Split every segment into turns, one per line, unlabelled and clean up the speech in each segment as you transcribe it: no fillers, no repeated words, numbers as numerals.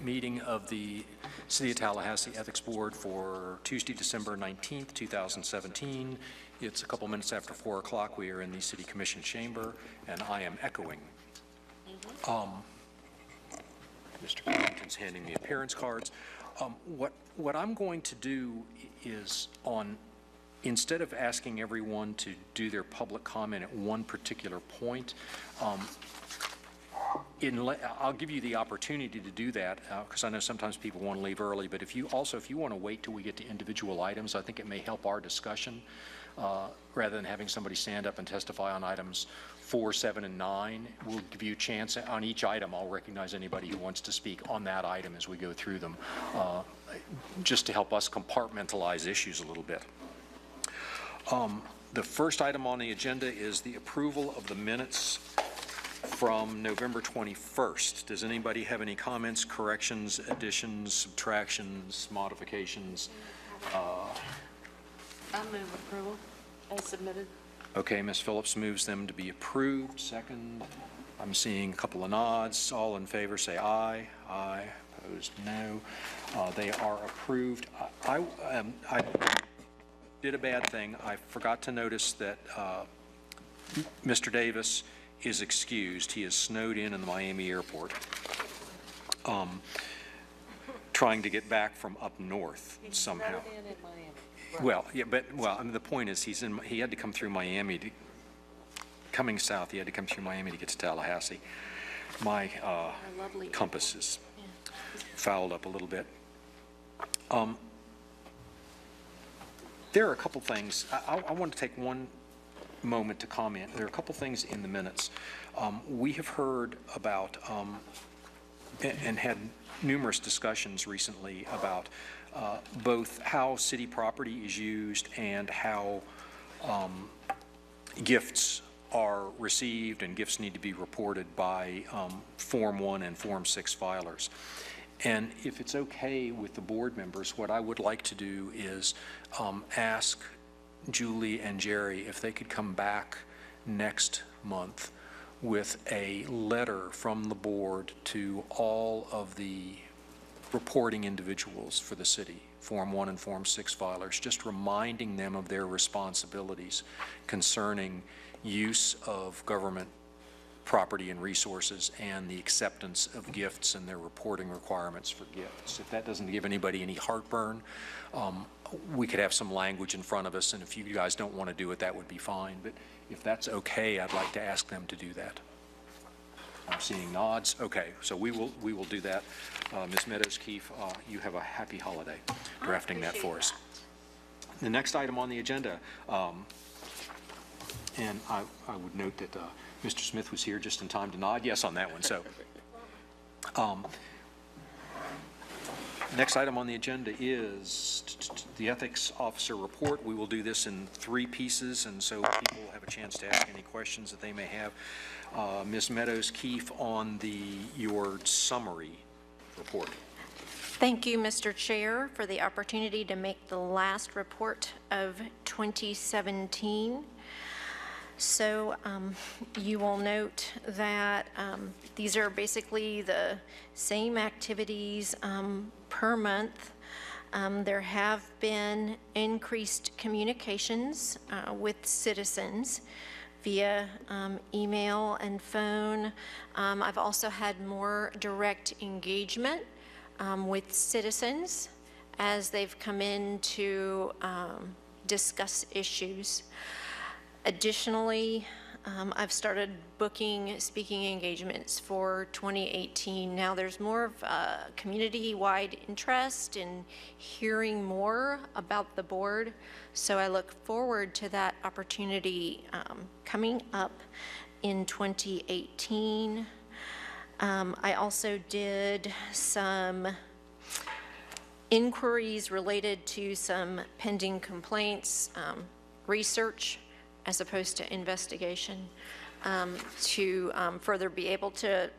meeting of the City of Tallahassee Ethics Board for Tuesday, December 19th, 2017. It's a couple minutes after 4 o'clock. We are in the City Commission chamber, and I am echoing. Mr. Carrington's handing me appearance cards. What I'm going to do is instead of asking everyone to do their public comment at one particular point, I'll give you the opportunity to do that because I know sometimes people want to leave early, but if you want to wait till we get to individual items, I think it may help our discussion rather than having somebody stand up and testify on items 4, 7, and 9. We'll give you a chance on each item. I'll recognize anybody who wants to speak on that item as we go through them, just to help us compartmentalize issues a little bit. The first item on the agenda is the approval of the minutes from November 21st. Does anybody have any comments, corrections, additions, subtractions, modifications?
I move approval as submitted.
Okay, Ms. Phillips moves them to be approved. Second, I'm seeing a couple of nods. All in favor say aye. Aye. Opposed, no. They are approved. I did a bad thing. I forgot to notice that Mr. Davis is excused. He is snowed in the Miami airport, trying to get back from up north somehow. Well, yeah, but I mean, the point is he had to come through Miami. Coming south, he had to come through Miami to get to Tallahassee. My compass is fouled up a little bit. There are a couple things. I want to take one moment to comment. There are a couple things in the minutes. We have heard about and had numerous discussions recently about both how city property is used and how gifts are received, and gifts need to be reported by Form 1 and Form 6 filers. And if it's okay with the board members, what I would like to do is ask Julie and Jerry if they could come back next month with a letter from the board to all of the reporting individuals for the city, Form 1 and Form 6 filers, just reminding them of their responsibilities concerning use of government property and resources and the acceptance of gifts and their reporting requirements for gifts. If that doesn't give anybody any heartburn, we could have some language in front of us, and if you guys don't want to do it, that would be fine. But if that's okay, I'd like to ask them to do that. I'm seeing nods. Okay, so we will do that. Ms. Meadows-Keefe, you have a happy holiday drafting that for us. The next item on the agenda, and I would note that Mr. Smith was here just in time to nod yes on that one. So next item on the agenda is the ethics officer report. We will do this in 3 pieces, and so people will have a chance to ask any questions that they may have. Ms. Meadows-Keefe, on your summary report.
Thank you, Mr. Chair, for the opportunity to make the last report of 2017. So you will note that these are basically the same activities per month. There have been increased communications with citizens via email and phone. I've also had more direct engagement with citizens as they've come in to discuss issues. Additionally, I've started booking speaking engagements for 2018. Now there's more of a community-wide interest in hearing more about the board, so I look forward to that opportunity coming up in 2018. I also did some inquiries related to some pending complaints, research as opposed to investigation, to further be able to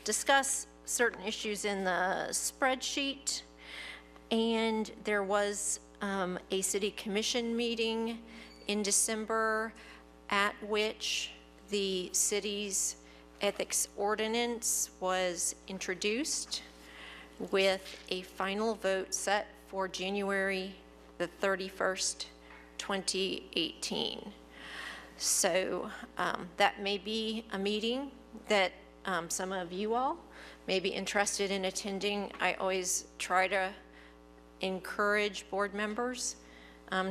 discuss certain issues in the spreadsheet. And there was a city commission meeting in December at which the city's ethics ordinance was introduced. with a final vote set for January the 31st, 2018. So that may be a meeting that some of you all may be interested in attending. I always try to encourage board members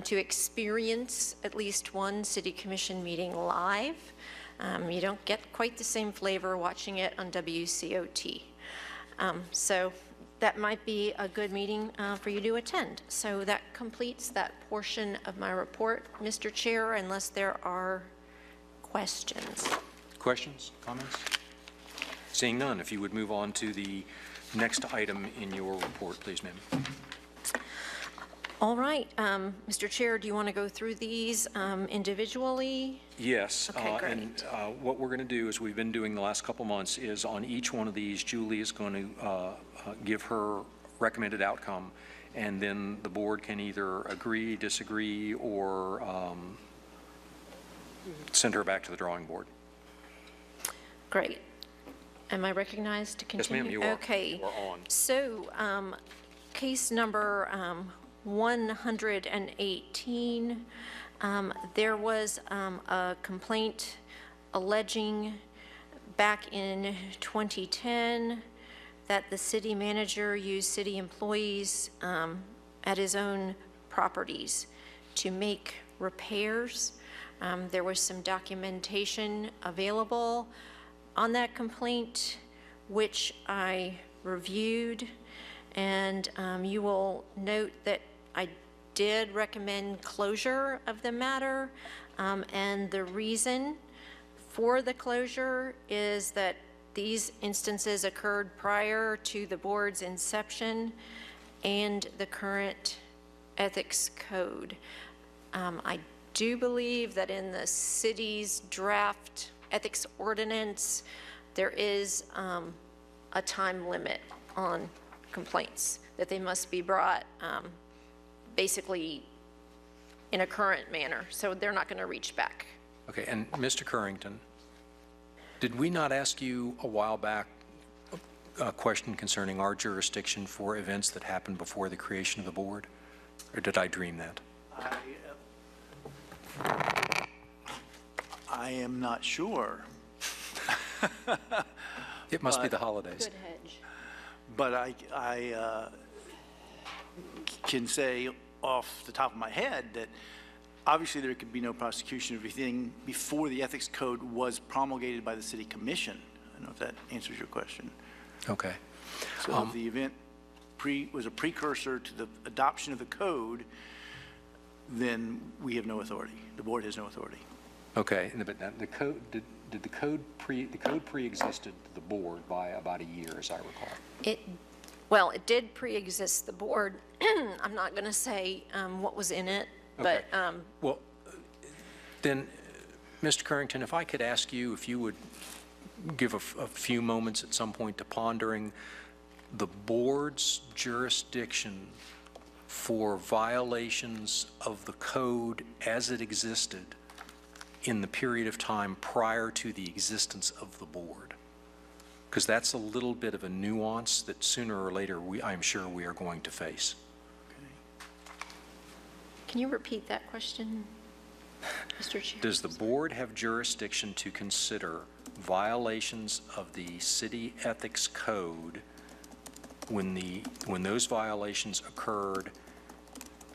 to experience at least one city commission meeting live. You don't get quite the same flavor watching it on WCOT. So that might be a good meeting for you to attend. So that completes that portion of my report, Mr. Chair, unless there are questions.
Questions, comments? Seeing none, if you would move on to the next item in your report, please, ma'am.
All right, Mr. Chair, do you want to go through these individually?
Yes.
Okay, great.
And what we're going to do, as we've been doing the last couple months, is on each one of these, Julie is going to give her recommended outcome, and then the board can either agree, disagree, or send her back to the drawing board.
Great. Am I recognized to continue?
Yes, ma'am, you are.
Okay.
You are on.
So, case number 118, there was a complaint alleging back in 2010 that the city manager used city employees at his own properties to make repairs. There was some documentation available on that complaint, which I reviewed, and you will note that I did recommend closure of the matter, and the reason for the closure is that these instances occurred prior to the board's inception and the current ethics code. I do believe that in the city's draft ethics ordinance, there is a time limit on complaints, that they must be brought basically in a current manner, so they're not going to reach back.
Okay, and Mr. Currington, did we not ask you a while back a question concerning our jurisdiction for events that happened before the creation of the board? Or did I dream that?
I am not sure.
It must be the holidays.
Good hedge.
But I can say off the top of my head that obviously there could be no prosecution of anything before the ethics code was promulgated by the city commission. I don't know if that answers your question.
Okay.
So if the event was a precursor to the adoption of the code, then we have no authority. The board has no authority.
Okay, but now the code, did the code pre-existed the board by about a year, as I recall?
Well, it did pre-exist the board. I'm not going to say what was in it, but
Okay. Well, then, Mr. Currington, if I could ask you if you would give a few moments at some point to pondering the board's jurisdiction for violations of the code as it existed in the period of time prior to the existence of the board. Because that's a little bit of a nuance that sooner or later I'm sure we are going to face.
can you repeat that question, Mr. Chair?
Does the board have jurisdiction to consider violations of the city ethics code when those violations occurred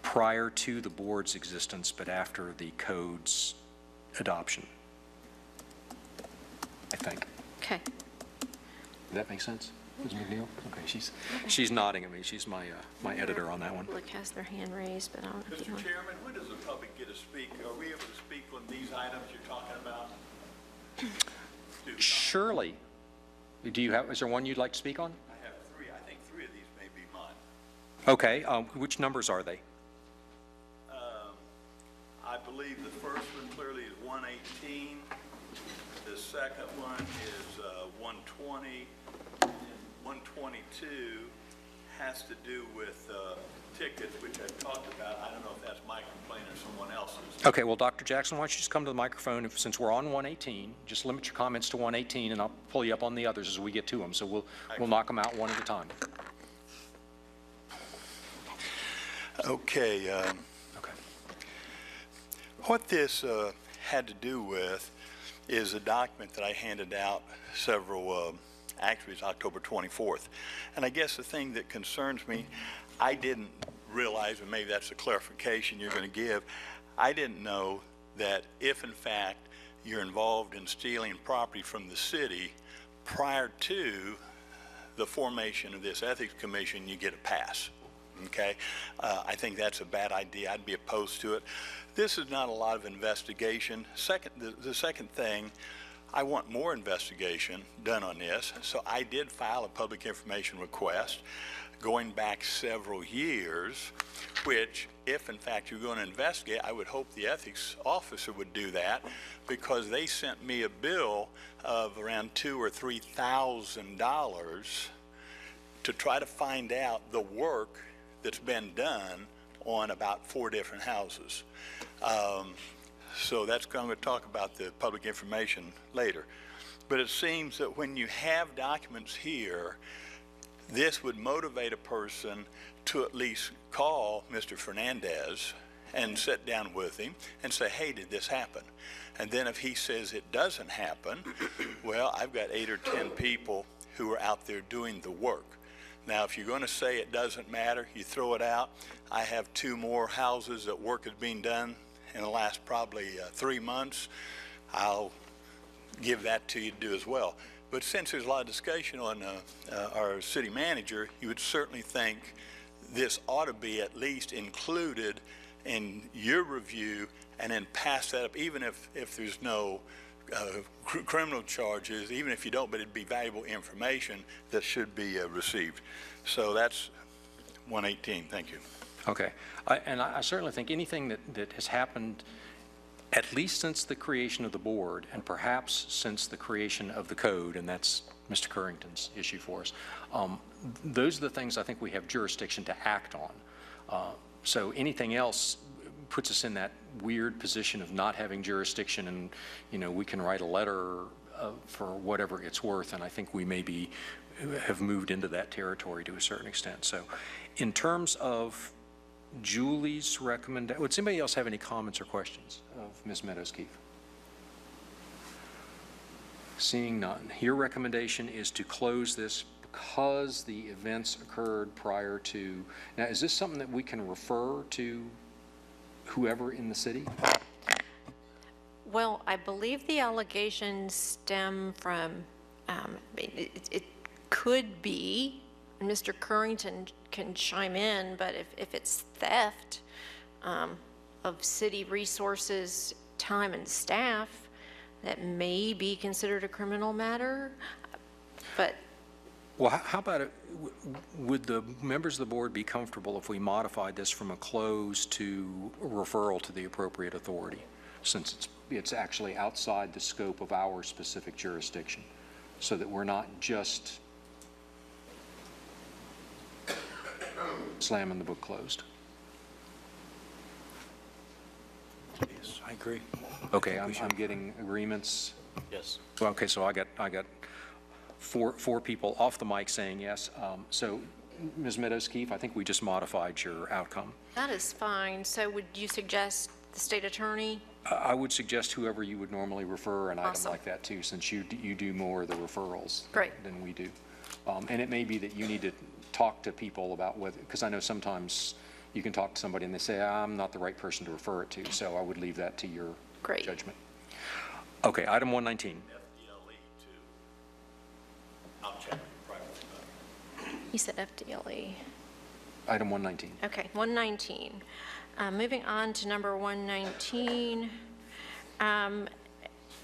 prior to the board's existence but after the code's adoption? I think.
Okay.
Does that make sense? Ms. McNeil? Okay, she's nodding at me. She's my editor on that one.
Public has their hand raised, but I don't know if you
Mr.
want.
Chairman, when does the public get to speak? Are we able to speak on these items you're talking about?
Surely. Is there one you'd like to speak on?
I have three. I think three of these may be mine.
Okay, which numbers are they?
I believe the first one clearly is 118. The second one is 120. And 122 has to do with tickets, which I've talked about. I don't know if that's my complaint or someone else's.
Okay, well, Dr. Jackson, why don't you just come to the microphone? Since we're on 118, just limit your comments to 118, and I'll pull you up on the others as we get to them. So we'll knock them out one at a time.
Okay,
Okay.
what this had to do with is a document that I handed out actually it's October 24th. And I guess the thing that concerns me, I didn't realize, and maybe that's a clarification you're going to give, I didn't know that if in fact you're involved in stealing property from the city prior to the formation of this ethics commission, you get a pass. Okay? I think that's a bad idea. I'd be opposed to it. This is not a lot of investigation. The second thing, I want more investigation done on this. So I did file a public information request going back several years, which if in fact you're going to investigate, I would hope the ethics officer would do that, because they sent me a bill of around $2,000 or $3,000 to try to find out the work that's been done on about 4 different houses. So I'm going to talk about the public information later. But it seems that when you have documents here, this would motivate a person to at least call Mr. Fernandez and sit down with him and say, hey, did this happen? And then if he says it doesn't happen, well, I've got 8 or 10 people who are out there doing the work. Now, if you're going to say it doesn't matter, you throw it out. I have 2 more houses that work is being done in the last probably 3 months. I'll give that to you to do as well. But since there's a lot of discussion on our city manager, you would certainly think this ought to be at least included in your review and then pass that up, even if there's no criminal charges, even if you don't, but it'd be valuable information that should be received. So that's 118. Thank you.
Okay. I certainly think anything that has happened at least since the creation of the board, and perhaps since the creation of the code, and that's Mr. Currington's issue for us, those are the things I think we have jurisdiction to act on. So anything else puts us in that weird position of not having jurisdiction, and we can write a letter for whatever it's worth, and I think we maybe have moved into that territory to a certain extent. So in terms of Julie's recommendation, would somebody else have any comments or questions of Ms. Meadows-Keefe? Seeing none. Your recommendation is to close this because the events occurred prior to. Now, is this something that we can refer to whoever in the city?
Well, I believe the allegations stem from, it could be, Mr. Currington can chime in, but if it's theft of city resources, time, and staff, that may be considered a criminal matter. But
Well, how about would the members of the board be comfortable if we modified this from a close to a referral to the appropriate authority, since it's actually outside the scope of our specific jurisdiction, so that we're not just slamming the book closed?
Yes, I agree.
Okay, I'm getting agreements.
Yes.
Well, okay, so I got four people off the mic saying yes. So, Ms. Meadows-Keefe, I think we just modified your outcome.
that is fine. So would you suggest the state attorney?
I would suggest whoever you would normally refer an item
Awesome.
like that to, since you do more of the referrals
Great.
than we do. And it may be that you need to talk to people about whether, because I know sometimes you can talk to somebody and they say, I'm not the right person to refer it to, so I would leave that to your
Great.
judgment. Okay, item 119.
FDLE too. I'll check privately.
He said FDLE.
Item 119.
Okay, 119. Moving on to number 119.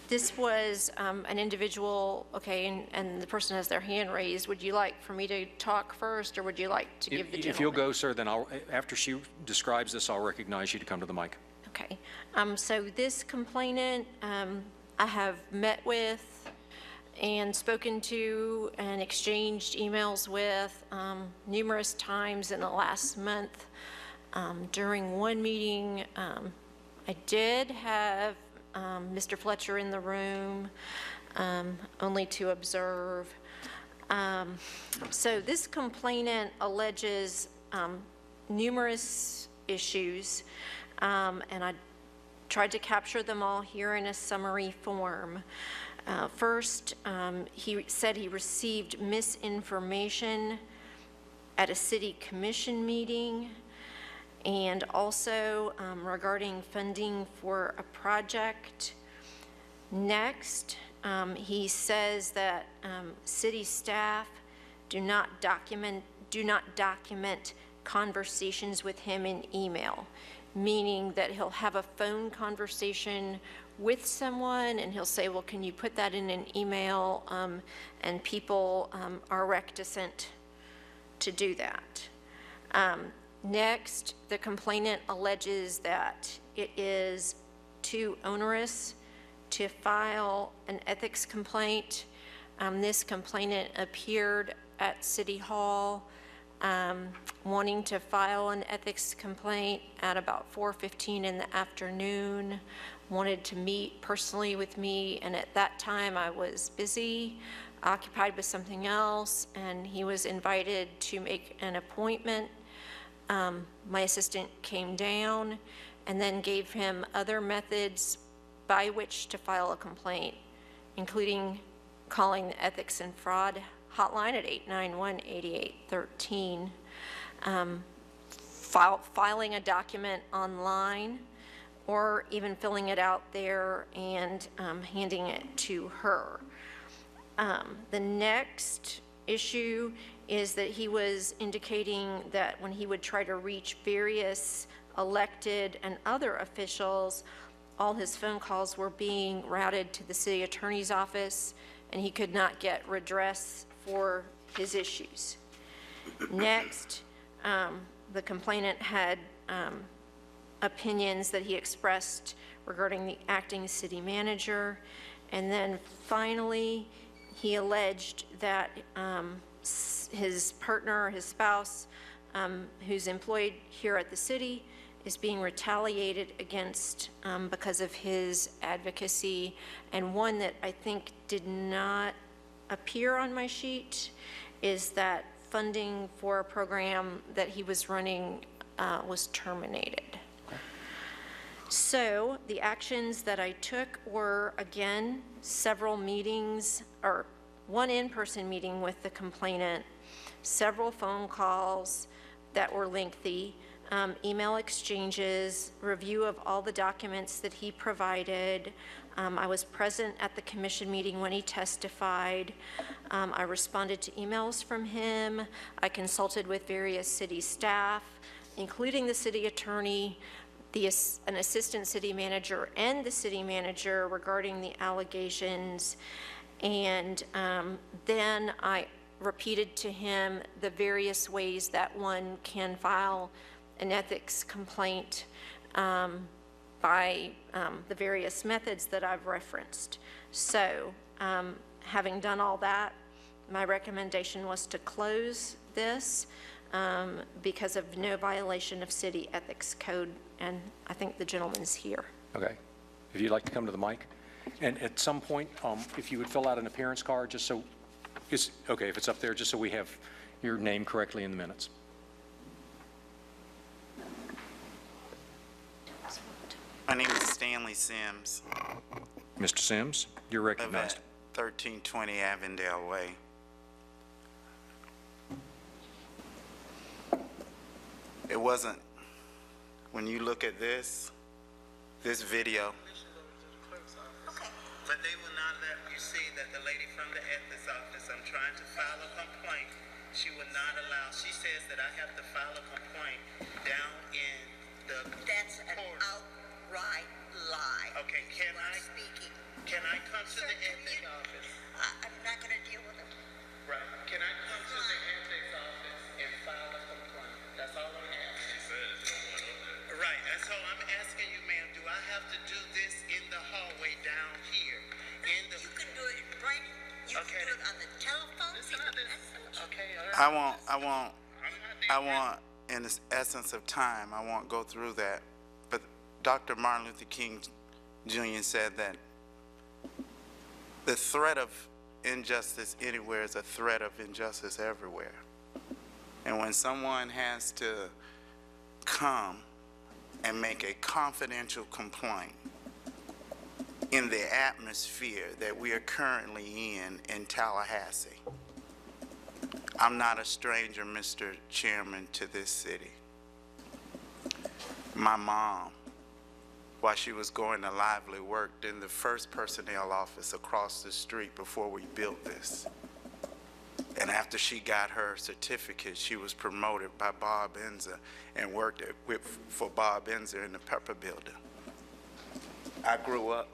This was an individual, okay, and the person has their hand raised. Would you like for me to talk first, or would you like to give the gentleman?
If you'll go, sir, then after she describes this, I'll recognize you to come to the mic.
Okay. So this complainant, I have met with and spoken to and exchanged emails with numerous times in the last month. During one meeting, I did have Mr. Fletcher in the room, only to observe. So this complainant alleges numerous issues, and I tried to capture them all here in a summary form. First, he said he received misinformation at a city commission meeting, and also regarding funding for a project. Next, he says that city staff do not document conversations with him in email, meaning that he'll have a phone conversation with someone and he'll say, well, can you put that in an email? And people are reticent to do that. Next, the complainant alleges that it is too onerous to file an ethics complaint. This complainant appeared at City Hall wanting to file an ethics complaint at about 4:15 in the afternoon, wanted to meet personally with me, and at that time I was busy, occupied with something else, and he was invited to make an appointment. My assistant came down and then gave him other methods by which to file a complaint, including calling the Ethics and Fraud hotline at 891-8813, filing a document online, or even filling it out there and handing it to her. The next issue is that he was indicating that when he would try to reach various elected and other officials, all his phone calls were being routed to the city attorney's office, and he could not get redress for his issues. Next, the complainant had opinions that he expressed regarding the acting city manager. And then finally, he alleged that his partner, his spouse, who's employed here at the city, is being retaliated against because of his advocacy. And one that I think did not appear on my sheet is that funding for a program that he was running was terminated. So the actions that I took were, again, several meetings, or one in-person meeting with the complainant, several phone calls that were lengthy, email exchanges, review of all the documents that he provided. I was present at the commission meeting when he testified. I responded to emails from him. I consulted with various city staff, including the city attorney, an assistant city manager, and the city manager regarding the allegations. And then I repeated to him the various ways that one can file an ethics complaint by the various methods that I've referenced. So having done all that, my recommendation was to close this because of no violation of city ethics code, and I think the gentleman's here.
Okay. If you'd like to come to the mic. And at some point, if you would fill out an appearance card, just so, okay, if it's up there, just so we have your name correctly in the minutes.
My name is Stanley Sims.
Mr. Sims, you're
Live
recognized.
at 1320 Avondale Way. It wasn't, when you look at this video.
Okay.
But they will not let you see that the lady from the ethics office, I'm trying to file a complaint. She would not allow, she says that I have to file a complaint down in the
That's an
court.
outright lie.
Okay, can
You are
I,
speaking.
can I come to
Sir,
the
can
ethics
you-
office?
I'm not going to deal with it.
Right. Can I come to the ethics office and file a complaint? That's all I'm asking. She said it's no one over there. Right, and so I'm asking you, ma'am, do I have to do this in the hallway down here? In the,
You can do it right. You
Okay.
can do it on the telephone.
Listen to this. Okay, all right. I want, in the essence of time, I won't go through that. But Dr. Martin Luther King Jr. said that the threat of injustice anywhere is a threat of injustice everywhere. And when someone has to come and make a confidential complaint in the atmosphere that we are currently in Tallahassee. I'm not a stranger, Mr. Chairman, to this city. My mom, while she was going to Lively, worked in the first personnel office across the street before we built this. And after she got her certificate, she was promoted by Bob Enzer and worked for Bob Enzer in the Pepper Building. I grew up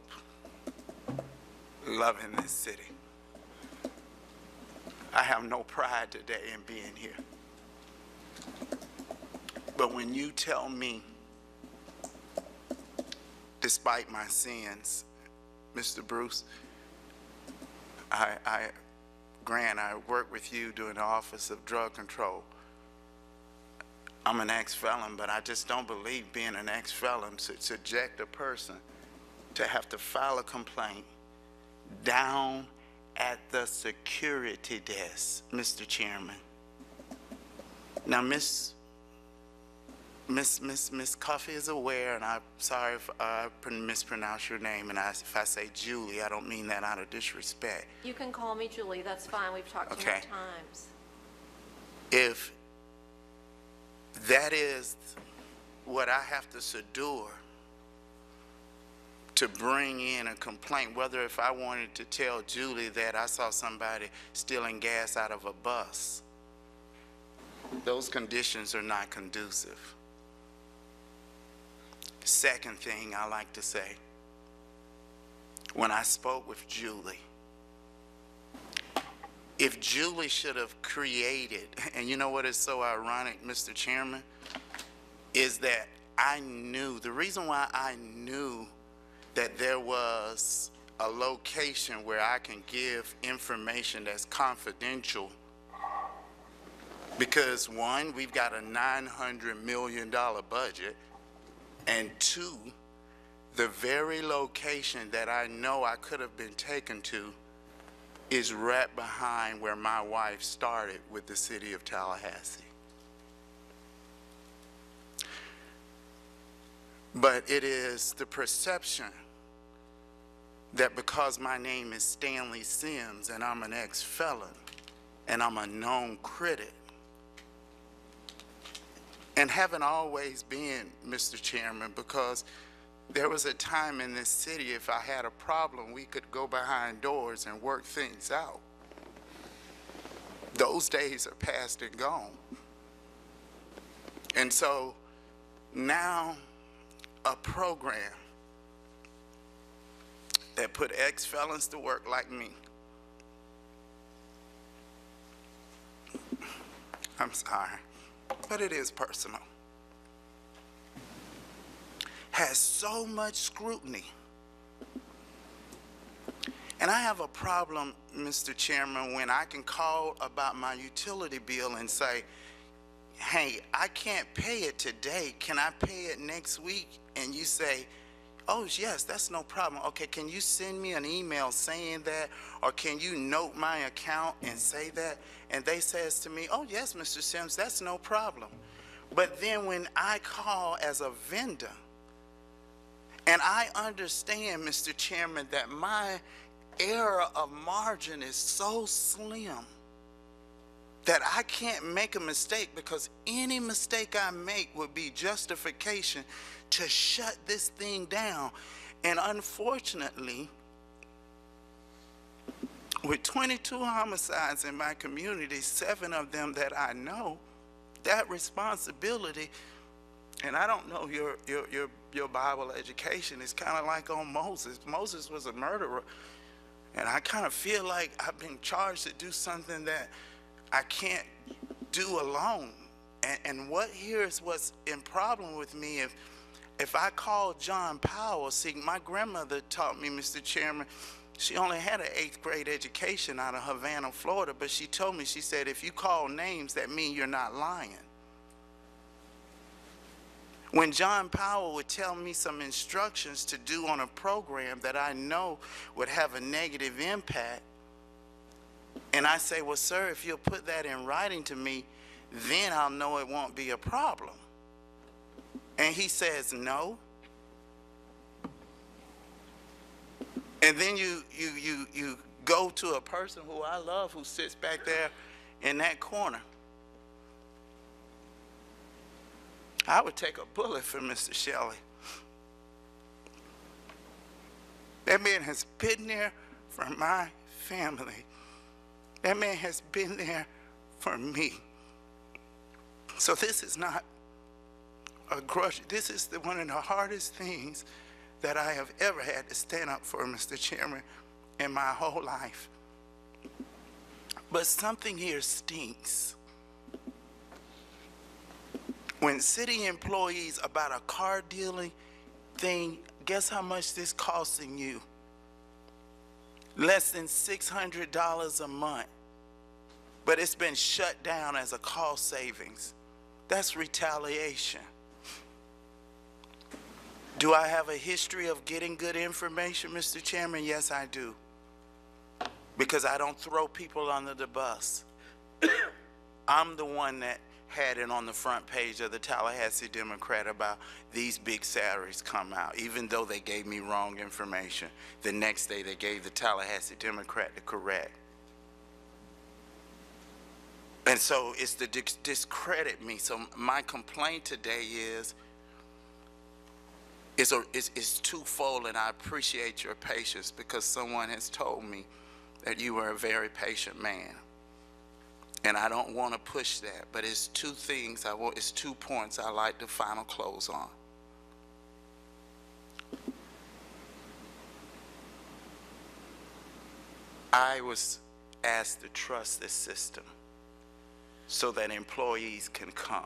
loving this city. I have no pride today in being here. But when you tell me, despite my sins, Mr. Bruce, Grant, I worked with you during the Office of Drug Control. I'm an ex-felon, but I just don't believe being an ex-felon should subject a person to have to file a complaint down at the security desk, Mr. Chairman. Now, Miss Coffey is aware, and I'm sorry if I mispronounce your name, and if I say Julie, I don't mean that out of disrespect.
You can call me Julie, that's fine, we've talked too many times.
If that is what I have to endure to bring in a complaint, whether if I wanted to tell Julie that I saw somebody stealing gas out of a bus, those conditions are not conducive. Second thing I like to say, when I spoke with Julie, if Julie should have created, and you know what is so ironic, Mr. Chairman, is that I knew, the reason why I knew that there was a location where I can give information that's confidential, because one, we've got a $900 million budget, and two, the very location that I know I could have been taken to is right behind where my wife started with the city of Tallahassee. But it is the perception that because my name is Stanley Sims and I'm an ex-felon and I'm a known critic, and haven't always been, Mr. Chairman, because there was a time in this city, if I had a problem, we could go behind doors and work things out. Those days are past and gone. And so now a program that put ex-felons to work like me, I'm sorry, but it is personal, has so much scrutiny. And I have a problem, Mr. Chairman, when I can call about my utility bill and say, hey, I can't pay it today, can I pay it next week? And you say, oh yes, that's no problem. Okay, can you send me an email saying that, or can you note my account and say that? And they says to me, oh yes, Mr. Sims, that's no problem. But then when I call as a vendor, and I understand, Mr. Chairman, that my error of margin is so slim that I can't make a mistake, because any mistake I make would be justification to shut this thing down. And unfortunately, with 22 homicides in my community, 7 of them that I know, that responsibility, and I don't know your Bible education, is kind of like on Moses. Moses was a murderer, and I kind of feel like I've been charged to do something that I can't do alone. And what here is what's in problem with me, if I call John Powell, see, my grandmother taught me, Mr. Chairman, she only had an 8th grade education out of Havana, Florida, but she told me, she said, if you call names, that means you're not lying. When John Powell would tell me some instructions to do on a program that I know would have a negative impact, and I say, well, sir, if you'll put that in writing to me, then I'll know it won't be a problem. and he says no, and then you go to a person who I love who sits back there in that corner, I would take a bullet for Mr. Shelley. That man has been there for my family. That man has been there for me. So this is not a grudge. This is one of the hardest things that I have ever had to stand up for, Mr. Chairman, in my whole life. But something here stinks. When city employees about a car dealing thing, guess how much this costing you? Less than $600 a month. But it's been shut down as a cost savings. That's retaliation. Do I have a history of getting good information, Mr. Chairman? Yes, I do. Because I don't throw people under the bus. I'm the one that had it on the front page of the Tallahassee Democrat about these big salaries come out, even though they gave me wrong information. The next day they gave the Tallahassee Democrat the correct. And so it's to discredit me. So my complaint today is twofold, and I appreciate your patience because someone has told me that you are a very patient man. And I don't want to push that, but it's two things it's 2 points I like to final close on. I was asked to trust this system so that employees can come.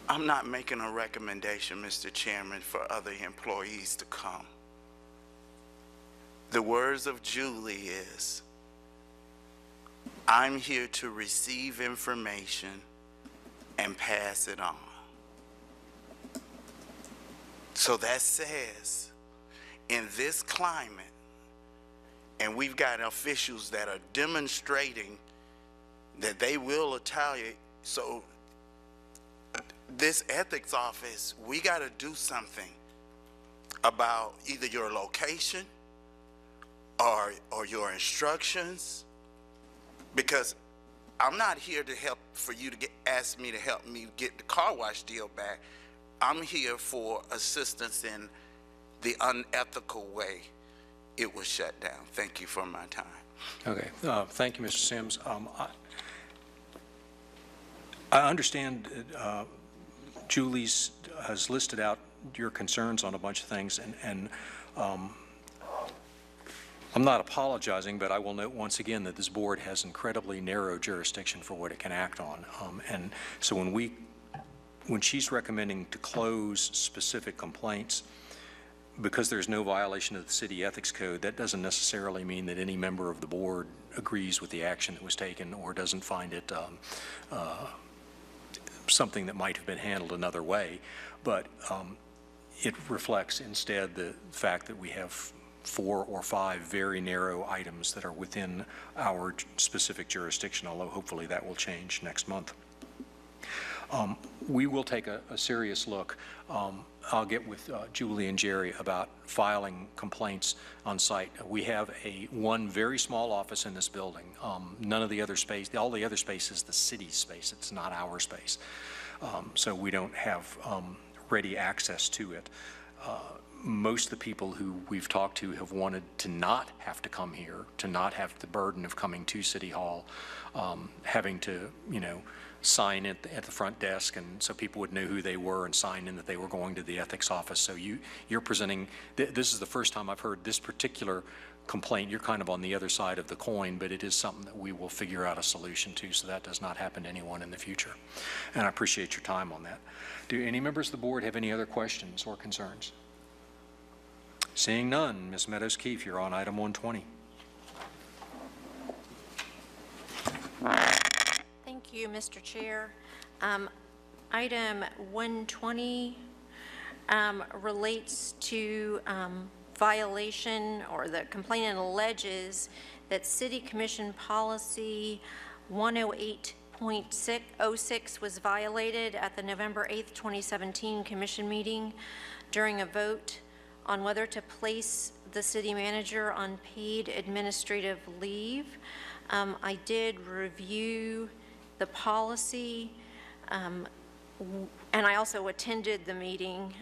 I'm not making a recommendation, Mr. Chairman, for other employees to come. The words of Julie is, I'm here to receive information and pass it on. So that says, in this climate, and we've got officials that are demonstrating that they will retaliate, so this ethics office, we got to do something about either your location or your instructions, because I'm not here to help for you to ask me to help me get the car wash deal back. I'm here for assistance in the unethical way it was shut down. Thank you for my time.
Okay, thank you, Mr. Sims. I understand Julie's has listed out your concerns on a bunch of things, and I'm not apologizing, but I will note once again that this board has incredibly narrow jurisdiction for what it can act on. And so when she's recommending to close specific complaints, because there's no violation of the city ethics code, that doesn't necessarily mean that any member of the board agrees with the action that was taken or doesn't find it something that might have been handled another way. But it reflects instead the fact that we have 4 or 5 very narrow items that are within our specific jurisdiction, although hopefully that will change next month. We will take a serious look. I'll get with Julie and Jerry about filing complaints on site. We have one very small office in this building. None of the other space, all the other space is the city's space. It's not our space. So we don't have ready access to it. Most of the people who we've talked to have wanted to not have to come here, to not have the burden of coming to City Hall, having to, sign at the front desk, and so people would know who they were and sign in that they were going to the ethics office. So you're presenting, this is the first time I've heard this particular complaint. You're kind of on the other side of the coin, but it is something that we will figure out a solution to so that does not happen to anyone in the future. And I appreciate your time on that. Do any members of the board have any other questions or concerns? Seeing none, Ms. Meadows-Keefe, you're on item 120.
Thank you, Mr. Chair. Item 120 relates to violation, or the complainant alleges that City Commission Policy 108 5.06 was violated at the November 8th, 2017 commission meeting during a vote on whether to place the city manager on paid administrative leave. I did review the policy, and I also attended the meeting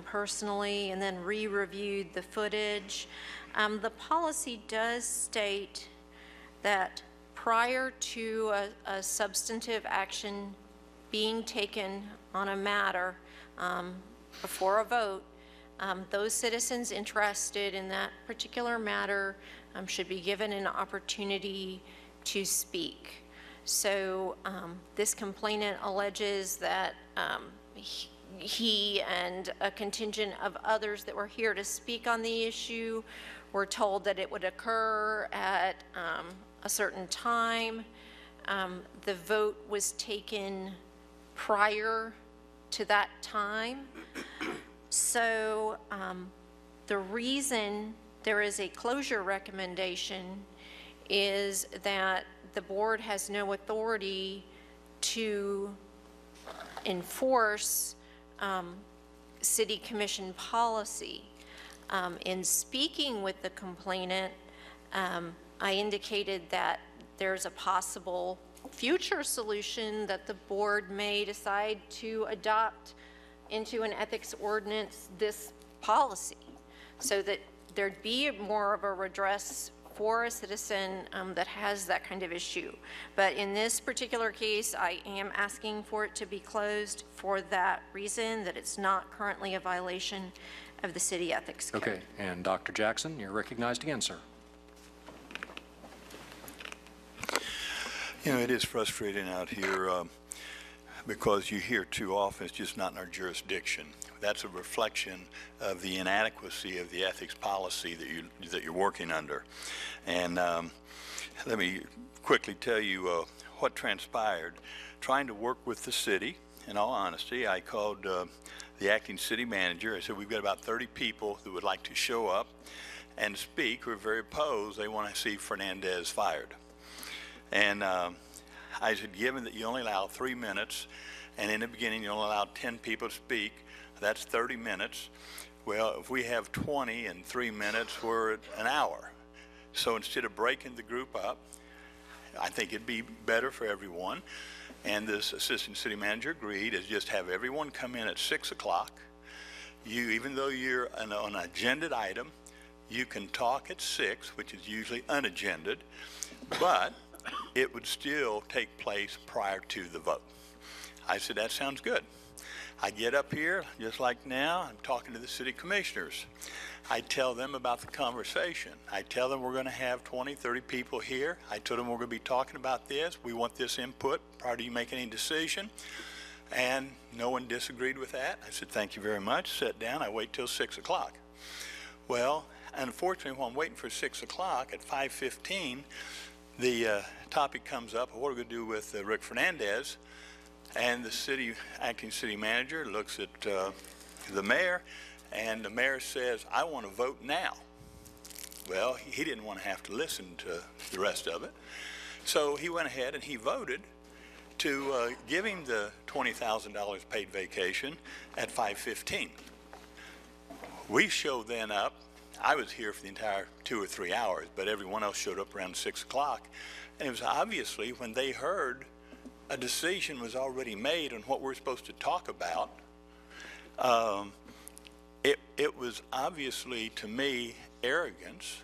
personally and then re-reviewed the footage. The policy does state that prior to a substantive action being taken on a matter before a vote, those citizens interested in that particular matter should be given an opportunity to speak. So this complainant alleges that he and a contingent of others that were here to speak on the issue were told that it would occur at a certain time. The vote was taken prior to that time. So the reason there is a closure recommendation is that the board has no authority to enforce city commission policy. In speaking with the complainant, I indicated that there's a possible future solution that the board may decide to adopt into an ethics ordinance this policy, so that there'd be more of a redress for a citizen that has that kind of issue. But in this particular case, I am asking for it to be closed for that reason, that it's not currently a violation of the city ethics code.
Okay, and Dr. Jackson, you're recognized again, sir.
You know, it is frustrating out here because you hear too often it's just not in our jurisdiction. That's a reflection of the inadequacy of the ethics policy that you're working under. And let me quickly tell you what transpired. Trying to work with the city, in all honesty, I called the acting city manager. I said, we've got about 30 people who would like to show up and speak who are very opposed. They want to see Fernandez fired. And I said, given that you only allow 3 minutes, and in the beginning you only allow 10 people to speak, that's 30 minutes. Well, if we have 20 in 3 minutes, we're at an hour. So instead of breaking the group up, I think it'd be better for everyone. And this assistant city manager agreed, is just have everyone come in at 6 o'clock. You, even though you're on an agended item, you can talk at 6, which is usually unagended, but it would still take place prior to the vote. I said, that sounds good. I get up here, just like now, I'm talking to the city commissioners. I tell them about the conversation. I tell them we're going to have 20, 30 people here. I told them we're going to be talking about this. We want this input prior to you making any decision. And no one disagreed with that. I said, thank you very much. Sit down. I wait till 6 o'clock. Well, unfortunately, while I'm waiting for 6 o'clock, at 5:15, the topic comes up, what are we going to do with Rick Fernandez? And the acting city manager looks at the mayor, and the mayor says, I want to vote now. Well, he didn't want to have to listen to the rest of it. So he went ahead and he voted to give him the $20,000 paid vacation at 5:15. We showed then up. I was here for the entire 2 or 3 hours, but everyone else showed up around 6 o'clock. And it was obviously when they heard a decision was already made on what we're supposed to talk about, it was obviously, to me, arrogance.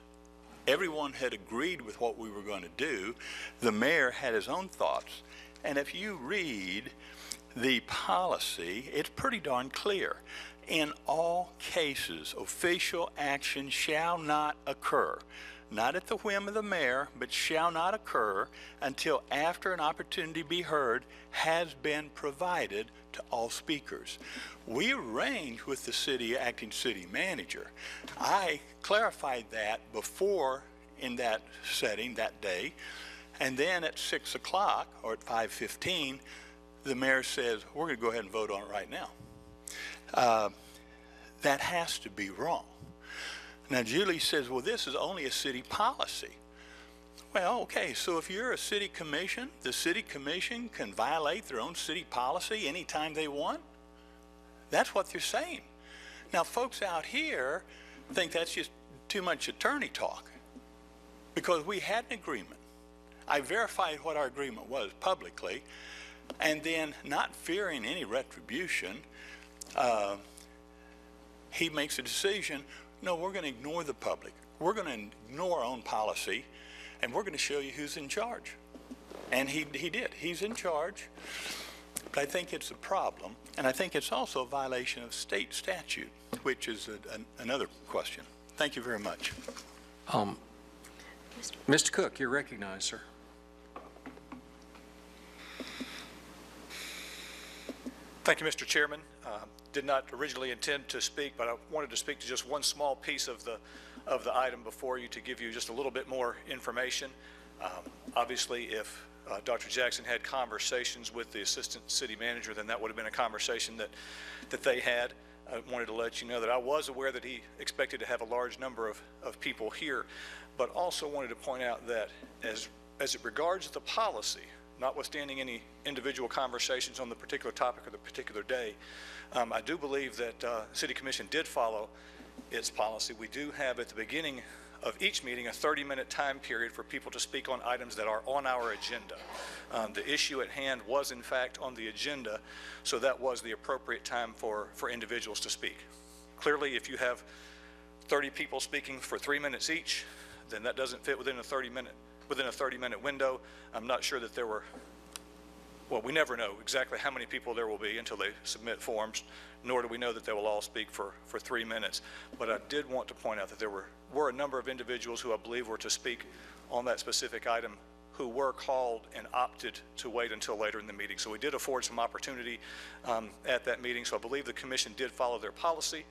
Everyone had agreed with what we were going to do. The mayor had his own thoughts. And if you read the policy, it's pretty darn clear. In all cases, official action shall not occur, not at the whim of the mayor, but shall not occur until after an opportunity to be heard has been provided to all speakers. We arranged with the acting city manager. I clarified that before in that setting that day, and then at 6 o'clock or at 5:15, the mayor says, we're going to go ahead and vote on it right now. That has to be wrong. Now, Julie says, well, this is only a city policy. Well, okay, so if you're a city commission, the city commission can violate their own city policy anytime they want? That's what they're saying. Now, folks out here think that's just too much attorney talk, because we had an agreement. I verified what our agreement was publicly, and then, not fearing any retribution, he makes a decision, no, we're going to ignore the public. We're going to ignore our own policy, and we're going to show you who's in charge. And he did. He's in charge. But I think it's a problem, and I think it's also a violation of state statute, which is another question. Thank you very much.
Mr. Cook, you're recognized, sir.
Thank you, Mr. Chairman. Did not originally intend to speak, but I wanted to speak to just one small piece of the item before you to give you just a little bit more information. Obviously, if Dr. Jackson had conversations with the assistant city manager, then that would have been a conversation that they had. I wanted to let you know that I was aware that he expected to have a large number of people here, but also wanted to point out that as it regards the policy, notwithstanding any individual conversations on the particular topic or the particular day, I do believe that City Commission did follow its policy. We do have at the beginning of each meeting a 30-minute time period for people to speak on items that are on our agenda. The issue at hand was in fact on the agenda, so that was the appropriate time for individuals to speak. Clearly, if you have 30 people speaking for 3 minutes each, then that doesn't fit within a 30-minute window. I'm not sure that there were, well, we never know exactly how many people there will be until they submit forms, nor do we know that they will all speak for 3 minutes. But I did want to point out that there were a number of individuals who I believe were to speak on that specific item who were called and opted to wait until later in the meeting. So we did afford some opportunity at that meeting. So I believe the commission did follow their policy.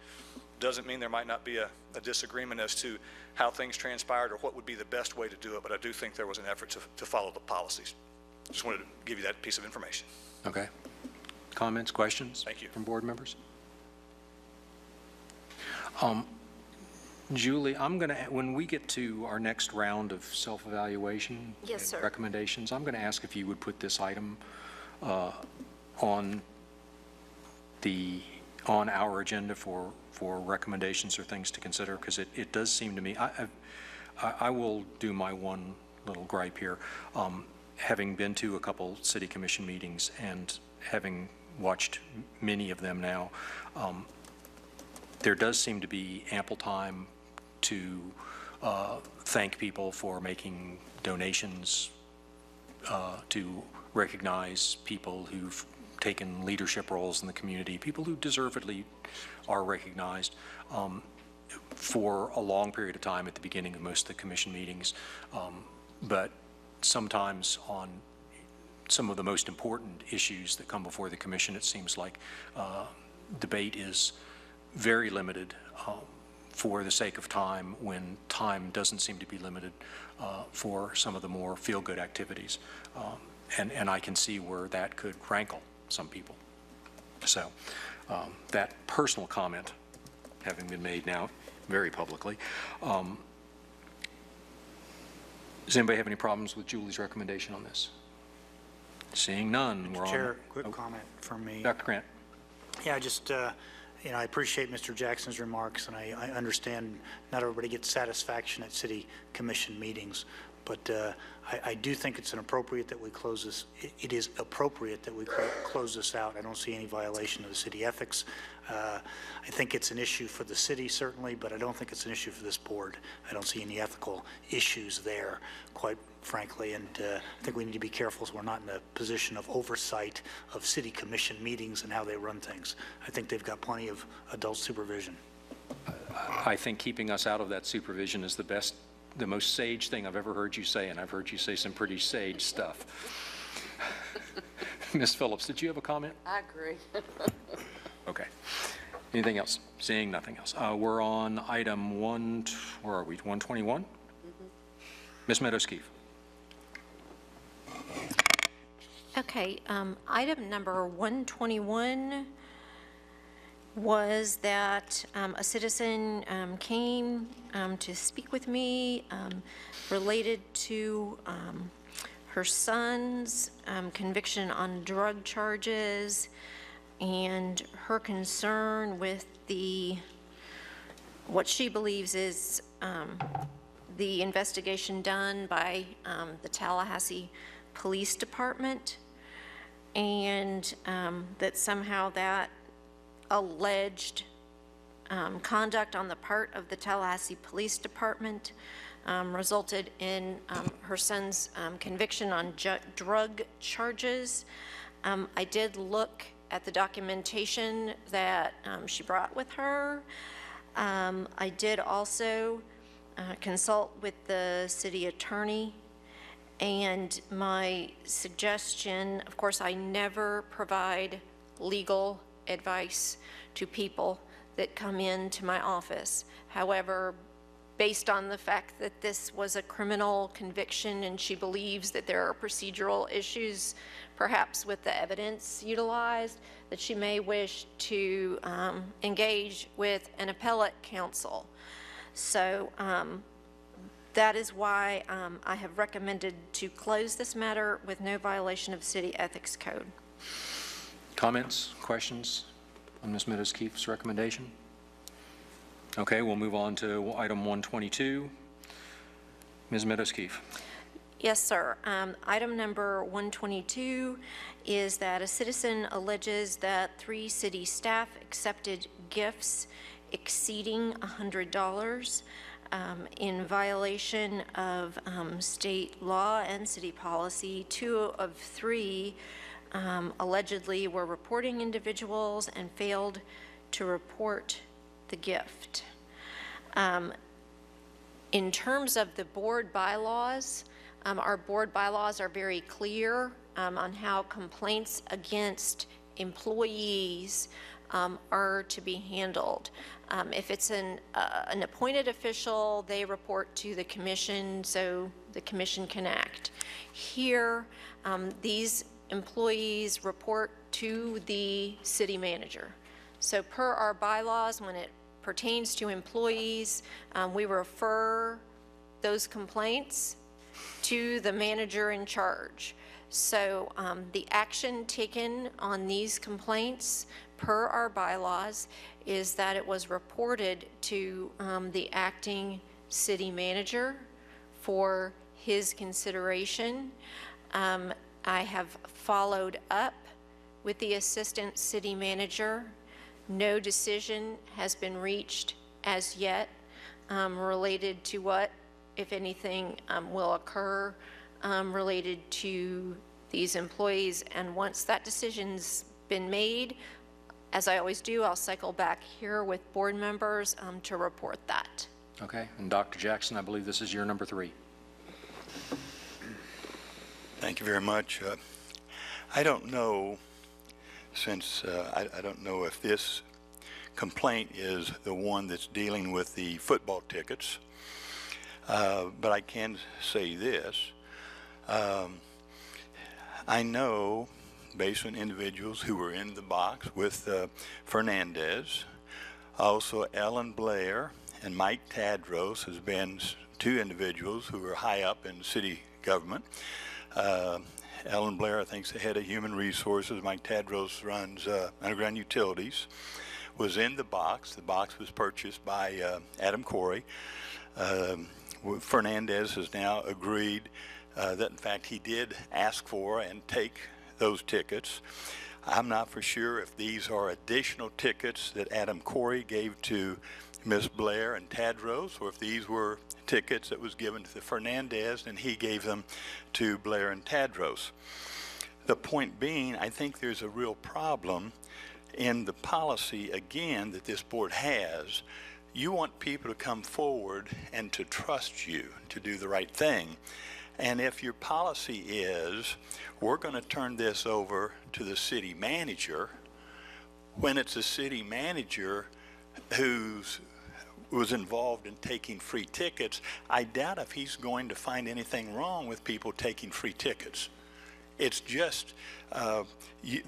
Doesn't mean there might not be a disagreement as to how things transpired or what would be the best way to do it, but I do think there was an effort to follow the policies. Just wanted to give you that piece of information.
Okay. Comments, questions?
Thank you.
From board members? Julie, I'm going to, when we get to our next round of self-evaluation
Yes, sir.
recommendations, I'm going to ask if you would put this item on our agenda for recommendations or things to consider, because it does seem to me, I will do my one little gripe here. Having been to a couple city commission meetings and having watched many of them now, there does seem to be ample time to thank people for making donations, to recognize people who've taken leadership roles in the community, people who deservedly are recognized for a long period of time at the beginning of most of the commission meetings. But sometimes on some of the most important issues that come before the commission, it seems like debate is very limited for the sake of time, when time doesn't seem to be limited for some of the more feel-good activities. And I can see where that could rankle some people. So that personal comment having been made now very publicly. Does anybody have any problems with Julie's recommendation on this? Seeing none, we're on.
Chair, quick comment from me.
Dr. Grant.
Yeah, just, I appreciate Mr. Jackson's remarks, and I understand not everybody gets satisfaction at city commission meetings, but I do think it's appropriate that we close this. It is appropriate that we close this out. I don't see any violation of the city ethics. I think it's an issue for the city, certainly, but I don't think it's an issue for this board. I don't see any ethical issues there, quite frankly, and I think we need to be careful so we're not in a position of oversight of city commission meetings and how they run things. I think they've got plenty of adult supervision.
I think keeping us out of that supervision is the most sage thing I've ever heard you say, and I've heard you say some pretty sage stuff. Ms. Phillips, did you have a comment?
I agree.
Okay. Anything else? Seeing nothing else. We're on item where are we, 121? Ms. Meadows-Keefe.
Okay, item number 121 was that a citizen came to speak with me related to her son's conviction on drug charges and her concern with what she believes is the investigation done by the Tallahassee Police Department, and that somehow that alleged conduct on the part of the Tallahassee Police Department resulted in her son's conviction on drug charges. I did look at the documentation that she brought with her. I did also consult with the city attorney, and my suggestion, of course, I never provide legal advice to people that come into my office. However, based on the fact that this was a criminal conviction and she believes that there are procedural issues, perhaps with the evidence utilized, that she may wish to engage with an appellate counsel. So that is why I have recommended to close this matter with no violation of city ethics code.
Comments, questions on Ms. Meadows-Keefe's recommendation? Okay, we'll move on to item 122. Ms. Meadows-Keefe.
Yes, sir. Item number 122 is that a citizen alleges that 3 city staff accepted gifts exceeding $100 in violation of state law and city policy. 2 of 3 allegedly were reporting individuals and failed to report the gift. In terms of the board bylaws, our board bylaws are very clear on how complaints against employees are to be handled. If it's an appointed official, they report to the commission so the commission can act. Here, these employees report to the city manager. So per our bylaws, when it pertains to employees, we refer those complaints to the manager in charge. So the action taken on these complaints per our bylaws is that it was reported to the acting city manager for his consideration. I have followed up with the assistant city manager. No decision has been reached as yet related to what, if anything, will occur related to these employees. And once that decision's been made, as I always do, I'll cycle back here with board members to report that.
Okay, and Dr. Jackson, I believe this is your number 3.
Thank you very much. I don't know, since I don't know if this complaint is the one that's dealing with the football tickets, but I can say this. I know, based on individuals who were in the box with Fernandez, also Ellen Blair and Mike Tadros has been 2 individuals who are high up in city government. Ellen Blair, I think, is the head of human resources. Mike Tadros runs underground utilities. Was in the box. The box was purchased by Adam Corey. Fernandez has now agreed that, in fact, he did ask for and take those tickets. I'm not for sure if these are additional tickets that Adam Corey gave to Ms. Blair and Tadros, or if these were tickets that was given to Fernandez and he gave them to Blair and Tadros. The point being, I think there's a real problem in the policy, again, that this board has. You want people to come forward and to trust you to do the right thing. And if your policy is, we're going to turn this over to the city manager, when it's a city manager who was involved in taking free tickets, I doubt if he's going to find anything wrong with people taking free tickets. It's just,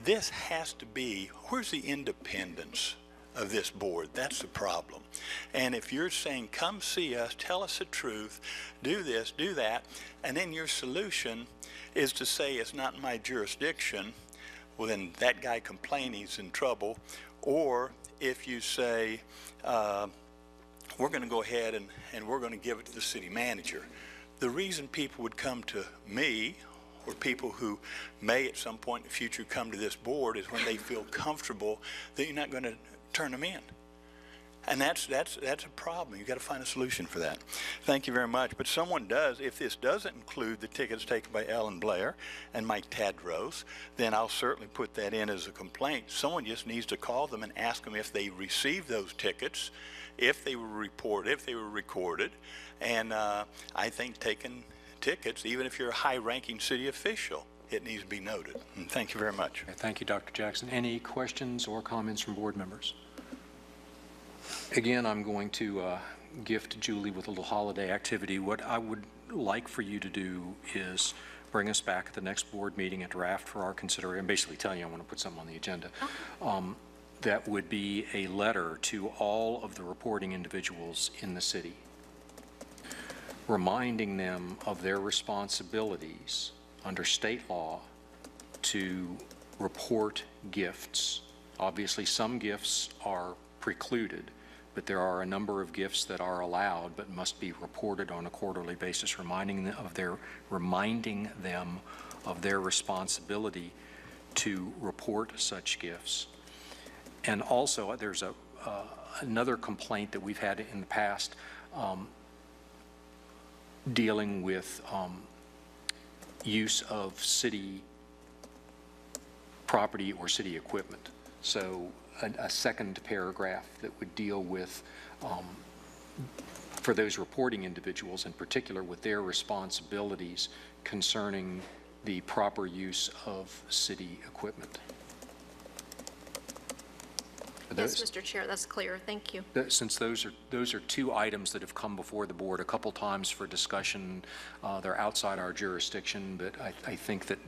this has to be, where's the independence of this board. That's the problem. And if you're saying, come see us, tell us the truth, do this, do that, and then your solution is to say it's not my jurisdiction, well, then that guy complaining is in trouble. Or if you say, we're going to go ahead and we're going to give it to the city manager. The reason people would come to me, or people who may at some point in the future come to this board, is when they feel comfortable that you're not going to turn them in. And that's a problem. You've got to find a solution for that. Thank you very much. But someone does, if this doesn't include the tickets taken by Ellen Blair and Mike Tadros, then I'll certainly put that in as a complaint. Someone just needs to call them and ask them if they received those tickets, if they were reported, if they were recorded. And I think taking tickets, even if you're a high-ranking city official, it needs to be noted. And thank you very much.
Okay, thank you, Dr. Jackson. Any questions or comments from board members? Again, I'm going to gift Julie with a little holiday activity. What I would like for you to do is bring us back at the next board meeting a draft for our consideration, basically telling you I want to put something on the agenda. That would be a letter to all of the reporting individuals in the city, reminding them of their responsibilities under state law to report gifts. Obviously, some gifts are precluded, but there are a number of gifts that are allowed but must be reported on a quarterly basis, reminding them of their responsibility to report such gifts. And also, there's another complaint that we've had in the past dealing with use of city property or city equipment. So a second paragraph that would deal with, for those reporting individuals in particular, with their responsibilities concerning the proper use of city equipment.
Yes, Mr. Chair, that's clear. Thank you.
Since those are two items that have come before the board a couple times for discussion, they're outside our jurisdiction, but I think that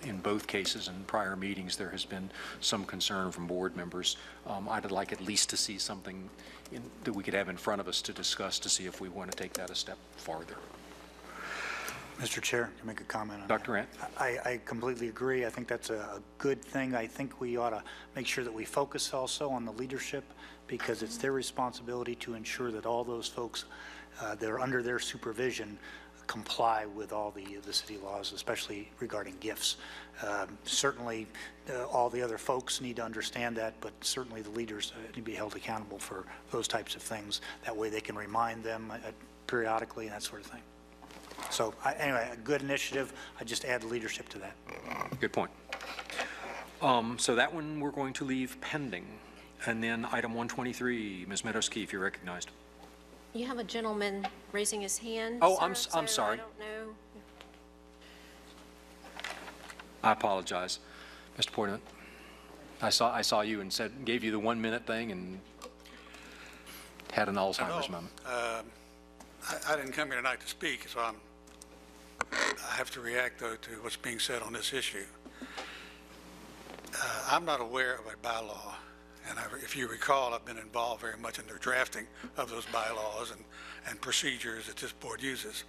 in both cases in prior meetings there has been some concern from board members. I'd like at least to see something that we could have in front of us to discuss to see if we want to take that a step farther.
Mr. Chair, can I make a comment on
Dr. Ant?
I completely agree. I think that's a good thing. I think we ought to make sure that we focus also on the leadership, because it's their responsibility to ensure that all those folks that are under their supervision comply with all the city laws, especially regarding gifts. Certainly, all the other folks need to understand that, but certainly the leaders need to be held accountable for those types of things. That way they can remind them periodically and that sort of thing. So anyway, a good initiative. I just add leadership to that.
Good point. So that one we're going to leave pending. And then item 123, Ms. Meadows-Key, if you're recognized.
You have a gentleman raising his hand.
Oh,
sir,
I'm
so
sorry.
I don't know.
I apologize, Mr. Portman. I saw you and gave you the 1 minute thing and had an Alzheimer's moment.
I didn't come here tonight to speak, so I have to react, though, to what's being said on this issue. I'm not aware of a bylaw, and if you recall, I've been involved very much in the drafting of those bylaws and procedures that this board uses.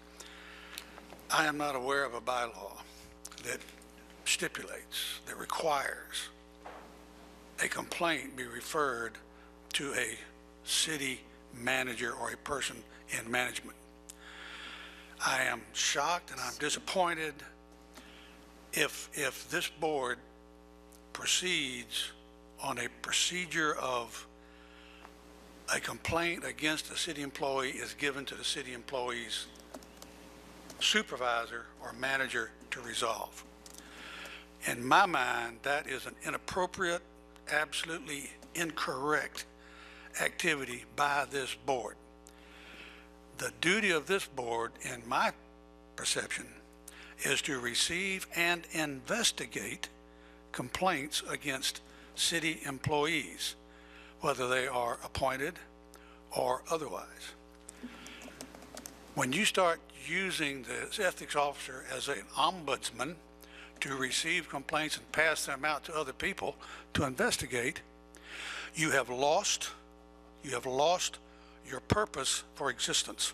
I am not aware of a bylaw that stipulates, that requires a complaint be referred to a city manager or a person in management. I am shocked and I'm disappointed if this board proceeds on a procedure of a complaint against a city employee is given to the city employee's supervisor or manager to resolve. In my mind, that is an inappropriate, absolutely incorrect activity by this board. The duty of this board, in my perception, is to receive and investigate complaints against city employees, whether they are appointed or otherwise. When you start using the ethics officer as an ombudsman to receive complaints and pass them out to other people to investigate, You have lost your purpose for existence.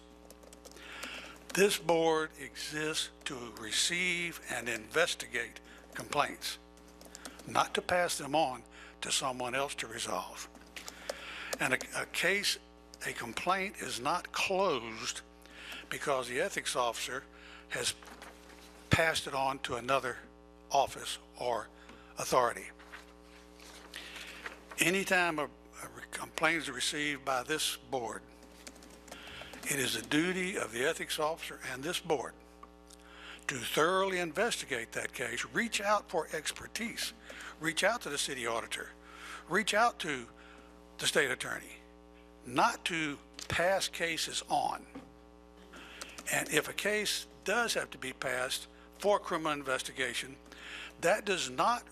This board exists to receive and investigate complaints, not to pass them on to someone else to resolve. And a complaint is not closed because the ethics officer has passed it on to another office or authority. Anytime a complaint is received by this board, it is the duty of the ethics officer and this board to thoroughly investigate that case, reach out for expertise, reach out to the city auditor, reach out to the state attorney, not to pass cases on. And if a case does have to be passed for criminal investigation, that does not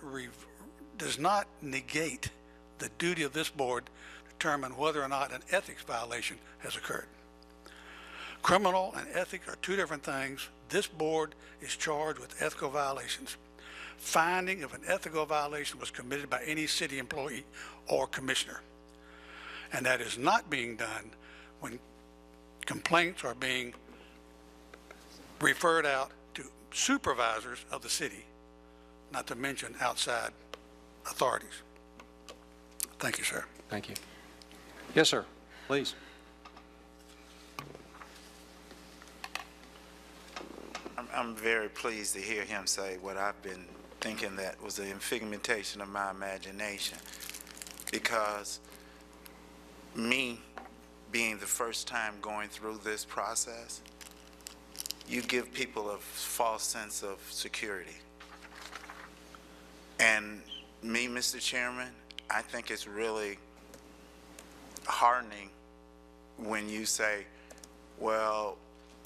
negate the duty of this board to determine whether or not an ethics violation has occurred. Criminal and ethics are two different things. This board is charged with ethical violations. Finding if an ethical violation was committed by any city employee or commissioner. And that is not being done when complaints are being referred out to supervisors of the city, not to mention outside authorities. Thank you, sir.
Thank you. Yes, sir. Please.
I'm very pleased to hear him say what I've been thinking that was an figmentation of my imagination, because me being the first time going through this process, you give people a false sense of security. And me, Mr. Chairman, I think it's really heartening when you say, well,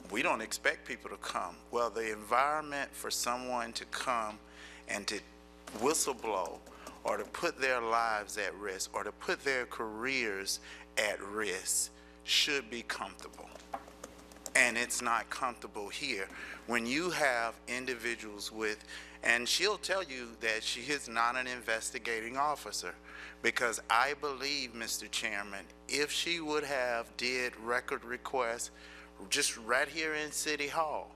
we don't expect people to come. Well, the environment for someone to come and to whistleblow or to put their lives at risk or to put their careers at risk should be comfortable. And it's not comfortable here. When you have individuals with, and she'll tell you that she is not an investigating officer, because I believe, Mr. Chairman, if she would have did record requests just right here in City Hall,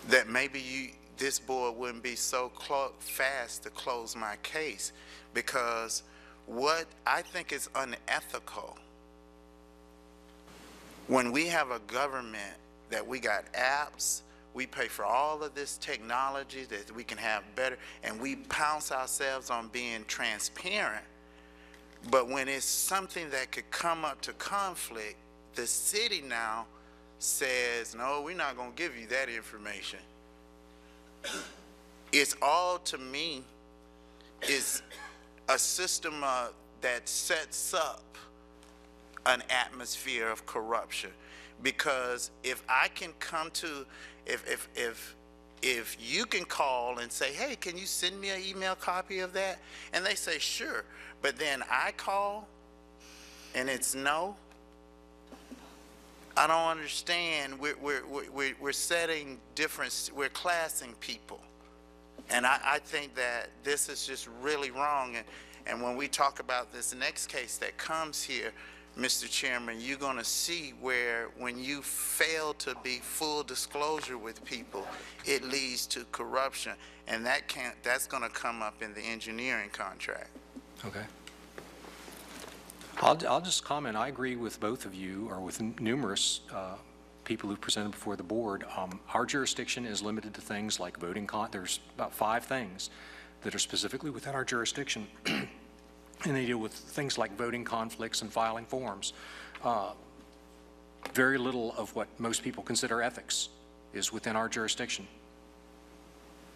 that maybe this board wouldn't be so fast to close my case, because what I think is unethical when we have a government that we got apps, we pay for all of this technology that we can have better, and we pounce ourselves on being transparent. But when it's something that could come up to conflict, the city now says, no, we're not going to give you that information. It's all, to me, is a system that sets up an atmosphere of corruption. Because if I can come to, if you can call and say, hey, can you send me an email copy of that? And they say, sure. But then I call and it's no. I don't understand. We're setting different, we're classing people. And I think that this is just really wrong. And when we talk about this next case that comes here, Mr. Chairman, you're going to see where when you fail to be full disclosure with people, it leads to corruption. And that's going to come up in the engineering contract.
Okay. I'll just comment. I agree with both of you, or with numerous people who presented before the board. Our jurisdiction is limited to things like voting there's about 5 things that are specifically within our jurisdiction. And they deal with things like voting conflicts and filing forms. Very little of what most people consider ethics is within our jurisdiction.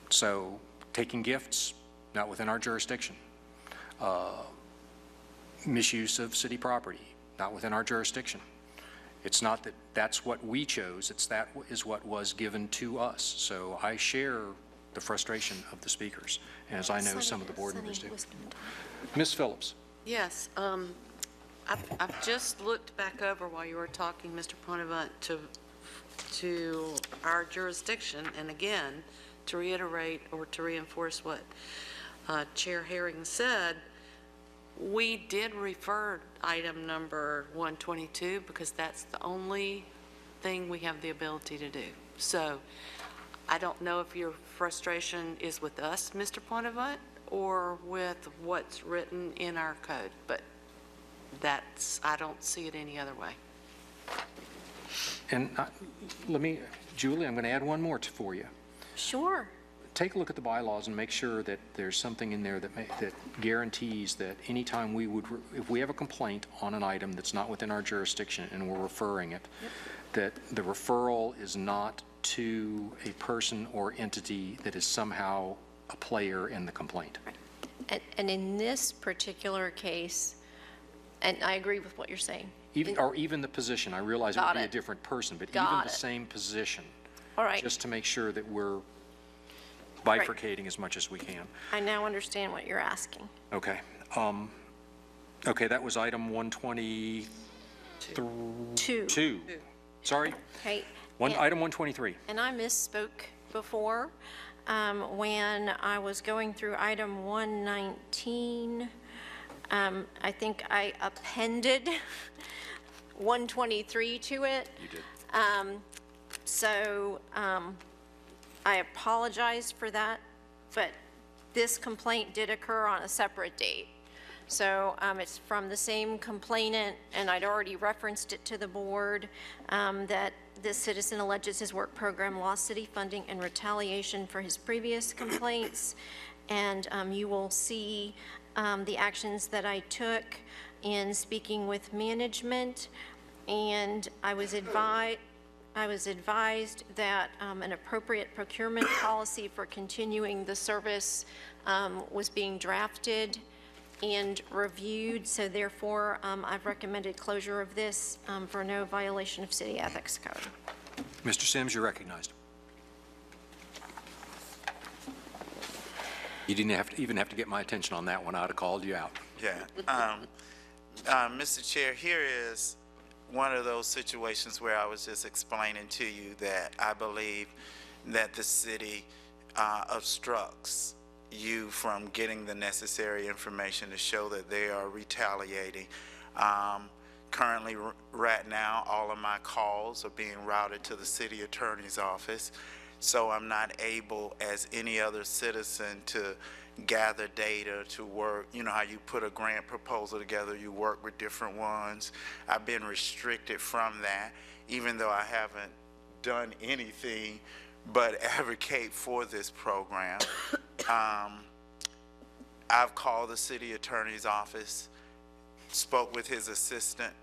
So taking gifts, not within our jurisdiction. Misuse of city property, not within our jurisdiction. It's not that that's what we chose, that is what was given to us. So I share the frustration of the speakers, as I know some of the board members do. Ms. Phillips.
Yes, I've just looked back over while you were talking, Mr. Pontivant, to our jurisdiction, and again, to reiterate or to reinforce what Chair Herring said, we did refer item number 122 because that's the only thing we have the ability to do. So I don't know if your frustration is with us, Mr. Pointevant, or with what's written in our code, but I don't see it any other way.
And Julie, I'm going to add one more for you.
Sure.
Take a look at the bylaws and make sure that there's something in there that guarantees that anytime if we have a complaint on an item that's not within our jurisdiction and we're referring it, that the referral is not to a person or entity that is somehow a player in the complaint.
And in this particular case, and I agree with what you're saying.
Even the position. I realize it would be a different person, but even the same position.
All right.
Just to make sure that we're bifurcating as much as we can.
I now understand what you're asking.
Okay. Okay, that was item 122.
Two.
Sorry.
Okay.
Item 123.
And I misspoke before when I was going through item 119. I think I appended 123 to it.
You did.
So I apologize for that, but this complaint did occur on a separate date. So it's from the same complainant, and I'd already referenced it to the board, that this citizen alleges his work program lost city funding in retaliation for his previous complaints. And you will see the actions that I took in speaking with management, and I was advised that an appropriate procurement policy for continuing the service was being drafted and reviewed, so therefore I've recommended closure of this for no violation of city ethics code.
Mr. Sims, you're recognized. You didn't even have to get my attention on that one. I'd have called you out.
Yeah. Mr. Chair, here is one of those situations where I was just explaining to you that I believe that the city obstructs you from getting the necessary information to show that they are retaliating. Currently, right now, all of my calls are being routed to the city attorney's office, so I'm not able, as any other citizen, to gather data, to work. You know how you put a grant proposal together, you work with different ones. I've been restricted from that, even though I haven't done anything but advocate for this program. I've called the city attorney's office, spoke with his assistant,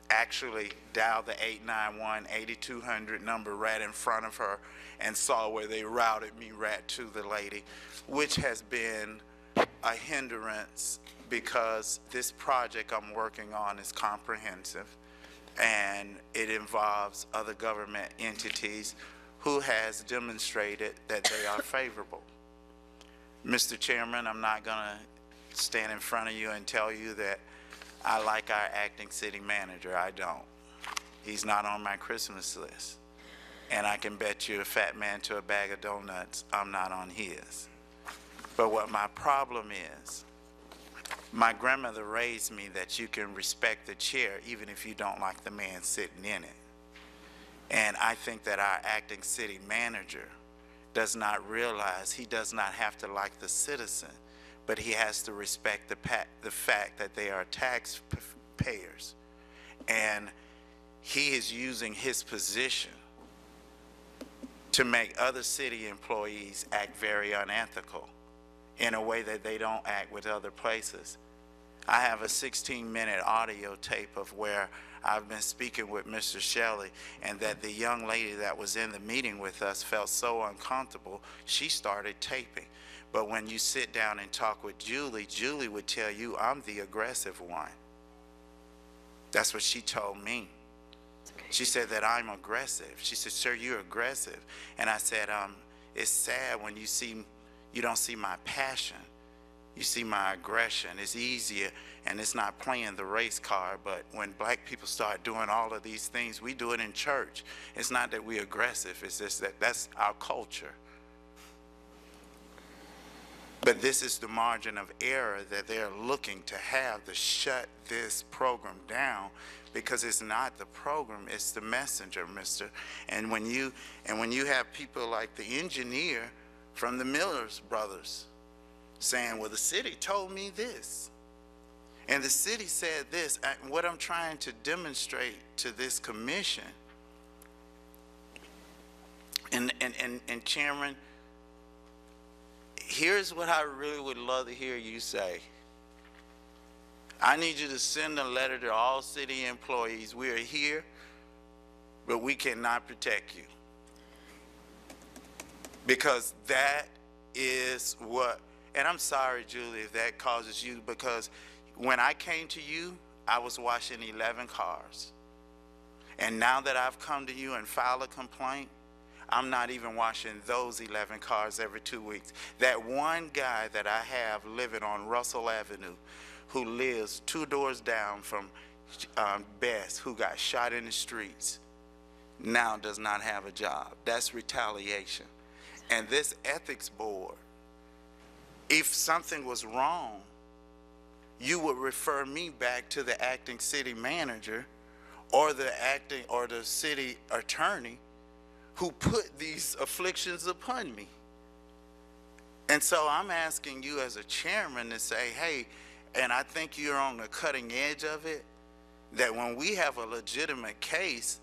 actually dialed the 891-8200 number right in front of her and saw where they routed me right to the lady, which has been a hindrance because this project I'm working on is comprehensive and it involves other government entities who has demonstrated that they are favorable. Mr. Chairman, I'm not going to stand in front of you and tell you that I like our acting city manager. I don't. He's not on my Christmas list. And I can bet you a fat man to a bag of donuts, I'm not on his. But what my problem is, my grandmother raised me that you can respect the chair even if you don't like the man sitting in it. And I think that our acting city manager does not realize he does not have to like the citizen, but he has to respect the fact that they are taxpayers. And he is using his position to make other city employees act very unethical in a way that they don't act with other places. I have a 16-minute audio tape of where I've been speaking with Mr. Shelley, and that the young lady that was in the meeting with us felt so uncomfortable, she started taping. But when you sit down and talk with Julie, Julie would tell you I'm the aggressive one. That's what she told me. She said that I'm aggressive. She said, sir, you're aggressive. And I said, it's sad when you don't see my passion. You see my aggression. It's easier, and it's not playing the race card, but when black people start doing all of these things, we do it in church. It's not that we're aggressive, it's just that that's our culture. But this is the margin of error that they're looking to have to shut this program down, because it's not the program, it's the messenger, mister. And when you have people like the engineer from the Miller's brothers saying, well, the city told me this, and the city said this, what I'm trying to demonstrate to this commission, and Chairman, here's what I really would love to hear you say. I need you to send a letter to all city employees. We are here, but we cannot protect you. Because that is what, and I'm sorry, Julie, if that causes you, because when I came to you, I was washing 11 cars. And now that I've come to you and filed a complaint, I'm not even washing those 11 cars every 2 weeks. That one guy that I have living on Russell Avenue, who lives 2 doors down from Bess, who got shot in the streets, now does not have a job. That's retaliation. And this ethics board, if something was wrong, you would refer me back to the acting city manager or the city attorney who put these afflictions upon me. And so I'm asking you as a chairman to say, hey, and I think you're on the cutting edge of it, that when we have a legitimate case,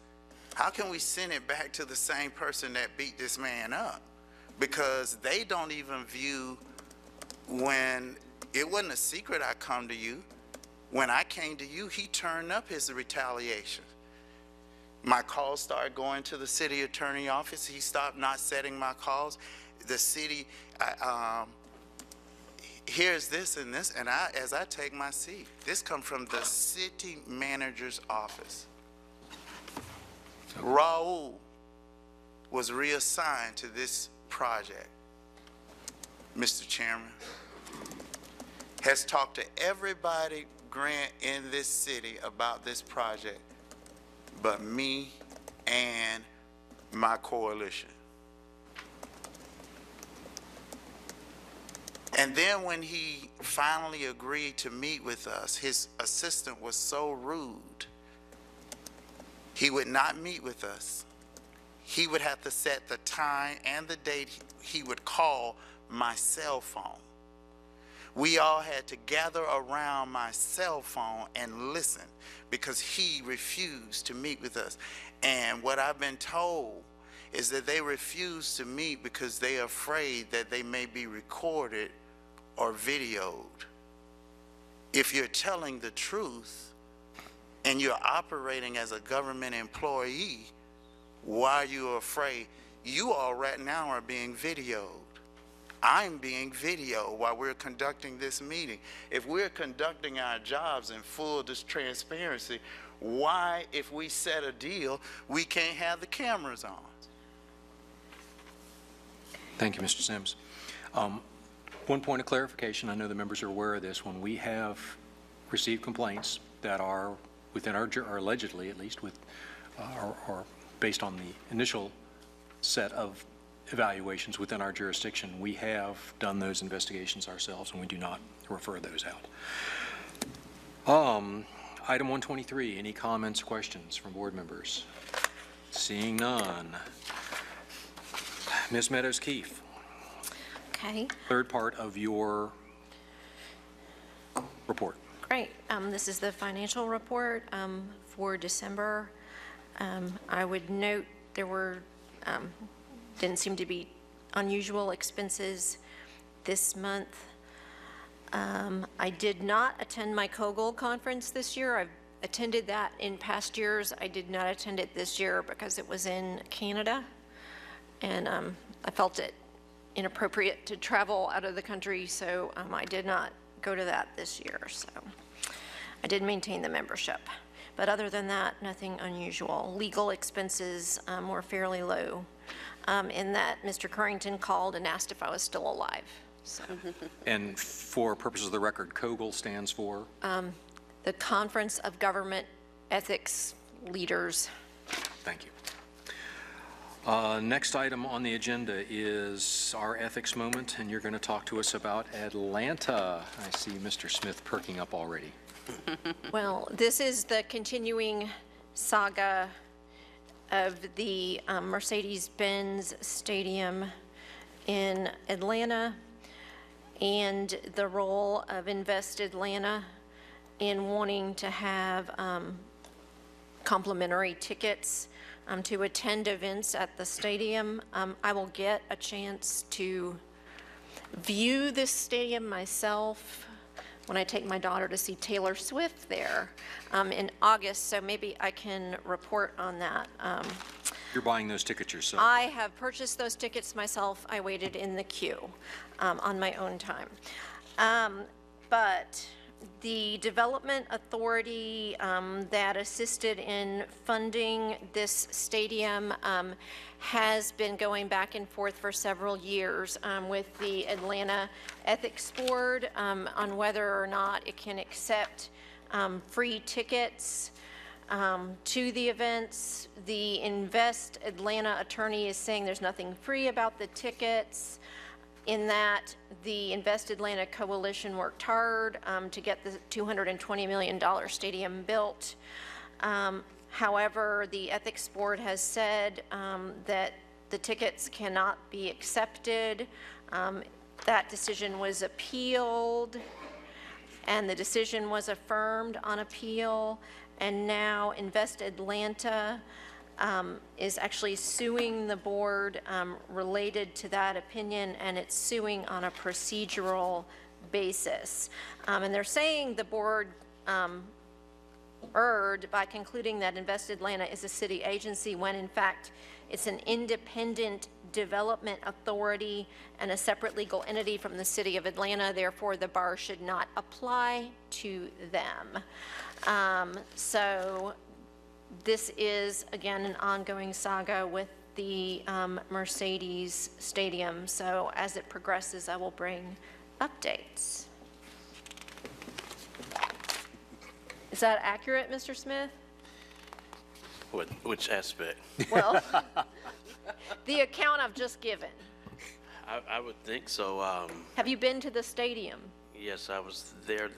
how can we send it back to the same person that beat this man up? Because they don't even view, when it wasn't a secret I come to you. When I came to you, he turned up his retaliation. My calls started going to the city attorney office. He stopped not setting my calls. The city, here's this and this, and as I take my seat, this come from the city manager's office. Raul was reassigned to this project. Mr. Chairman, has talked to everybody, Grant, in this city about this project, but me and my coalition. And then when he finally agreed to meet with us, his assistant was so rude. He would not meet with us. He would have to set the time and the date he would call my cell phone. We all had to gather around my cell phone and listen because he refused to meet with us. And what I've been told is that they refuse to meet because they're afraid that they may be recorded or videoed. If you're telling the truth and you're operating as a government employee, why are you afraid? You all right now are being videoed. I'm being videoed while we're conducting this meeting. If we're conducting our jobs in full transparency, why, if we set a deal, we can't have the cameras on?
Thank you, Mr. Sims. One point of clarification, I know the members are aware of this. When we have received complaints that are within our, or allegedly at least, with, or based on the initial set of evaluations within our jurisdiction, we have done those investigations ourselves and we do not refer those out. Item 123, any comments, questions from board members? Seeing none. Ms. Meadows-Keefe.
Okay.
Third part of your report.
Great. This is the financial report for December. I would note there were, didn't seem to be unusual expenses this month. I did not attend my COGOL conference this year. I've attended that in past years. I did not attend it this year because it was in Canada, and I felt it inappropriate to travel out of the country, so I did not go to that this year. So I did maintain the membership. But other than that, nothing unusual. Legal expenses were fairly low in that Mr. Currington called and asked if I was still alive. So.
And for purposes of the record, COGOL stands for?
The Conference of Government Ethics Leaders.
Thank you. Next item on the agenda is our ethics moment, and you're going to talk to us about Atlanta. I see Mr. Smith perking up already.
Well, this is the continuing saga of the Mercedes-Benz Stadium in Atlanta and the role of Invest Atlanta in wanting to have complimentary tickets to attend events at the stadium. I will get a chance to view this stadium myself when I take my daughter to see Taylor Swift there in August, so maybe I can report on that.
You're buying those tickets yourself?
I have purchased those tickets myself. I waited in the queue on my own time. But the development authority that assisted in funding this stadium has been going back and forth for several years with the Atlanta Ethics Board on whether or not it can accept free tickets to the events. The Invest Atlanta attorney is saying there's nothing free about the tickets, in that the Invest Atlanta Coalition worked hard to get the $220 million stadium built. However, the Ethics Board has said that the tickets cannot be accepted. That decision was appealed, and the decision was affirmed on appeal, and now Invest Atlanta is actually suing the board related to that opinion, and it's suing on a procedural basis. And they're saying the board erred by concluding that Invest Atlanta is a city agency when in fact it's an independent development authority and a separate legal entity from the city of Atlanta. Therefore, the bar should not apply to them. So this is, again, an ongoing saga with the Mercedes Stadium. So as it progresses, I will bring updates. Is that accurate, Mr. Smith?
Which aspect?
Well, the account I've just given.
I would think so.
Have you been to the stadium?
Yes, I was there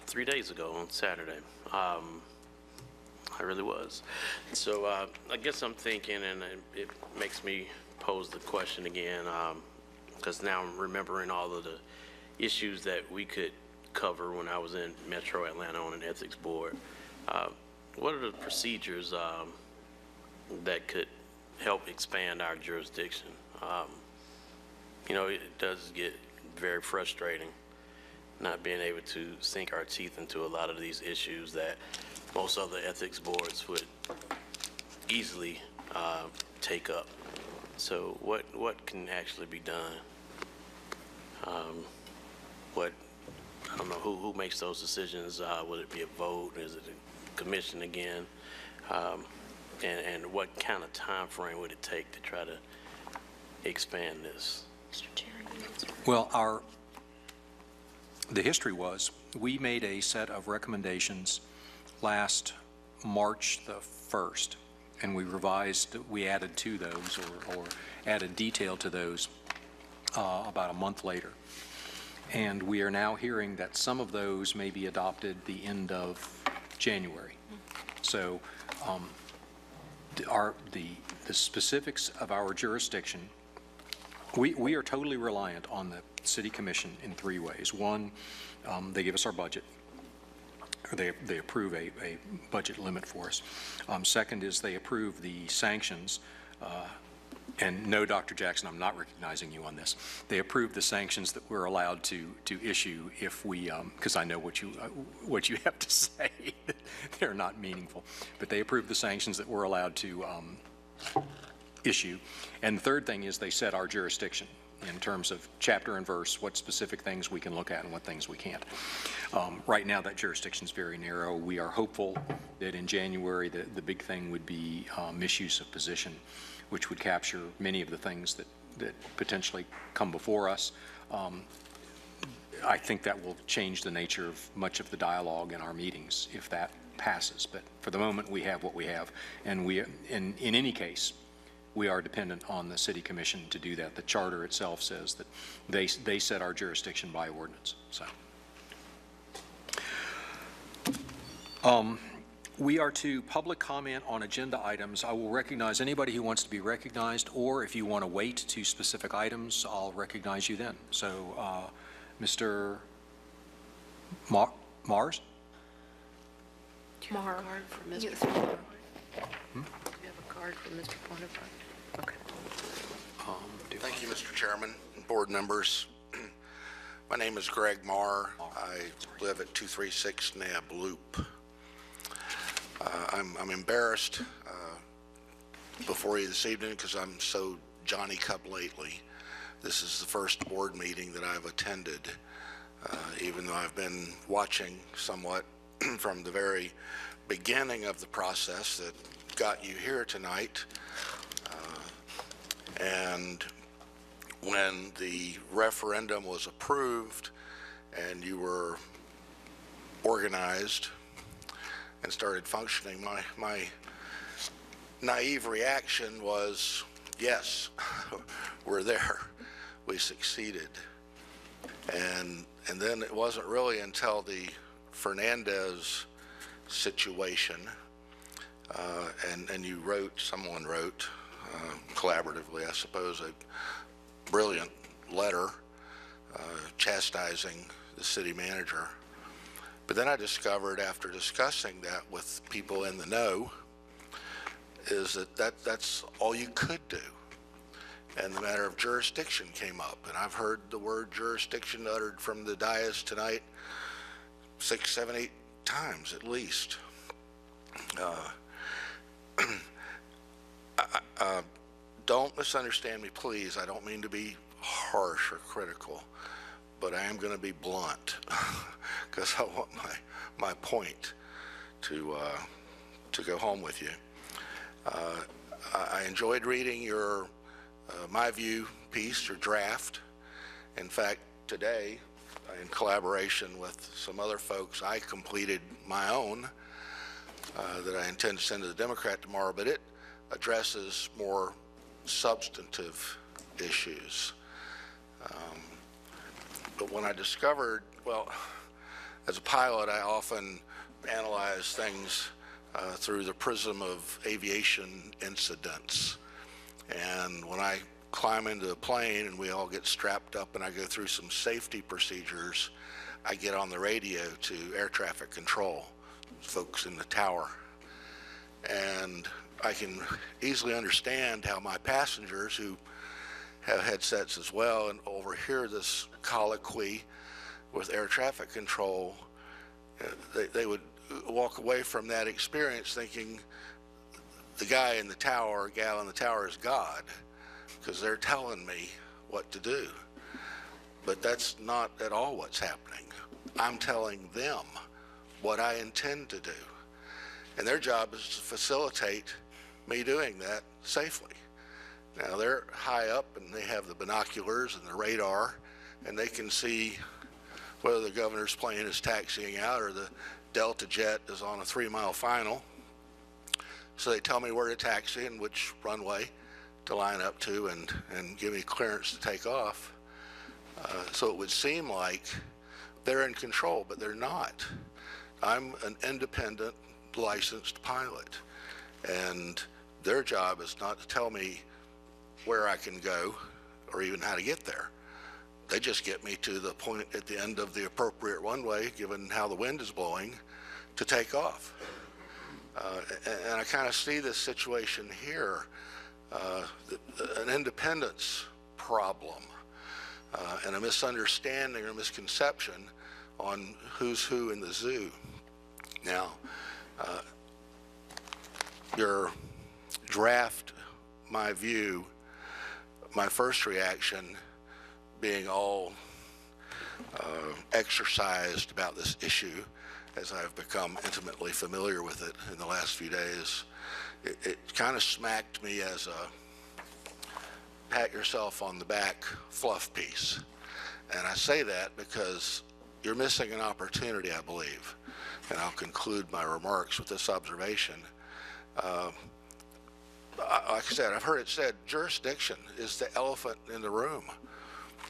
3 days ago on Saturday. I really was. So I guess I'm thinking, and it makes me pose the question again, because now I'm remembering all of the issues that we could cover when I was in Metro Atlanta on an ethics board. What are the procedures that could help expand our jurisdiction? You know, it does get very frustrating not being able to sink our teeth into a lot of these issues that most other ethics boards would easily take up. So what can actually be done? I don't know who makes those decisions. Would it be a vote? Is it a commission again? And what kind of time frame would it take to try to expand this?
Well, the history was we made a set of recommendations last March the 1st, and we added to those or added detail to those about a month later. And we are now hearing that some of those may be adopted the end of January. So the specifics of our jurisdiction, we are totally reliant on the City Commission in 3 ways. One, they give us our budget. They approve a budget limit for us. Second is they approve the sanctions. And no, Dr. Jackson, I'm not recognizing you on this. They approve the sanctions that we're allowed to issue if we, because I know what you have to say. They're not meaningful. But they approve the sanctions that we're allowed to issue. And the third thing is they set our jurisdiction in terms of chapter and verse, what specific things we can look at and what things we can't. Right now, that jurisdiction is very narrow. We are hopeful that in January, the big thing would be misuse of position, which would capture many of the things that potentially come before us. I think that will change the nature of much of the dialogue in our meetings if that passes. But for the moment, we have what we have. And in any case, we are dependent on the city commission to do that. The charter itself says that they set our jurisdiction by ordinance, so. We are to public comment on agenda items. I will recognize anybody who wants to be recognized, or if you want to wait to specific items, I'll recognize you then. So, Mr. Mars?
Do you have a card for Mr. Ponifex? Do you have a card for Mr. Ponifex? Okay.
Thank you, Mr. Chairman and board members. My name is Greg Marr. I live at 236 Nab Loop. I'm embarrassed before you this evening because I'm so Johnny-come-lately. This is the first board meeting that I've attended, even though I've been watching somewhat from the very beginning of the process that got you here tonight. And when the referendum was approved and you were organized and started functioning, my naive reaction was, yes, we're there. We succeeded. And then it wasn't really until the Fernandez situation, and you wrote, someone wrote, collaboratively, I suppose, a brilliant letter chastising the city manager. But then I discovered, after discussing that with people in the know, is that's all you could do. And the matter of jurisdiction came up. And I've heard the word jurisdiction uttered from the dais tonight 6, 7, 8 times at least. Don't misunderstand me, please. I don't mean to be harsh or critical, but I am going to be blunt because I want my point to go home with you. I enjoyed reading your My View piece, your draft. In fact, today, in collaboration with some other folks, I completed my own that I intend to send to the Democrat tomorrow, but it addresses more substantive issues. But when I discovered, well, as a pilot, I often analyze things through the prism of aviation incidents. And when I climb into a plane and we all get strapped up and I go through some safety procedures, I get on the radio to air traffic control, folks in the tower. And I can easily understand how my passengers who have headsets as well and overhear this colloquy with air traffic control, they would walk away from that experience thinking the guy in the tower, gal in the tower is God, because they're telling me what to do. But that's not at all what's happening. I'm telling them what I intend to do. And their job is to facilitate me doing that safely. Now, they're high up and they have the binoculars and the radar, and they can see whether the governor's plane is taxiing out or the Delta jet is on a 3-mile final. So they tell me where to taxi and which runway to line up to and give me clearance to take off. So it would seem like they're in control, but they're not. I'm an independent, licensed pilot, and their job is not to tell me where I can go or even how to get there. They just get me to the point at the end of the appropriate runway, given how the wind is blowing, to take off. And I kind of see this situation here, an independence problem and a misunderstanding or misconception on who's who in the zoo. Now, your draft, My View, my first reaction being all exercised about this issue as I've become intimately familiar with it in the last few days, it kind of smacked me as a pat yourself on the back fluff piece. And I say that because you're missing an opportunity, I believe. And I'll conclude my remarks with this observation. like I said, I've heard it said, jurisdiction is the elephant in the room.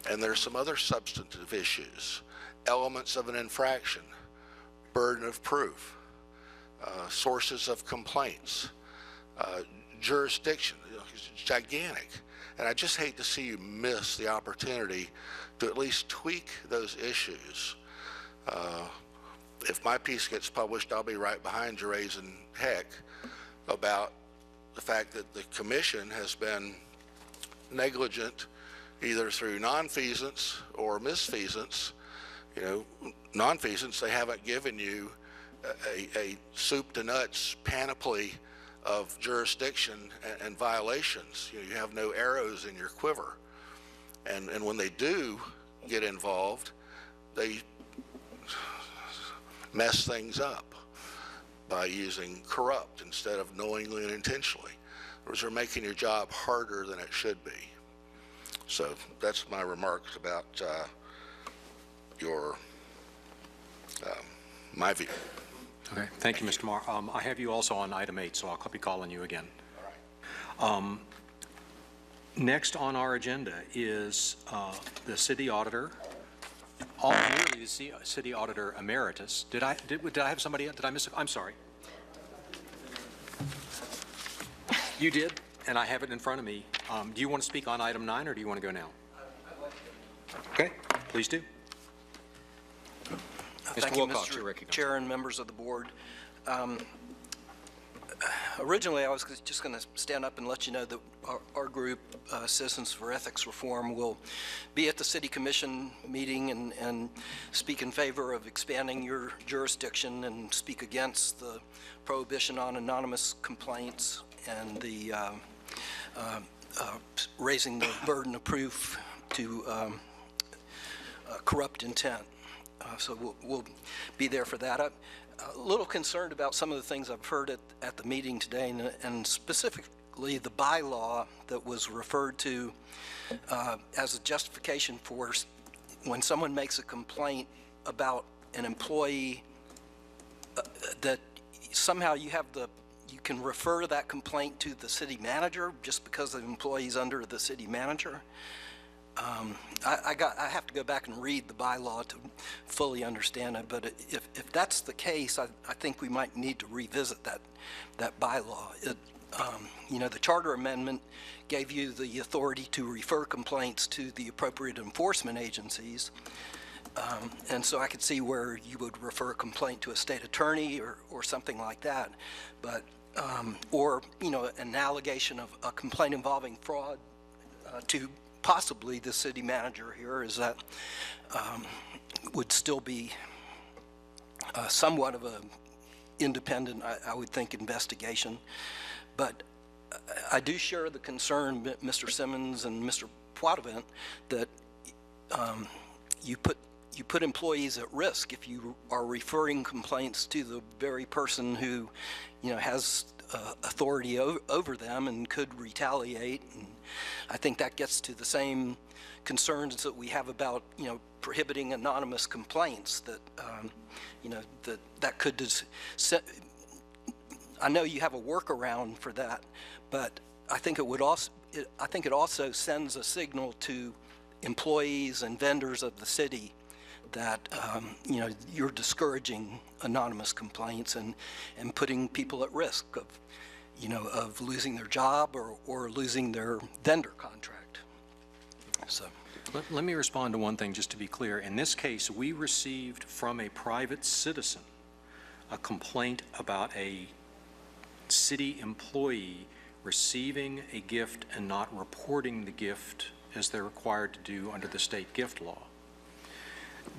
And there's some other substantive issues, elements of an infraction, burden of proof, sources of complaints, jurisdiction. It's gigantic. And I just hate to see you miss the opportunity to at least tweak those issues. If my piece gets published, I'll be right behind you raising heck about the fact that the commission has been negligent either through nonfeasance or misfeasance. You know, nonfeasance, they haven't given you a soup to nuts panoply of jurisdiction and violations. You know, you have no arrows in your quiver. And when they do get involved, they mess things up by using corrupt instead of knowingly and intentionally. In other words, they're making your job harder than it should be. So that's my remarks about my view.
Okay, thank you, Mr. Marr. I have you also on item 8, so I'll be calling you again. All right. Next on our agenda is the city auditor, really the city auditor emeritus. Did I have somebody? Did I miss? I'm sorry. You did, and I have it in front of me. Do you want to speak on item 9, or do you want to go now? Okay, please do.
Thank you, Mr. Chair and members of the board. Originally, I was just going to stand up and let you know that our group, Citizens for Ethics Reform, will be at the City Commission meeting and speak in favor of expanding your jurisdiction and speak against the prohibition on anonymous complaints and the raising the burden of proof to corrupt intent. So we'll be there for that. I'm a little concerned about some of the things I've heard at the meeting today, and specifically the bylaw that was referred to as a justification for when someone makes a complaint about an employee, that somehow you can refer that complaint to the city manager just because the employee is under the city manager. I have to go back and read the bylaw to fully understand it, but if that's the case, I think we might need to revisit that bylaw. You know, the charter amendment gave you the authority to refer complaints to the appropriate enforcement agencies, and so I could see where you would refer a complaint to a state attorney or something like that, but or, you know, an allegation of a complaint involving fraud to possibly the city manager here, is that would still be somewhat of a independent, I would think, investigation. But I do share the concern, Mr. Simmons and Mr. Poitevin, that you put employees at risk if you are referring complaints to the very person who, you know, has authority over them and could retaliate. And I think that gets to the same concerns that we have about, you know, prohibiting anonymous complaints, that you know, that could I know you have a workaround for that, but I think it would also it also sends a signal to employees and vendors of the city that you know, you're discouraging anonymous complaints and putting people at risk of, you know, of losing their job or losing their vendor contract. So
let me respond to one thing, just to be clear. In this case, we received from a private citizen a complaint about a city employee receiving a gift and not reporting the gift as they're required to do under the state gift law.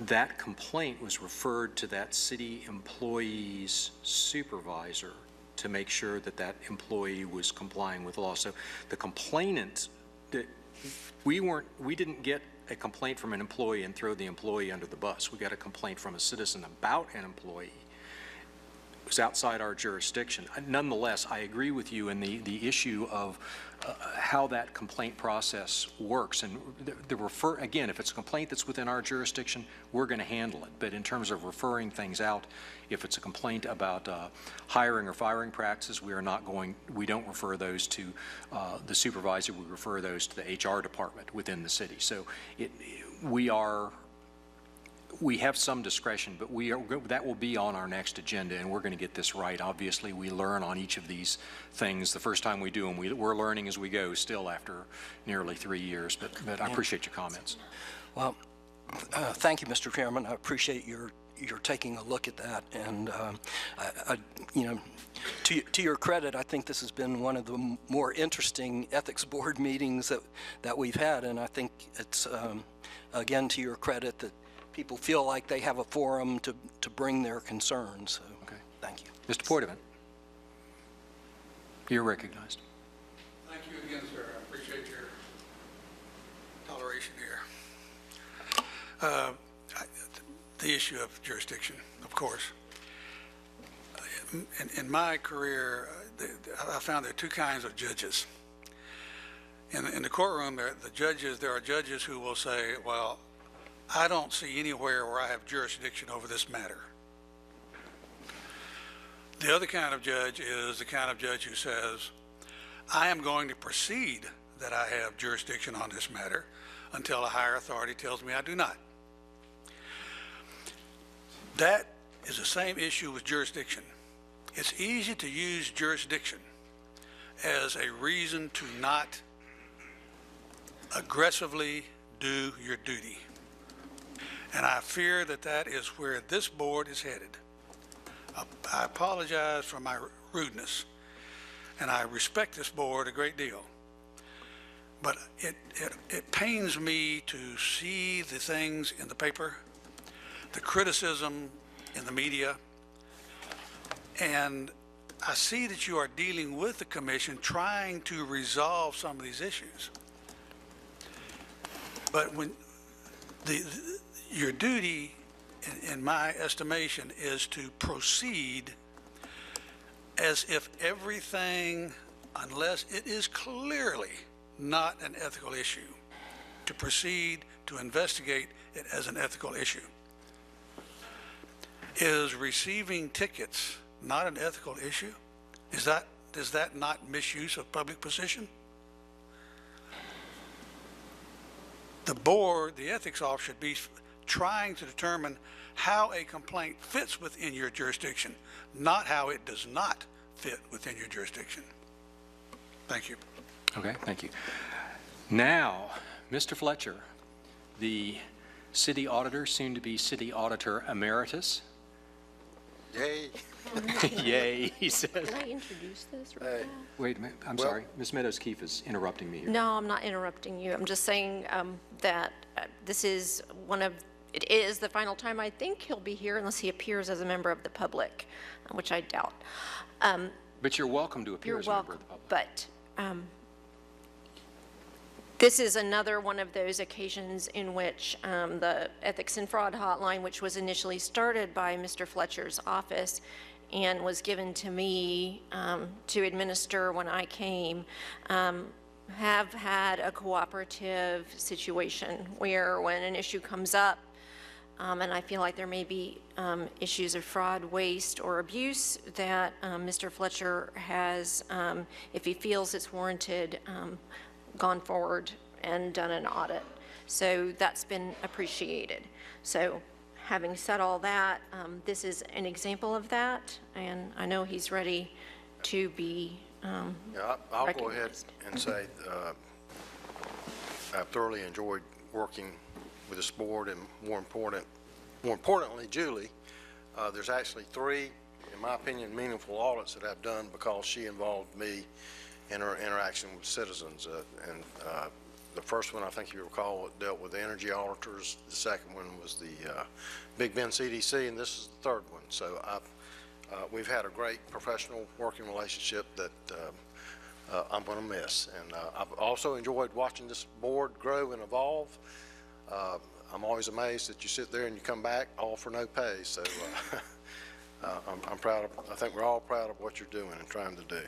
That complaint was referred to that city employee's supervisor to make sure that that employee was complying with law. So the complainant, that we didn't get a complaint from an employee and throw the employee under the bus. We got a complaint from a citizen about an employee. was outside our jurisdiction. Nonetheless, I agree with you in the issue of how that complaint process works. And again, if it's a complaint that's within our jurisdiction, we're going to handle it. But in terms of referring things out, if it's a complaint about hiring or firing practices, we don't refer those to the supervisor. We refer those to the HR department within the city. So we have some discretion, but that will be on our next agenda, and we're going to get this right. Obviously, we learn on each of these things the first time we do them. We're learning as we go still after nearly 3 years, but I appreciate your comments.
Well, thank you, Mr. Chairman. I appreciate your taking a look at that. And, to your credit, I think this has been one of the more interesting ethics board meetings that we've had. And I think it's, again, to your credit that people feel like they have a forum to bring their concerns. So,
okay.
Thank you.
Mr. Portman, you're recognized.
Thank you again, sir. I appreciate your toleration here. The issue of jurisdiction, of course. In my career, I found there are two kinds of judges. In the courtroom, there are judges who will say, well, I don't see anywhere where I have jurisdiction over this matter. The other kind of judge is the kind of judge who says, I am going to proceed that I have jurisdiction on this matter until a higher authority tells me I do not. That is the same issue with jurisdiction. It's easy to use jurisdiction as a reason to not aggressively do your duty. And I fear that that is where this board is headed. I apologize for my rudeness, and I respect this board a great deal. But it pains me to see the things in the paper, the criticism in the media, and I see that you are dealing with the commission trying to resolve some of these issues. But when your duty, in my estimation, is to proceed as if everything, unless it is clearly not an ethical issue, to proceed to investigate it as an ethical issue. Is receiving tickets not an ethical issue? Is that not misuse of public position? The board, the ethics office, should be trying to determine how a complaint fits within your jurisdiction, not how it does not fit within your jurisdiction. Thank you.
Okay, thank you. Now, Mr. Fletcher, the city auditor, soon to be city auditor emeritus.
Yay.
Yay, he says.
Can I introduce this right now?
Wait a minute, I'm sorry. Ms. Meadows-Keefe is interrupting me here.
No, I'm not interrupting you. I'm just saying that it is the final time I think he'll be here unless he appears as a member of the public, which I doubt.
But you're welcome to appear as a member of the public.
But this is another one of those occasions in which the Ethics and Fraud Hotline, which was initially started by Mr. Fletcher's office and was given to me to administer when I came, have had a cooperative situation where when an issue comes up, and I feel like there may be issues of fraud, waste, or abuse, that Mr. Fletcher has, if he feels it's warranted, gone forward and done an audit. So that's been appreciated. So having said all that, this is an example of that, and I know he's ready to be
Yeah, I'll go ahead and say I've thoroughly enjoyed working with this board, and more importantly, Julie, there's actually 3, in my opinion, meaningful audits that I've done because she involved me in her interaction with citizens. The first one, I think you recall, it dealt with the energy auditors. The second one was the Big Bend CDC, and this is the third one. So we've had a great professional working relationship that I'm going to miss. And I've also enjoyed watching this board grow and evolve. I'm always amazed that you sit there and you come back all for no pay. So I'm proud of, I think we're all proud of what you're doing and trying to do.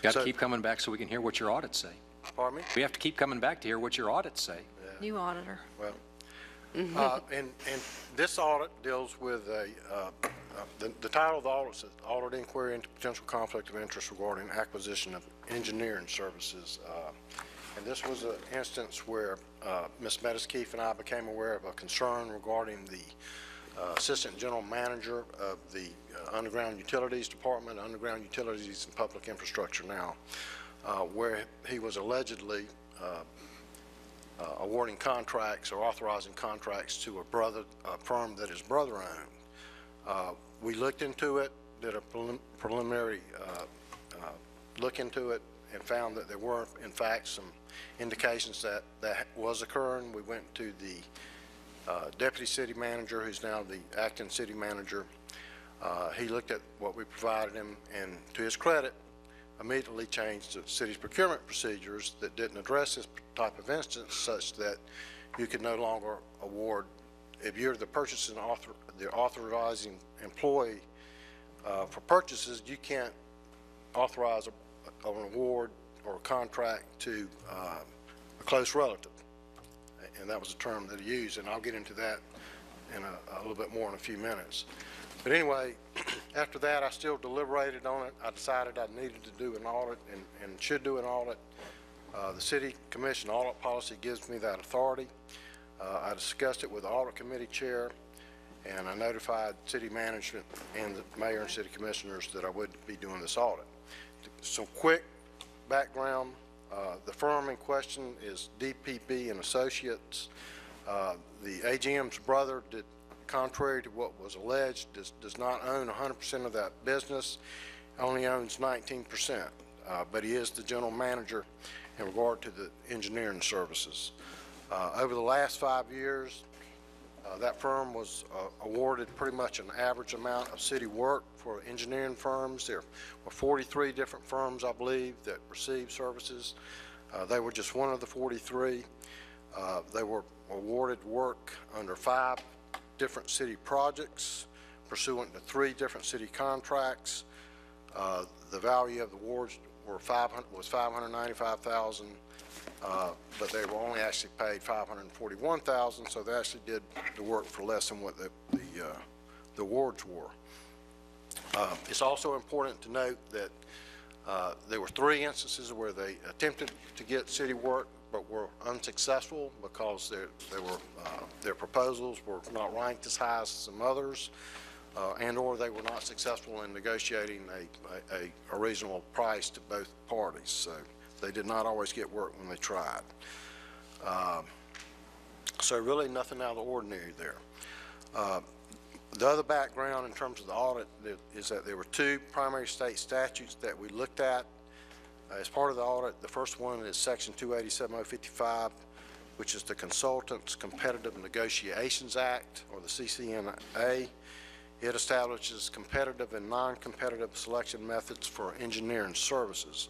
Got to
So-
keep coming back so we can hear what your audits say.
Pardon me?
We have to keep coming back to hear what your audits say.
New auditor.
Well, and this audit deals with the title of the audit says Audit Inquiry into Potential Conflict of Interest Regarding Acquisition of Engineering Services. And this was an instance where Ms. Metaskeef and I became aware of a concern regarding the Assistant General Manager of the Underground Utilities Department, Underground Utilities and Public Infrastructure now, where he was allegedly awarding contracts or authorizing contracts to a firm that his brother owned. We looked into it, did a preliminary look into it, and found that there were, in fact, some indications that that was occurring. We went to the deputy city manager, who's now the acting city manager. He looked at what we provided him, and to his credit, immediately changed the city's procurement procedures that didn't address this type of instance, such that you could no longer award, if you're the purchasing author, the authorizing employee for purchases, you can't authorize an award or a contract to a close relative. And that was a term that he used, and I'll get into that in a little bit more in a few minutes. But anyway, after that, I still deliberated on it. I decided I needed to do an audit and should do an audit. The City Commission audit policy gives me that authority. I discussed it with the audit committee chair, and I notified city management and the mayor and city commissioners that I would be doing this audit. Some quick background. The firm in question is DPB and Associates. The AGM's brother did, contrary to what was alleged, does not own 100% of that business, only owns 19%, but he is the general manager in regard to the engineering services. Over the last 5 years, that firm was awarded pretty much an average amount of city work for engineering firms. There were 43 different firms, I believe, that received services. They were just one of the 43. They were awarded work under 5 different city projects pursuant to 3 different city contracts. The value of the awards was $595,000, but they were only actually paid $541,000, so they actually did the work for less than what the awards were. It's also important to note that there were 3 instances where they attempted to get city work but were unsuccessful because their proposals were not ranked as high as some others, and or they were not successful in negotiating a reasonable price to both parties. So they did not always get work when they tried. So really nothing out of the ordinary there. The other background in terms of the audit is that there were 2 primary state statutes that we looked at. As part of the audit, the first one is Section 287.055, which is the Consultants Competitive Negotiations Act, or the CCNA. It establishes competitive and non-competitive selection methods for engineering services.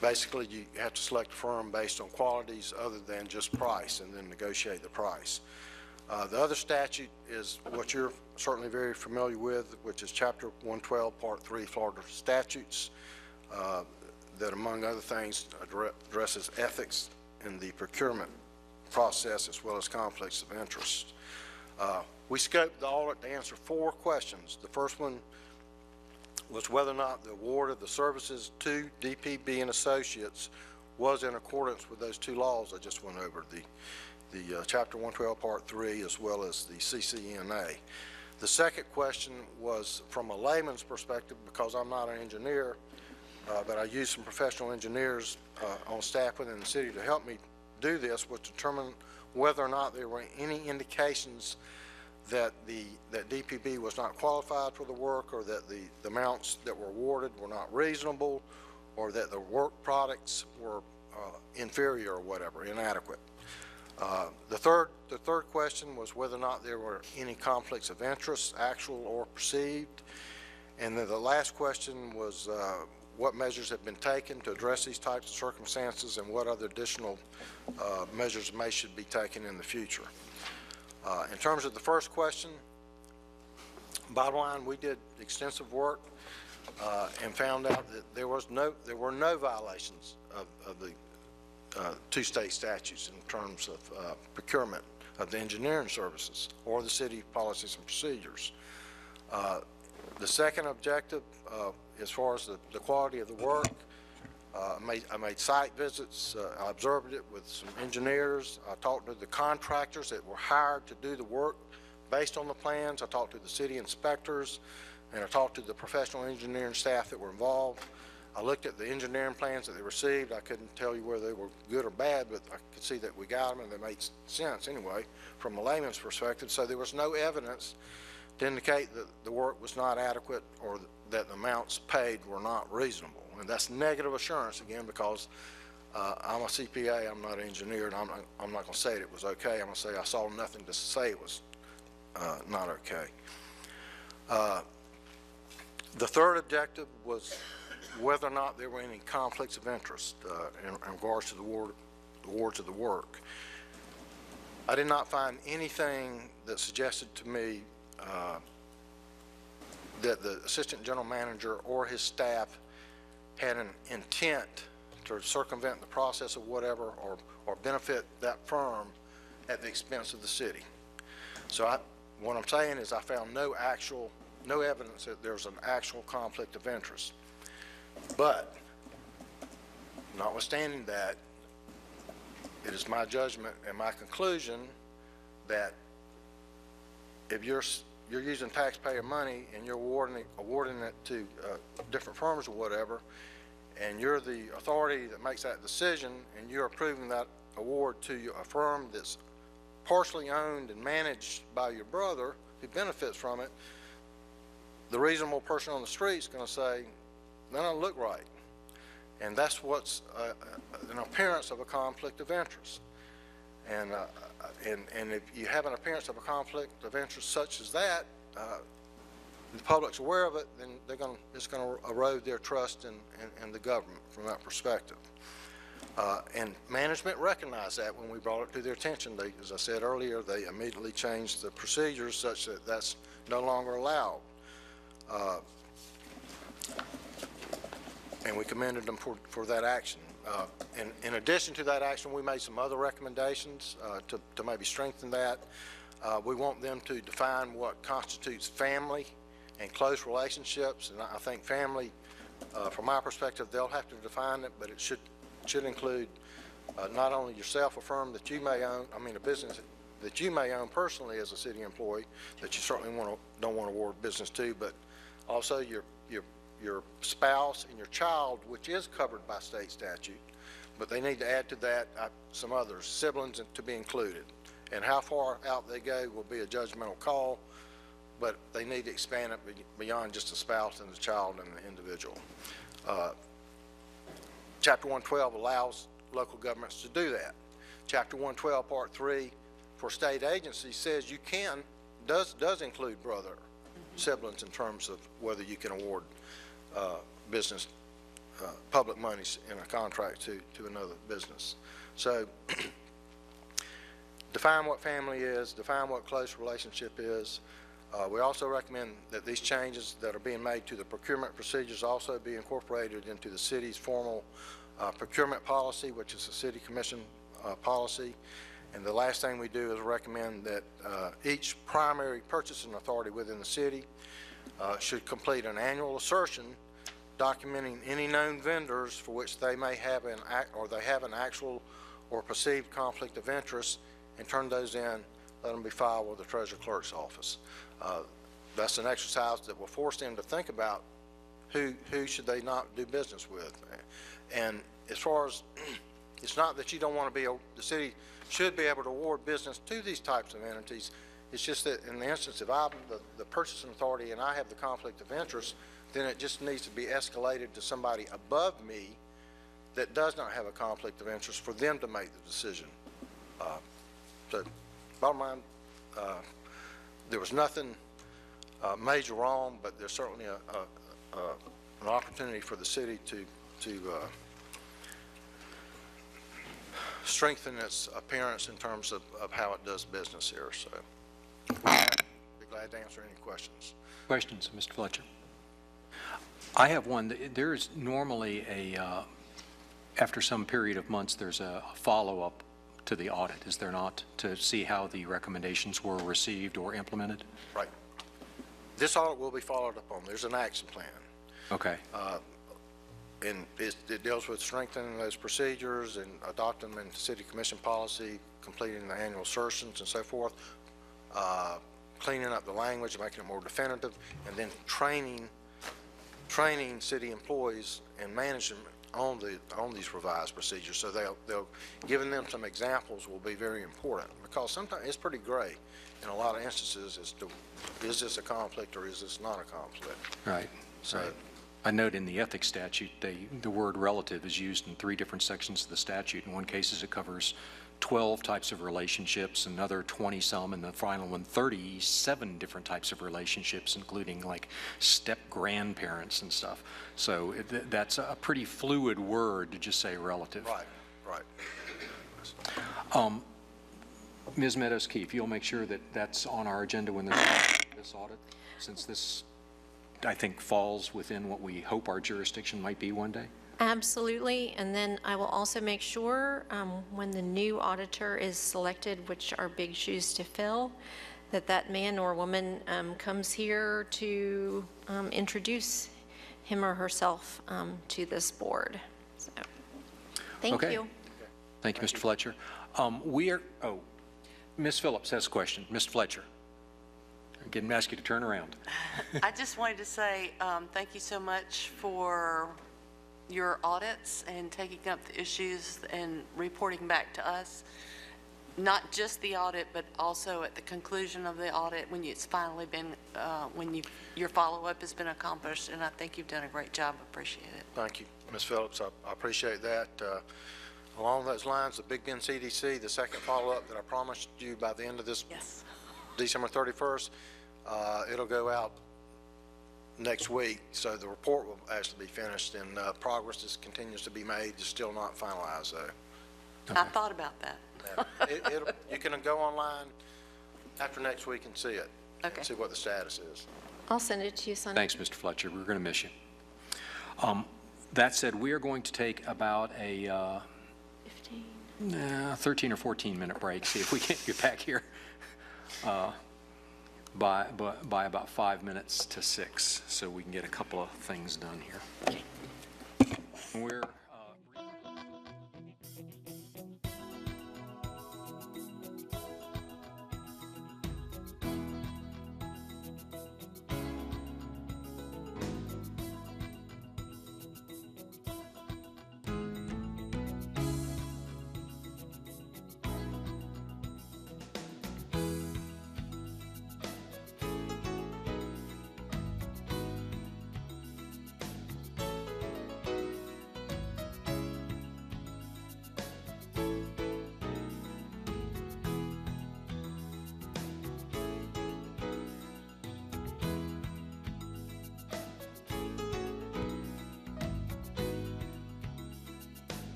Basically, you have to select a firm based on qualities other than just price and then negotiate the price. The other statute is what you're certainly very familiar with, which is Chapter 112, Part 3, Florida statutes, that among other things addresses ethics in the procurement process as well as conflicts of interest. We scoped the audit to answer 4 questions. The first one was whether or not the award of the services to DPB and Associates was in accordance with those 2 laws I just went over, the Chapter 112, Part 3, as well as the CCNA. The second question was from a layman's perspective, because I'm not an engineer, but I used some professional engineers on staff within the city to help me do this, was to determine whether or not there were any indications that that DPB was not qualified for the work, or that the amounts that were awarded were not reasonable, or that the work products were inferior or whatever, inadequate. The third question was whether or not there were any conflicts of interest, actual or perceived. And then the last question was what measures have been taken to address these types of circumstances, and what other additional measures should be taken in the future. In terms of the first question, Bottom line, we did extensive work and found out that there were no violations of the two state statutes in terms of procurement of the engineering services or the city policies and procedures. The second objective, as far as the quality of the work, I made site visits. I observed it with some engineers. I talked to the contractors that were hired to do the work based on the plans. I talked to the city inspectors, and I talked to the professional engineering staff that were involved. I looked at the engineering plans that they received. I couldn't tell you whether they were good or bad, but I could see that we got them, and they made sense anyway from a layman's perspective. So there was no evidence to indicate that the work was not adequate or that the amounts paid were not reasonable. And that's negative assurance, again, because I'm a CPA, I'm not an engineer, and I'm not going to say it was okay. I'm going to say I saw nothing to say it was not okay. The third objective was whether or not there were any conflicts of interest in regards to the awards of the work. I did not find anything that suggested to me that the assistant general manager or his staff had an intent to circumvent the process of whatever or benefit that firm at the expense of the city. So what I'm saying is I found no evidence that there's an actual conflict of interest. But notwithstanding that, it is my judgment and my conclusion that if you're using taxpayer money and you're awarding it to different firms or whatever, and you're the authority that makes that decision, and you're approving that award to a firm that's partially owned and managed by your brother who benefits from it, the reasonable person on the street is going to say, that doesn't look right. And that's what's an appearance of a conflict of interest. And if you have an appearance of a conflict of interest such as that, the public's aware of it, then it's going to erode their trust in the government from that perspective. And management recognized that when we brought it to their attention. As I said earlier, they immediately changed the procedures such that that's no longer allowed. And we commended them for that action. In addition to that action, we made some other recommendations to maybe strengthen that. We want them to define what constitutes family and close relationships, and I think family, from my perspective, they'll have to define it, but it should include not only yourself, a firm that you may own, a business that you may own personally as a city employee that you certainly don't want to award business to, but also your spouse and your child, which is covered by state statute, but they need to add to that some others, siblings to be included. And how far out they go will be a judgmental call, but they need to expand it beyond just the spouse and the child and the individual. Chapter 112 allows local governments to do that. Chapter 112, Part 3 for state agencies says you does include brother siblings in terms of whether you can award business public monies in a contract to another business. So define what family is, define what close relationship is. We also recommend that these changes that are being made to the procurement procedures also be incorporated into the city's formal procurement policy, which is a city commission policy. And the last thing we do is recommend that each primary purchasing authority within the city should complete an annual assertion documenting any known vendors for which they may have an actual or perceived conflict of interest, and turn those in, let them be filed with the Treasurer Clerk's office. That's an exercise that will force them to think about who should they not do business with. And as far as, it's not that you don't want to be, the city should be able to award business to these types of entities. It's just that in the instance if I'm the purchasing authority and I have the conflict of interest, then it just needs to be escalated to somebody above me that does not have a conflict of interest for them to make the decision. So bottom line, there was nothing major wrong, but there's certainly an opportunity for the city to strengthen its appearance in terms of how it does business here. So be glad glad to answer any questions.
Questions, Mr. Fletcher? I have one. There is normally after some period of months, there's a follow-up to the audit, is there not, to see how the recommendations were received or implemented?
Right. This audit will be followed up on. There's an action plan.
Okay.
And it deals with strengthening those procedures and adopting them into city commission policy, completing the annual assertions and so forth, cleaning up the language, making it more definitive, and then training city employees and management on these revised procedures. So they'll giving them some examples will be very important, because sometimes it's pretty gray in a lot of instances as to is this a conflict or is this not a conflict.
Right.
So.
Right. I note in the ethics statute, the word relative is used in 3 different sections of the statute. In one case, it covers 12 types of relationships, another 20-some, and the final one, 37 different types of relationships, including like step-grandparents and stuff. So that's a pretty fluid word to just say relative.
Right.
Ms. Meadows-Keefe, you'll make sure that that's on our agenda when there's this audit, since this, I think, falls within what we hope our jurisdiction might be one day?
Absolutely, and then I will also make sure when the new auditor is selected, which are big shoes to fill, that man or woman comes here to introduce him or herself to this board. So, thank you.
Thank you, Mr. Fletcher. Ms. Phillips has a question. Mr. Fletcher. I'm going to ask you to turn around.
I just wanted to say thank you so much for your audits and taking up the issues and reporting back to us. Not just the audit, but also at the conclusion of the audit when it's finally been, your follow-up has been accomplished, and I think you've done a great job. Appreciate it.
Thank you, Ms. Phillips. I appreciate that. Along those lines, the Big Bend CDC, the second follow-up that I promised you by the end of this December 31st, it'll go out next week, so the report will actually be finished, and progress continues to be made. It's still not finalized, though.
I thought about that.
You can go online after next week and see it.
Okay.
And see what the status is.
I'll send it to you Sunday.
Thanks, Mr. Fletcher. We're going to miss you. That said, we are going to take about a 13 or 14-minute break, see if we can't get back here by about 5 minutes to 6, so we can get a couple of things done here. We're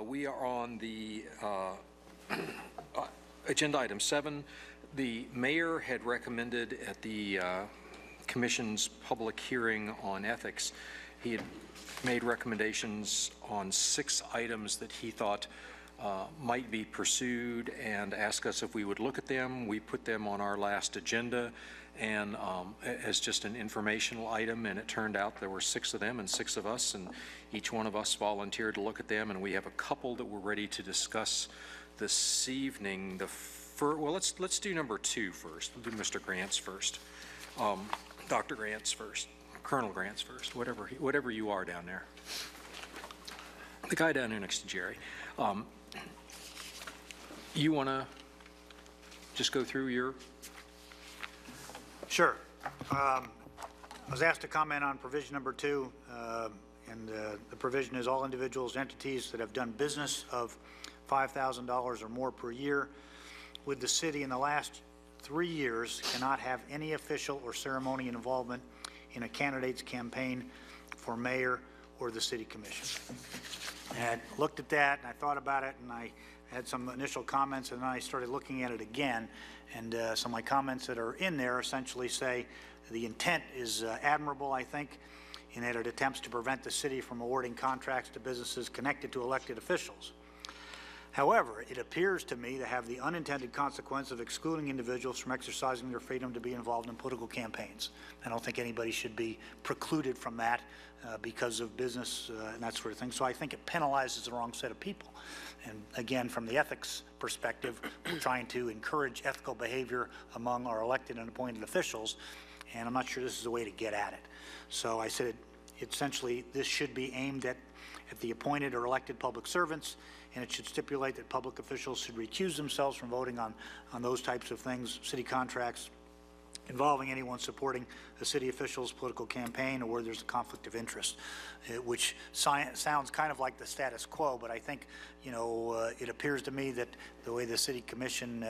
We are on the agenda item 7. The mayor had recommended at the commission's public hearing on ethics, he had made recommendations on 6 items that he thought might be pursued and asked us if we would look at them. We put them on our last agenda and as just an informational item, and it turned out there were 6 of them and 6 of us, and each one of us volunteered to look at them, and we have a couple that we're ready to discuss this evening. Well, let's do number 2 first. We'll do Mr. Grant's first. Dr. Grant's first. Colonel Grant's first, whatever you are down there. The guy down there next to Jerry. You want to just go through your...
Sure. I was asked to comment on provision number 2, and the provision is all individuals, entities that have done business of $5,000 or more per year with the city in the last 3 years cannot have any official or ceremony involvement in a candidate's campaign for mayor or the city commission. And I looked at that and I thought about it, and I had some initial comments, and then I started looking at it again, and so my comments that are in there essentially say the intent is admirable, I think, in that it attempts to prevent the city from awarding contracts to businesses connected to elected officials. However, it appears to me to have the unintended consequence of excluding individuals from exercising their freedom to be involved in political campaigns. I don't think anybody should be precluded from that because of business and that sort of thing. So I think it penalizes the wrong set of people. And again, from the ethics perspective, we're trying to encourage ethical behavior among our elected and appointed officials, and I'm not sure this is the way to get at it. So I said, essentially, this should be aimed at the appointed or elected public servants, and it should stipulate that public officials should recuse themselves from voting on those types of things, city contracts, involving anyone supporting a city official's political campaign or where there's a conflict of interest, which sounds kind of like the status quo, but I think, it appears to me that the way the city commission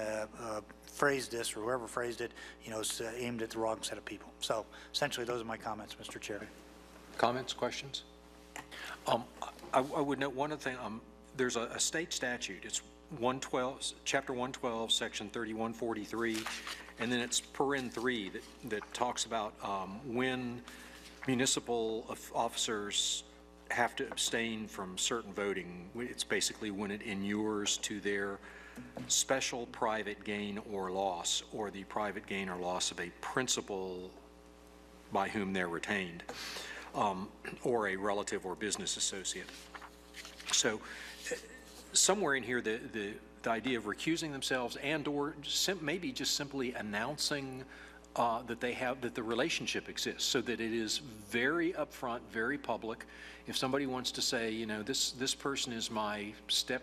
phrased this, or whoever phrased it, is aimed at the wrong set of people. So essentially, those are my comments, Mr. Chair.
Comments, questions? I would note one other thing. There's a state statute. It's 112, Chapter 112, Section 3143, and then it's paren 3 that talks about when municipal officers have to abstain from certain voting. It's basically when it inures to their special private gain or loss, or the private gain or loss of a principal by whom they're retained, or a relative or business associate. So somewhere in here, the idea of recusing themselves and or maybe just simply announcing that the relationship exists, so that it is very upfront, very public. If somebody wants to say, this person is my step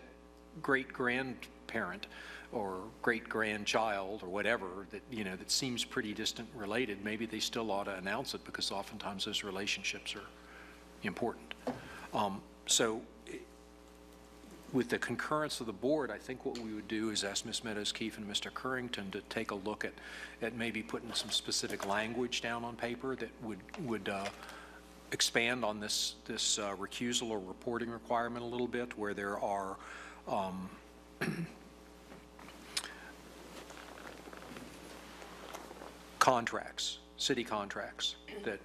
great grandparent or great grandchild or whatever, that seems pretty distant related, maybe they still ought to announce it, because oftentimes those relationships are important. So with the concurrence of the board, I think what we would do is ask Ms. Meadows-Keefe and Mr. Currington to take a look at maybe putting some specific language down on paper that would expand on this recusal or reporting requirement a little bit, where there are contracts, city contracts, that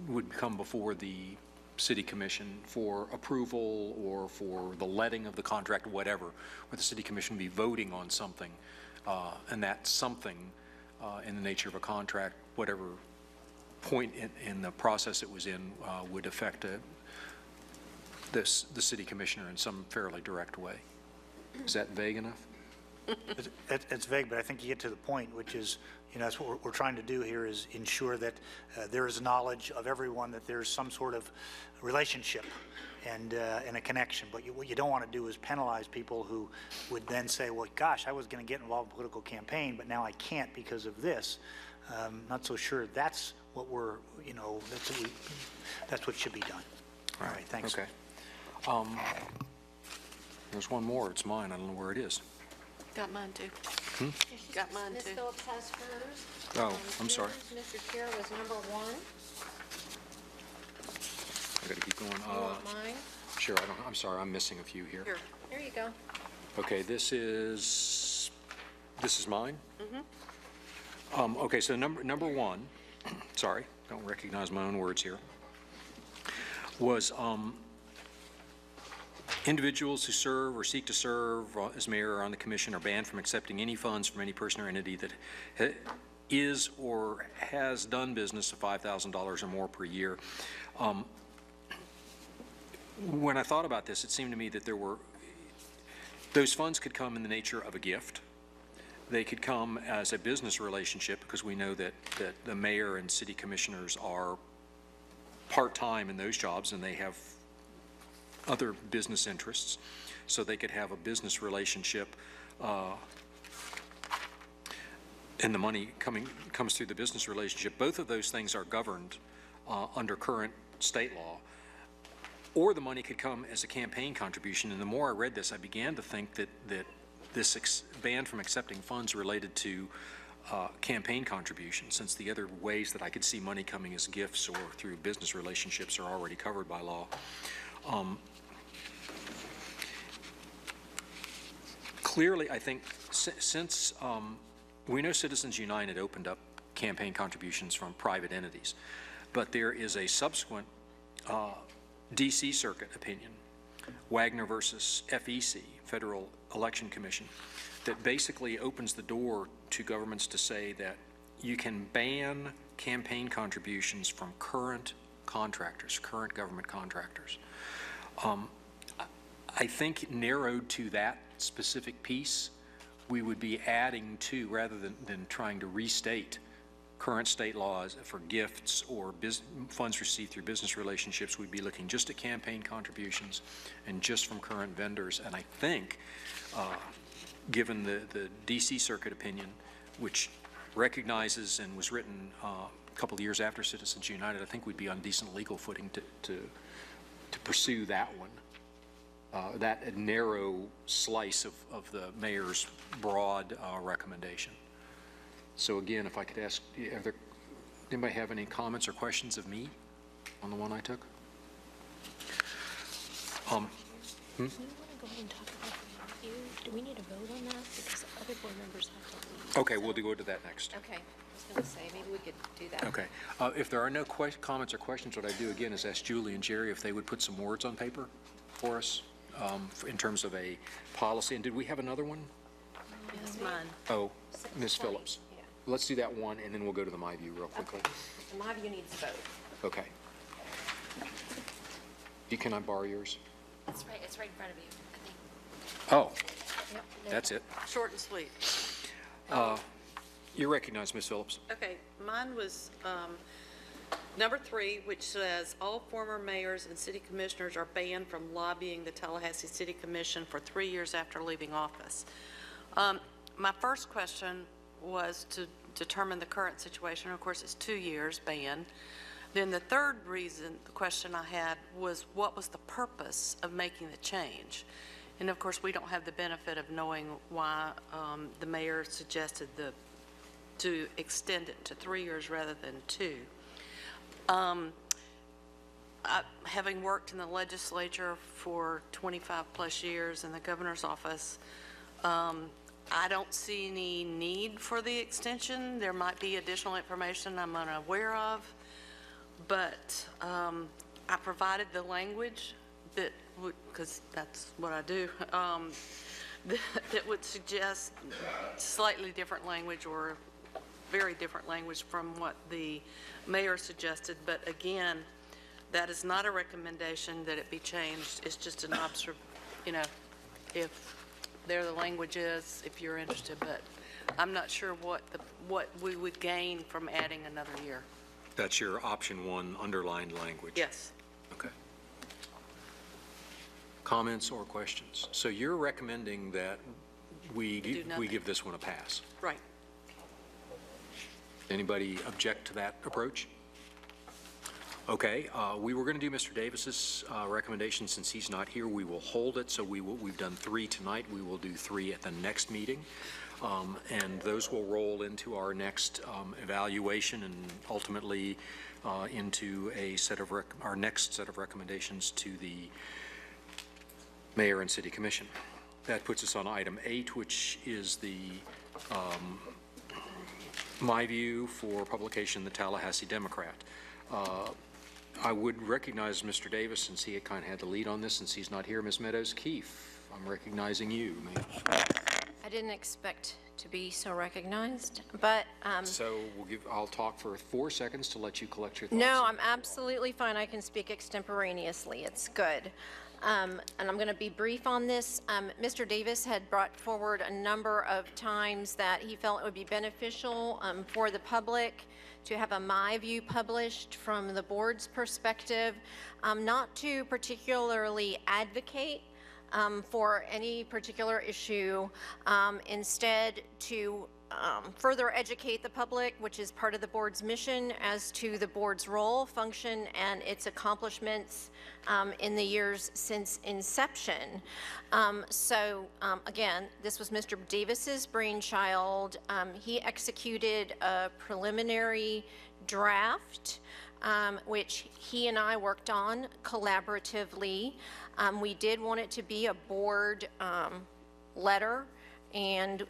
would come before the city commission for approval or for the letting of the contract, whatever, where the city commission would be voting on something, and that something in the nature of a contract, whatever point in the process it was in, would affect the city commissioner in some fairly direct way. Is that vague enough?
It's vague, but I think you get to the point, which is, that's what we're trying to do here, is ensure that there is knowledge of everyone that there's some sort of relationship and a connection. But what you don't want to do is penalize people who would then say, well, gosh, I was going to get involved in a political campaign, but now I can't because of this. Not so sure that's what we're, that's what should be done. All right, thanks.
Okay. There's one more. It's mine. I don't know where it is.
Got mine too. Got mine
Ms.
too.
Phillips has hers.
Oh, I'm sorry.
Mr. Chair was number 1.
I got to keep going.
You want mine?
Sure. I'm sorry. I'm missing a few here.
Here.
There you go.
Okay, this is mine? Mm-hmm. Okay, so number one, sorry, don't recognize my own words here, was individuals who serve or seek to serve as mayor or on the commission are banned from accepting any funds from any person or entity that is or has done business of $5,000 or more per year. When I thought about this, it seemed to me that those funds could come in the nature of a gift. They could come as a business relationship, because we know that the mayor and city commissioners are part-time in those jobs and they have other business interests. So they could have a business relationship, and the money comes through the business relationship. Both of those things are governed under current state law. Or the money could come as a campaign contribution. And the more I read this, I began to think that this ban from accepting funds related to campaign contributions, since the other ways that I could see money coming as gifts or through business relationships are already covered by law. Clearly, I think since we know Citizens United opened up campaign contributions from private entities, but there is a subsequent D.C. Circuit opinion, Wagner versus FEC, Federal Election Commission, that basically opens the door to governments to say that you can ban campaign contributions from current contractors, current government contractors. I think narrowed to that specific piece, we would be adding to, rather than trying to restate current state laws for gifts or funds received through business relationships, we'd be looking just at campaign contributions and just from current vendors. And I think, given the D.C. Circuit opinion, which recognizes and was written a couple of years after Citizens United, I think we'd be on decent legal footing to pursue that one, that narrow slice of the mayor's broad recommendation. So again, if I could ask, anybody have any comments or questions of me on the one I took?
Do we want to go ahead and talk about the review? Do we need a vote on that? Because other board members have to leave.
Okay, we'll go to that next.
Okay, I was going to say, maybe we could do that.
Okay. If there are no comments or questions, what I do again is ask Julie and Jerry if they would put some words on paper for us in terms of a policy. And did we have another one?
It's mine.
Oh, Ms. Phillips.
Yeah.
Let's do that one, and then we'll go to the My View real quickly.
Okay. So my view needs a vote.
Okay. Can I borrow yours?
It's right in front of you, I think.
Oh,
Yep.
that's it.
Short and sweet.
You're recognized, Ms. Phillips.
Okay, mine was number 3, which says all former mayors and city commissioners are banned from lobbying the Tallahassee City Commission for 3 years after leaving office. My first question was to determine the current situation. Of course, it's 2 years ban. Then the third question I had was, what was the purpose of making the change? And of course, we don't have the benefit of knowing why the mayor suggested to extend it to 3 years rather than 2. Having worked in the legislature for 25 plus years in the governor's office, I don't see any need for the extension. There might be additional information I'm unaware of, but I provided the language that would, because that's what I do, that would suggest slightly different language or very different language from what the mayor suggested. But again, that is not a recommendation that it be changed. It's just an if there the language is, if you're interested, but I'm not sure what we would gain from adding another year.
That's your option 1 underlined language?
Yes.
Okay. Comments or questions? So you're recommending that we give this one a pass?
Right.
Anybody object to that approach? Okay, we were going to do Mr. Davis's recommendation. Since he's not here, we will hold it. So we've done 3 tonight. We will do 3 at the next meeting. And those will roll into our next evaluation and ultimately into our next set of recommendations to the mayor and city commission. That puts us on item 8, which is the, my view for publication in the Tallahassee Democrat. I would recognize Mr. Davis, since he had kind of had the lead on this, since he's not here. Ms. Meadows-Keefe, I'm recognizing you, ma'am.
I didn't expect to be so recognized, but
So I'll talk for 4 seconds to let you collect your thoughts.
no, I'm absolutely fine. I can speak extemporaneously. It's good. And I'm going to be brief on this. Mr. Davis had brought forward a number of times that he felt it would be beneficial for the public to have a My View published from the board's perspective, not to particularly advocate for any particular issue, instead to further educate the public, which is part of the board's mission, as to the board's role, function, and its accomplishments in the years since inception. Again, this was Mr. Davis's brainchild. He executed a preliminary draft, which he and I worked on collaboratively. We did want it to be a board letter, and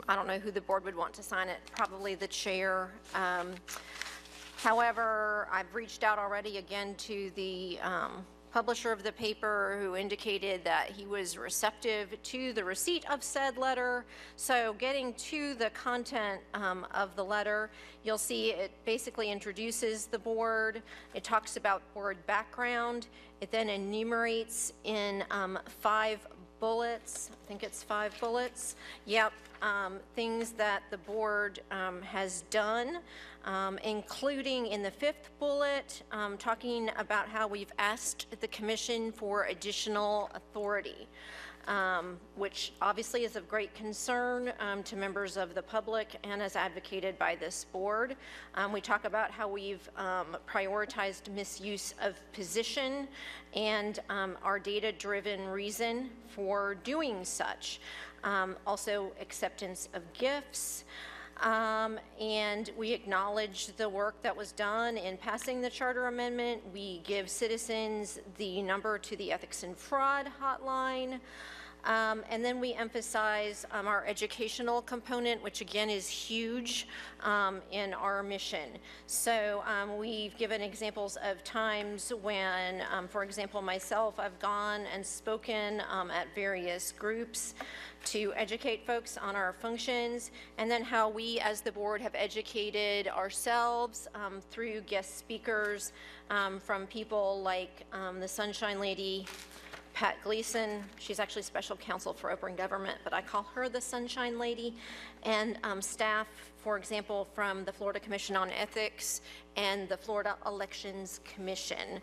I don't know who the board would want to sign it, probably the chair. However, I've reached out already again to the publisher of the paper, who indicated that he was receptive to the receipt of said letter. So getting to the content of the letter, you'll see it basically introduces the board. It talks about board background. It then enumerates in 5 bullets. I think it's 5 bullets. Yep. Things that the board has done, including in the 5th bullet, talking about how we've asked the commission for additional authority, which obviously is of great concern to members of the public and as advocated by this board. We talk about how we've prioritized misuse of position and our data-driven reason for doing such. Also acceptance of gifts, and we acknowledge the work that was done in passing the charter amendment. We give citizens the number to the Ethics and Fraud hotline. And then we emphasize our educational component, which again is huge in our mission. So we've given examples of times when, for example, myself, I've gone and spoken at various groups to educate folks on our functions, and then how we as the board have educated ourselves through guest speakers from people like the Sunshine Lady, Pat Gleason. She's actually special counsel for open government, but I call her the Sunshine Lady, and staff, for example, from the Florida Commission on Ethics and the Florida Elections Commission.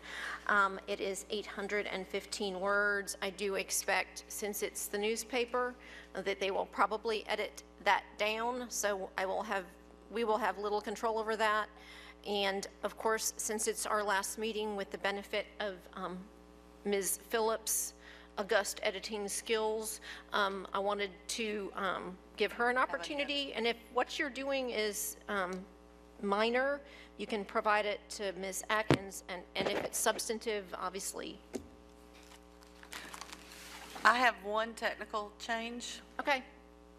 It is 815 words. I do expect, since it's the newspaper, that they will probably edit that down, so we will have little control over that. And of course, since it's our last meeting, with the benefit of Ms. Phillips' august editing skills, I wanted to give her an opportunity, and if what you're doing is minor, you can provide it to Ms. Atkins, and if it's substantive, obviously.
I have one technical change.
Okay.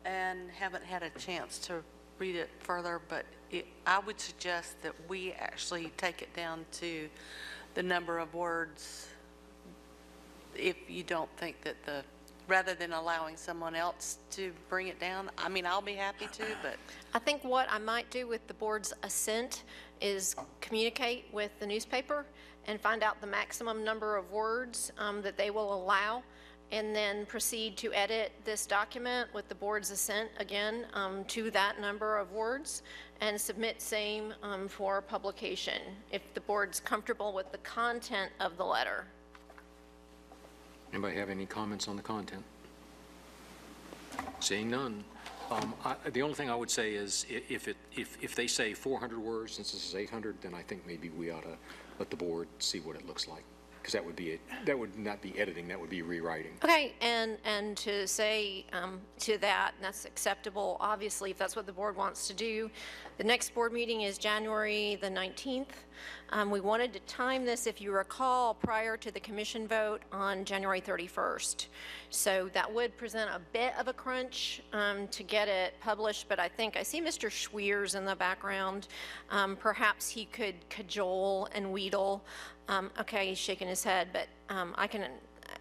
And haven't had a chance to read it further, but I would suggest that we actually take it down to the number of words, if you don't think that rather than allowing someone else to bring it down. I mean, I'll be happy to, but.
I think what I might do with the board's assent is communicate with the newspaper and find out the maximum number of words that they will allow, and then proceed to edit this document with the board's assent again to that number of words, and submit same for publication, if the board's comfortable with the content of the letter.
Anybody have any comments on the content? Seeing none. The only thing I would say is, if they say 400 words, since this is 800, then I think maybe we ought to let the board see what it looks like, because that would be it. That would not be editing, that would be rewriting.
Okay, and to say to that, and that's acceptable, obviously, if that's what the board wants to do. The next board meeting is January the 19th. We wanted to time this, if you recall, prior to the commission vote on January 31st. So that would present a bit of a crunch to get it published, but I think I see Mr. Schweers in the background. Perhaps he could cajole and wheedle. Okay, he's shaking his head, but I can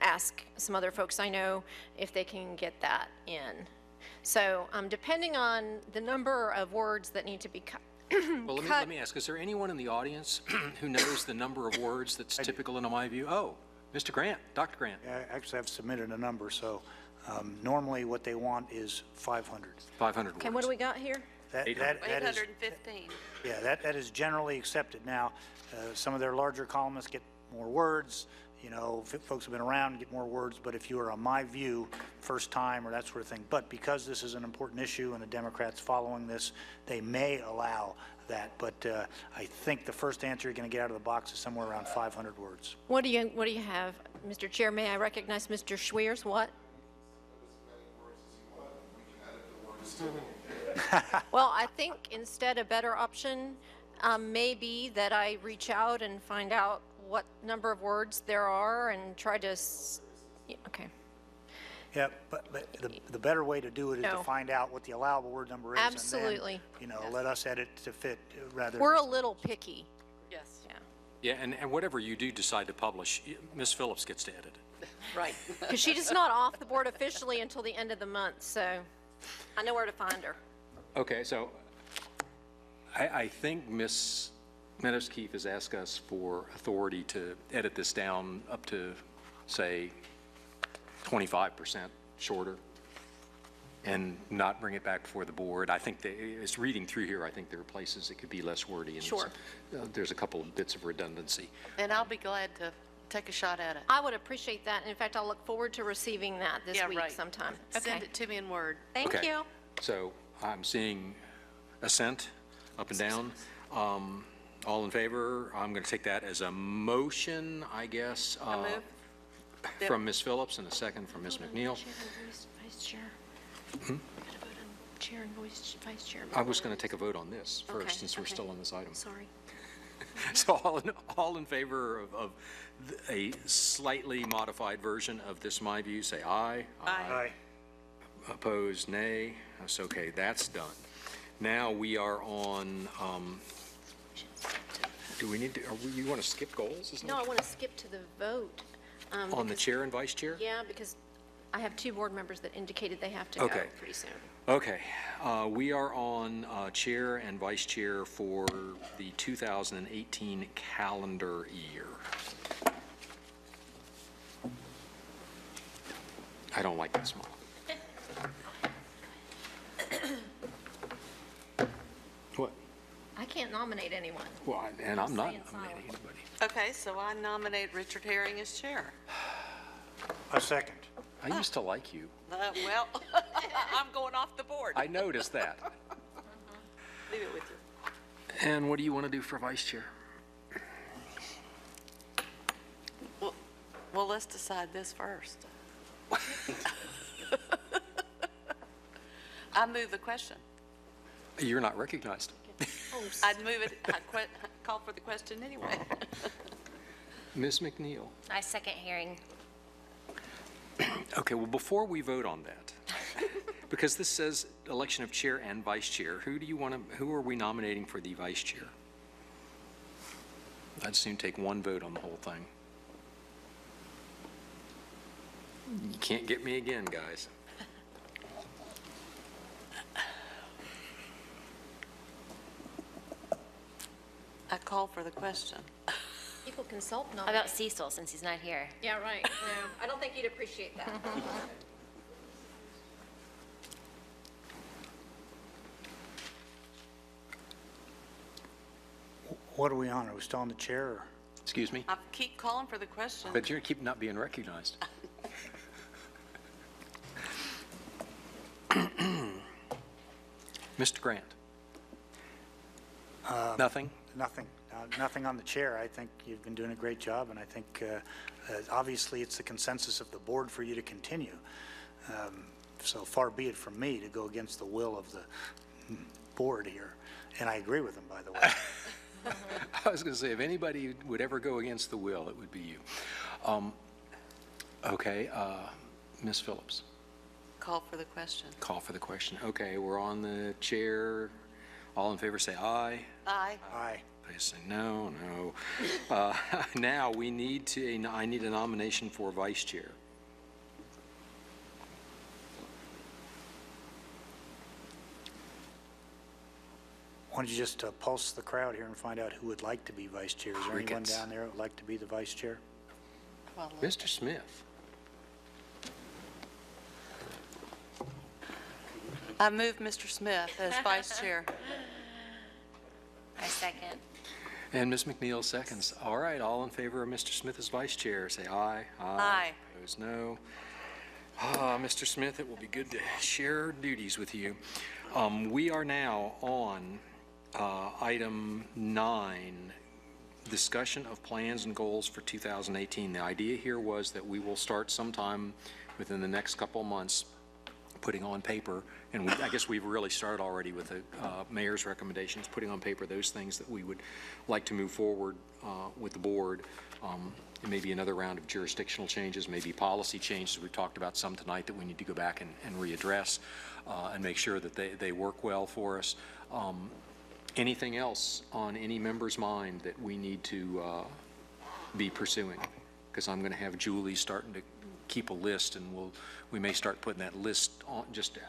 ask some other folks I know if they can get that in. So depending on the number of words that need to be cut.
Well, let me ask, is there anyone in the audience who knows the number of words that's typical in my view? Oh, Mr. Grant, Dr. Grant.
Yeah, actually, I've submitted a number, so normally what they want is 500.
500 words.
Okay, what do we got here?
That is,
815.
yeah, that is generally accepted. Now, some of their larger columnists get more words. You know, folks have been around, get more words, but if you are on my view, first time or that sort of thing. But because this is an important issue and the Democrats following this, they may allow that. But I think the first answer you're going to get out of the box is somewhere around 500 words.
What do you have, Mr. Chair? May I recognize Mr. Schweers? What? Well, I think instead a better option may be that I reach out and find out what number of words there are and try to, okay.
Yeah, but the better way to do it is
No.
to find out what the allowable word number is.
Absolutely.
And then, you know, let us edit to fit rather.
We're a little picky.
Yes.
Yeah.
Yeah, and whatever you do decide to publish, Ms. Phillips gets to edit it.
Right.
Because she's not off the board officially until the end of the month, so I know where to find her.
Okay, so I think Ms. Meadows-Keefe has asked us for authority to edit this down up to, say, 25% shorter and not bring it back before the board. I think as reading through here, I think there are places it could be less wordy. And
Sure.
There's a couple of bits of redundancy.
And I'll be glad to take a shot at it.
I would appreciate that. In fact, I'll look forward to receiving that this
Yeah,
week
right.
sometime.
Send
Okay.
it to me in Word.
Thank
Okay.
you.
So I'm seeing assent up and down. All in favor? I'm going to take that as a motion, I guess.
I move.
From Ms. Phillips and a second from Ms. McNeil.
Chair and Vice Chair. Gotta vote on Chair and Vice Chair.
I was going to take a vote on this
Okay,
first, since we're
okay.
still on this item.
Sorry.
So all in favor of a slightly modified version of this, my view, say aye.
Aye.
Opposed, nay. That's okay, that's done. Now we are on, do we need to, you want to skip goals? Isn't
No,
it?
I want to skip to the vote.
On the
because-
chair and vice chair?
Yeah, because I have two board members that indicated they have to go
Okay.
pretty soon.
Okay, we are on chair and vice chair for the 2018 calendar year. I don't like that small. What?
I can't nominate anyone.
Well, and I'm not
Stay in
nominating
silence.
anybody.
Okay, so I nominate Richard Herring as chair.
A second.
I used to like you.
Well, I'm going off the board.
I noticed that.
Leave it with you.
And what do you want to do for vice chair?
Well, let's decide this first. I move the question.
You're not recognized.
I'd move it, call for the question anyway.
Ms. McNeil.
I second Herring.
Okay, well, before we vote on that, because this says election of chair and vice chair, who are we nominating for the vice chair? I'd soon take one vote on the whole thing. You can't get me again, guys.
I call for the question.
People can
How about
self-nominate.
Cecil, since he's not here?
Yeah, right. No, I don't think you'd appreciate that.
What are we on? Are we still on the chair or?
Excuse me?
I keep calling for the question.
But you keep not being recognized. Mr. Grant? Nothing?
Nothing. Nothing on the chair. I think you've been doing a great job, and I think obviously it's the consensus of the board for you to continue. So far be it from me to go against the will of the board here, and I agree with them, by the way.
I was going to say, if anybody would ever go against the will, it would be you. Okay, Ms. Phillips,
Call for the question.
call for the question. Okay, we're on the chair. All in favor, say aye.
Aye.
Aye.
They say no, no. Now, I need a nomination for vice chair.
Why don't you just pulse the crowd here and find out who would like to be vice chair? Is there anyone
Crickets.
down there who would like to be the vice chair?
Well,
Mr. Smith.
I move Mr. Smith as vice chair.
I second.
And Ms. McNeil seconds. All right, all in favor of Mr. Smith as vice chair, say aye.
Aye.
Opposed, no. Mr. Smith, it will be good to share duties with you. We are now on item 9, discussion of plans and goals for 2018. The idea here was that we will start sometime within the next couple of months putting on paper, and I guess we've really started already with the mayor's recommendations, putting on paper those things that we would like to move forward with the board. It may be another round of jurisdictional changes, maybe policy changes. We've talked about some tonight that we need to go back and readdress and make sure that they work well for us. Anything else on any member's mind that we need to be pursuing? Because I'm going to have Julie starting to keep a list, and we may start putting that list on just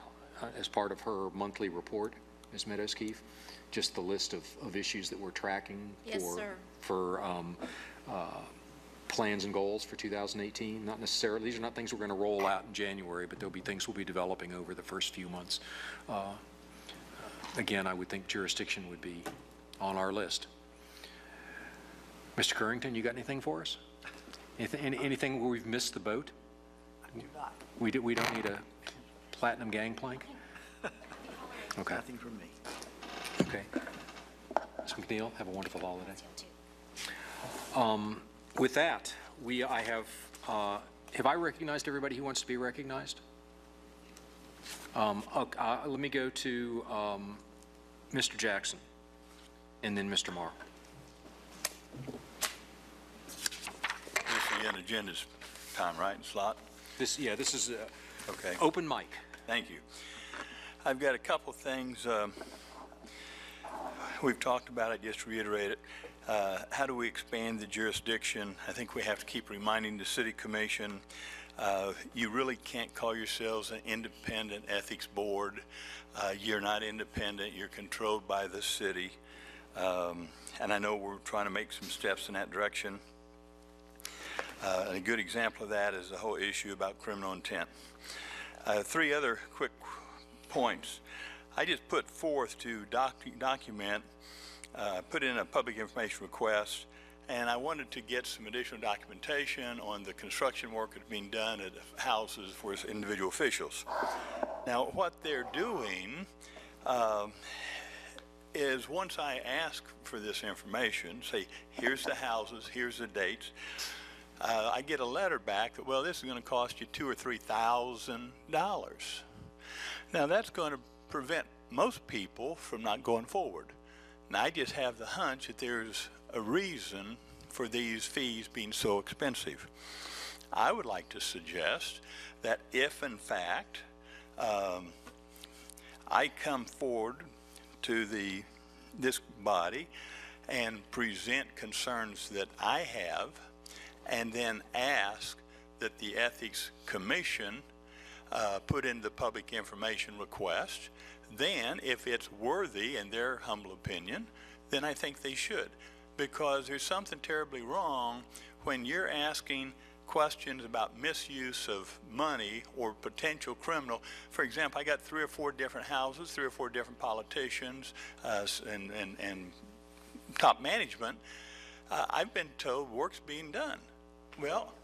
as part of her monthly report, Ms. Meadows-Keefe, just the list of issues that we're tracking
Yes, sir.
for plans and goals for 2018. Not necessarily, these are not things we're going to roll out in January, but there'll be things we'll be developing over the first few months. Again, I would think jurisdiction would be on our list. Mr. Currington, you got anything for us? Anything where we've missed the boat?
I do not.
We don't need a platinum gangplank? Okay.
Nothing from me.
Okay. Ms. McNeil, have a wonderful holiday. With that, have I recognized everybody who wants to be recognized? Let me go to Mr. Jackson and then Mr. Marr.
This is an agenda's time, right, slot?
This is
Okay.
open mic.
Thank you. I've got a couple things. We've talked about it, just to reiterate it. How do we expand the jurisdiction? I think we have to keep reminding the City Commission, you really can't call yourselves an independent ethics board. You're not independent. You're controlled by the city. And I know we're trying to make some steps in that direction. A good example of that is the whole issue about criminal intent. 3 other quick points. I just put forth to document, put in a public information request, and I wanted to get some additional documentation on the construction work that's being done at houses for individual officials. Now, what they're doing is once I ask for this information, say, here's the houses, here's the dates, I get a letter back that, well, this is going to cost you $2,000 or $3,000. Now, that's going to prevent most people from not going forward. And I just have the hunch that there's a reason for these fees being so expensive. I would like to suggest that if, in fact, I come forward to this body and present concerns that I have, and then ask that the Ethics Commission put in the public information request, then if it's worthy in their humble opinion, then I think they should. Because there's something terribly wrong when you're asking questions about misuse of money or potential criminal. For example, I got 3 or 4 different houses, 3 or 4 different politicians and top management. I've been told work's being done. Well,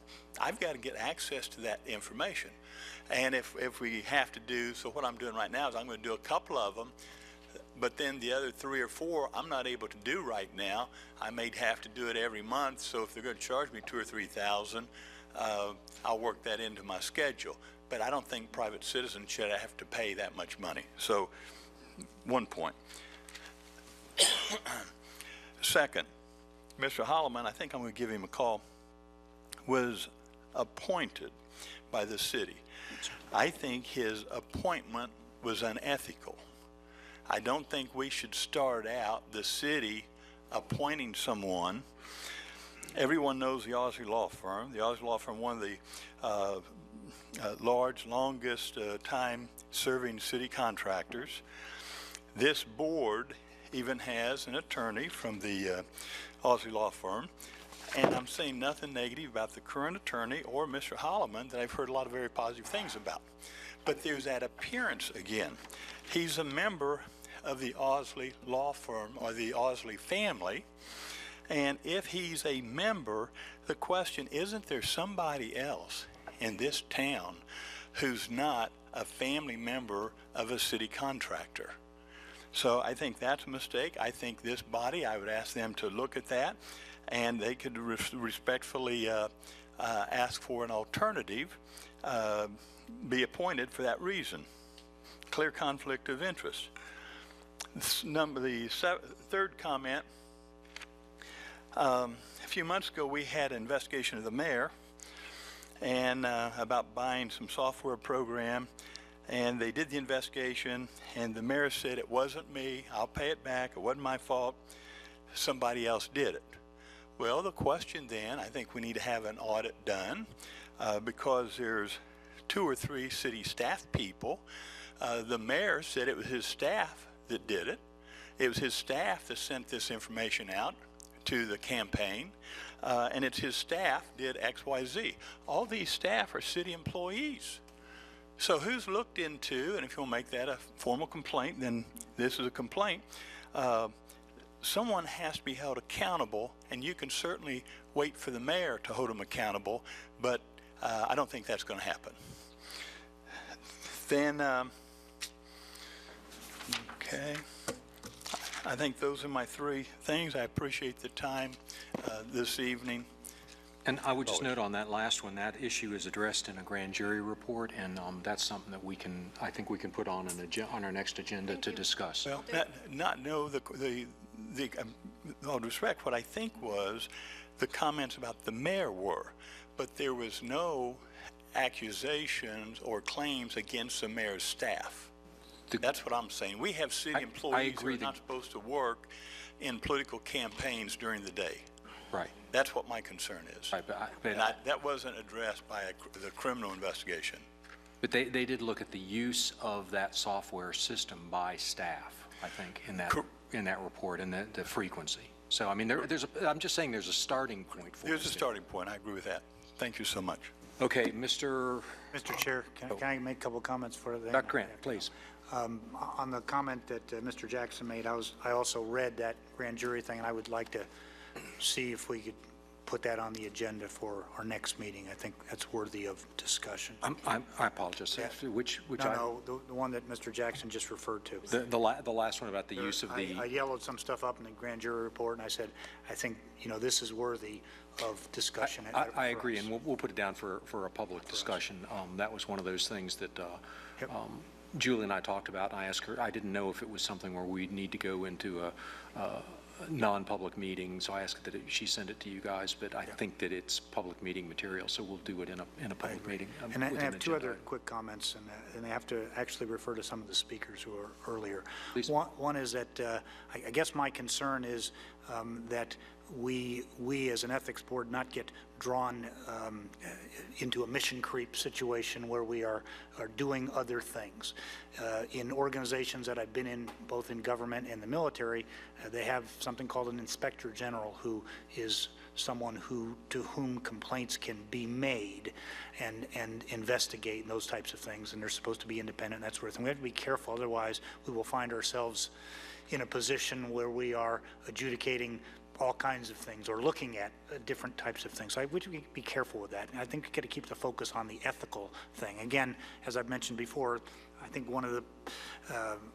I've got to get access to that information. And if we have to do, so what I'm doing right now is I'm going to do a couple of them, but then the other 3 or 4 I'm not able to do right now. I may have to do it every month, so if they're going to charge me $2,000 or $3,000, I'll work that into my schedule. But I don't think private citizens should have to pay that much money. So, one point. Second, Mr. Holloman, I think I'm going to give him a call, was appointed by the city. I think his appointment was unethical. I don't think we should start out the city appointing someone. Everyone knows the Osley Law Firm. The Osley Law Firm, one of the longest time serving city contractors. This board even has an attorney from the Osley Law Firm. And I'm saying nothing negative about the current attorney or Mr. Holloman that I've heard a lot of very positive things about. But there's that appearance again. He's a member of the Osley Law Firm or the Osley family. And if he's a member, the question, isn't there somebody else in this town who's not a family member of a city contractor? So I think that's a mistake. I think this body, I would ask them to look at that, and they could respectfully ask for an alternative, be appointed for that reason. Clear conflict of interest. The third comment, a few months ago we had an investigation of the mayor and about buying some software program, and they did the investigation, and the mayor said, it wasn't me, I'll pay it back, it wasn't my fault, somebody else did it. Well, the question then, I think we need to have an audit done because there's 2 or 3 city staff people. The mayor said it was his staff that did it. It was his staff that sent this information out to the campaign, and it's his staff did X, Y, Z. All these staff are city employees. So who's looked into, and if you'll make that a formal complaint, then this is a complaint, someone has to be held accountable, and you can certainly wait for the mayor to hold them accountable, but I don't think that's going to happen. Then, okay, I think those are my 3 things. I appreciate the time this evening.
And I would just note on that last one, that issue is addressed in a grand jury report, and that's something that we can, I think we can put on on our next agenda to discuss.
Well, all due respect, what I think was the comments about the mayor were, but there was no accusations or claims against the mayor's staff. That's what I'm saying. We have city employees who are not supposed to work in political campaigns during the day.
Right.
That's what my concern is.
Right,
that wasn't addressed by the criminal investigation.
But they did look at the use of that software system by staff, I think, in that report, and the frequency. So, I mean, I'm just saying there's a starting point for
There's a starting point. I agree with that. Thank you so much.
Okay, Mr.
Chair, can I make a couple of comments for that?
Dr. Grant, please.
On the comment that Mr. Jackson made, I also read that grand jury thing, and I would like to see if we could put that on the agenda for our next meeting. I think that's worthy of discussion.
I apologize.
Yeah.
Which
No, the one that Mr. Jackson just referred to.
The last one about the use of the...
I yellowed some stuff up in the grand jury report, and I said, I think, this is worthy of discussion.
I agree, and we'll put it down for a public discussion. That was one of those things that Julie and I talked about, and I asked her, I didn't know if it was something where we'd need to go into a non-public meeting, so I asked that she send it to you guys, but I think that it's public meeting material, so we'll do it in a public meeting.
And I have 2 other quick comments, and I have to actually refer to some of the speakers who were earlier.
Please.
One is that I guess my concern is that we as an ethics board not get drawn into a mission creep situation where we are doing other things. In organizations that I've been in, both in government and the military, they have something called an inspector general, who is someone to whom complaints can be made and investigate and those types of things, and they're supposed to be independent and that sort of thing. We have to be careful, otherwise we will find ourselves in a position where we are adjudicating all kinds of things or looking at different types of things. So I would be careful with that. And I think we've got to keep the focus on the ethical thing. Again, as I've mentioned before, I think one of the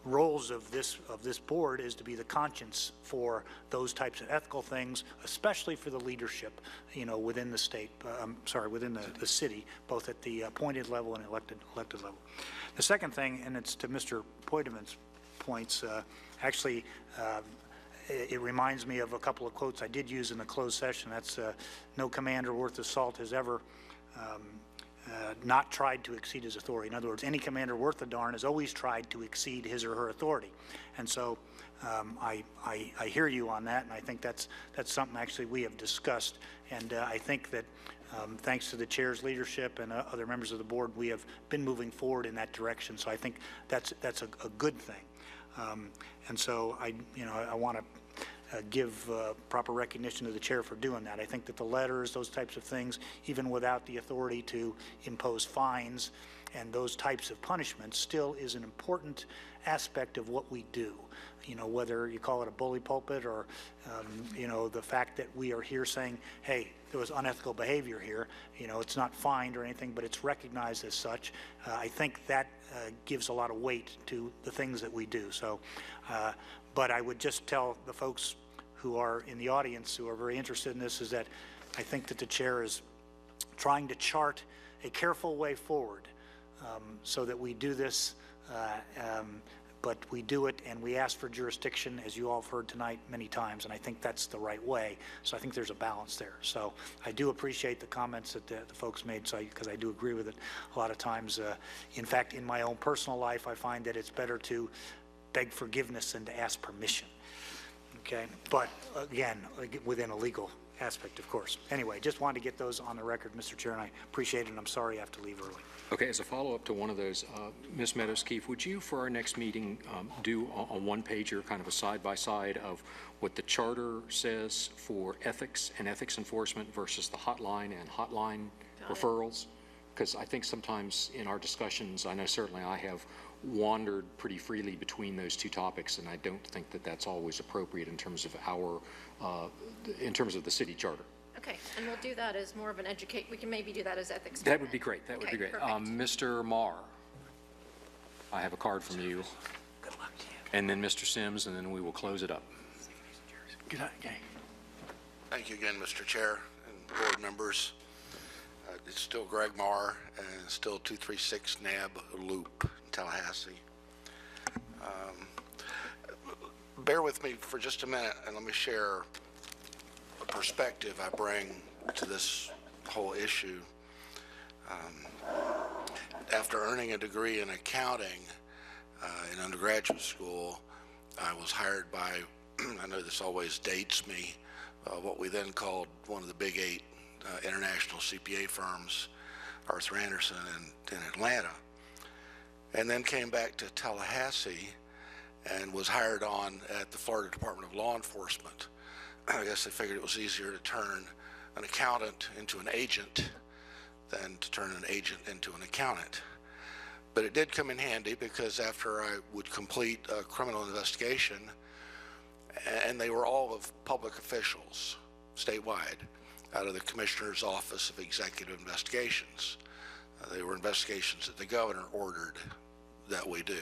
roles of this board is to be the conscience for those types of ethical things, especially for the leadership, within the state, within the city, both at the appointed level and elected level. The second thing, and it's to Mr. Poitevin's points, actually, it reminds me of a couple of quotes I did use in the closed session. That's no commander worth the salt has ever not tried to exceed his authority. In other words, any commander worth a darn has always tried to exceed his or her authority. And so I hear you on that, and I think that's something actually we have discussed. And I think that thanks to the chair's leadership and other members of the board, we have been moving forward in that direction. So I think that's a good thing. And so I want to give proper recognition to the chair for doing that. I think that the letters, those types of things, even without the authority to impose fines and those types of punishments, still is an important aspect of what we do. Whether you call it a bully pulpit or, the fact that we are here saying, hey, there was unethical behavior here, it's not fined or anything, but it's recognized as such. I think that gives a lot of weight to the things that we do. So, but I would just tell the folks who are in the audience who are very interested in this is that I think that the chair is trying to chart a careful way forward so that we do this, but we do it and we ask for jurisdiction, as you all have heard tonight many times, and I think that's the right way. So I think there's a balance there. So I do appreciate the comments that the folks made, because I do agree with it a lot of times. In fact, in my own personal life, I find that it's better to beg forgiveness than to ask permission. Okay, but again, within a legal aspect, of course. Anyway, just wanted to get those on the record, Mr. Chair, and I appreciate it, and I'm sorry I have to leave early.
Okay, as a follow-up to one of those, Ms. Meadows-Keefe, would you, for our next meeting, do a one-pager, kind of a side-by-side of what the charter says for ethics and ethics enforcement versus the hotline and hotline referrals? Because I think sometimes in our discussions, I know certainly I have wandered pretty freely between those two topics, and I don't think that that's always appropriate in terms of in terms of the city charter.
Okay, and we'll do that as more of an we can maybe do that as ethics.
That would be great. That would be great.
Perfect.
Mr. Marr, I have a card from you.
Good luck to you.
And then Mr. Sims, and then we will close it up.
Good night, gang.
Thank you again, Mr. Chair and board members. It's still Greg Marr and still 236 NAB Loop in Tallahassee. Bear with me for just a minute and let me share a perspective I bring to this whole issue. After earning a degree in accounting in undergraduate school, I was hired by, I know this always dates me, what we then called one of the big 8 international CPA firms, Arthur Andersen in Atlanta, and then came back to Tallahassee and was hired on at the Florida Department of Law Enforcement. I guess they figured it was easier to turn an accountant into an agent than to turn an agent into an accountant. But it did come in handy, because after I would complete a criminal investigation, and they were all of public officials statewide, out of the Commissioner's Office of Executive Investigations. They were investigations that the governor ordered that we do.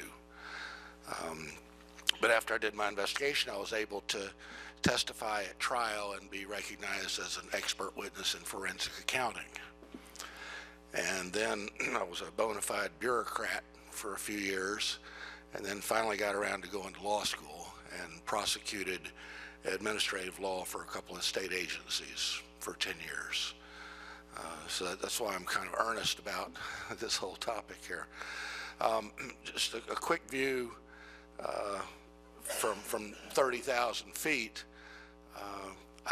But after I did my investigation, I was able to testify at trial and be recognized as an expert witness in forensic accounting. And then I was a bona fide bureaucrat for a few years, and then finally got around to going to law school and prosecuted administrative law for a couple of state agencies for 10 years. So that's why I'm kind of earnest about this whole topic here. Just a quick view from 30,000 feet.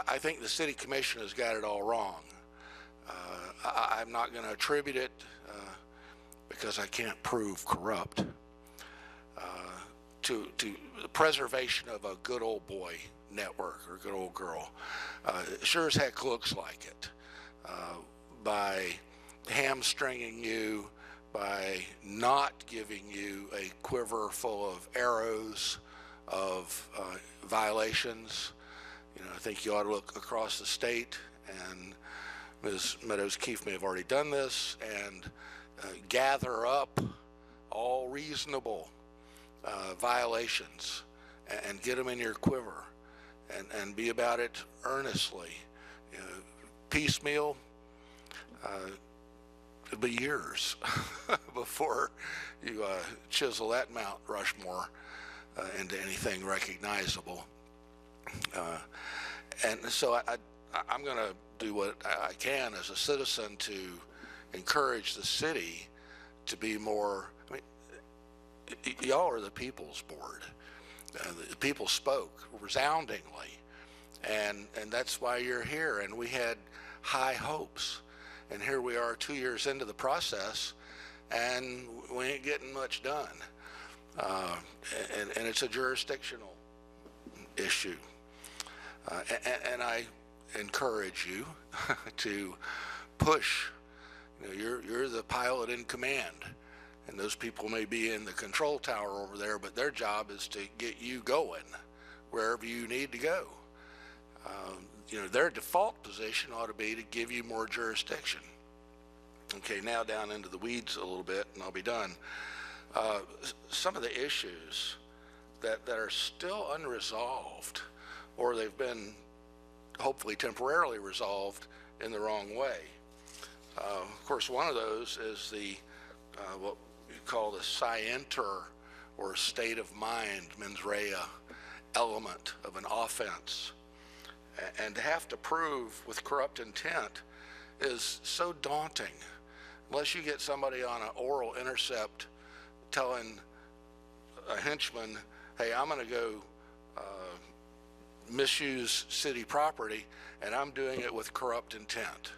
I think the city commission has got it all wrong. I'm not going to attribute it because I can't prove corrupt to the preservation of a good old boy network or good old girl. It sure as heck looks like it. By hamstringing you, by not giving you a quiver full of arrows of violations. I think you ought to look across the state, and Ms. Meadows-Keefe may have already done this, and gather up all reasonable violations and get them in your quiver, and be about it earnestly. Piecemeal, it'll be years before you chisel that Mount Rushmore into anything recognizable. And so I'm going to do what I can as a citizen to encourage the city to be more, I mean, y'all are the people's board. The people spoke resoundingly, and that's why you're here. And we had high hopes. And here we are 2 years into the process, and we ain't getting much done. And it's a jurisdictional issue. And I encourage you to push. You know, you're the pilot in command, and those people may be in the control tower over there, but their job is to get you going wherever you need to go. You know, their default position ought to be to give you more jurisdiction. Okay, now down into the weeds a little bit, and I'll be done. Some of the issues that are still unresolved, or they've been hopefully temporarily resolved in the wrong way. Of course, one of those is the what you call the scienter or state of mind, mens rea element of an offense. And to have to prove with corrupt intent is so daunting. Unless you get somebody on an oral intercept telling a henchman, hey, I'm going to go misuse city property, and I'm doing it with corrupt intent.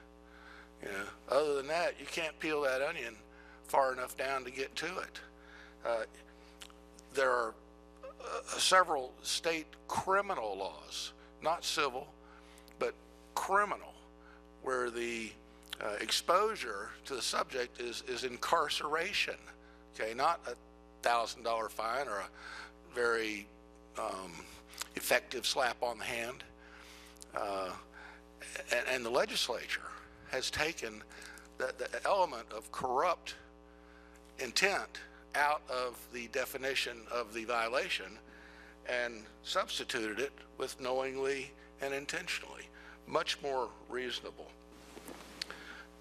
You know, other than that, you can't peel that onion far enough down to get to it. There are several state criminal laws, not civil, but criminal, where the exposure to the subject is incarceration. Okay, not $1,000 fine or a very effective slap on the hand. And the legislature has taken the element of corrupt intent out of the definition of the violation and substituted it with knowingly and intentionally. Much more reasonable.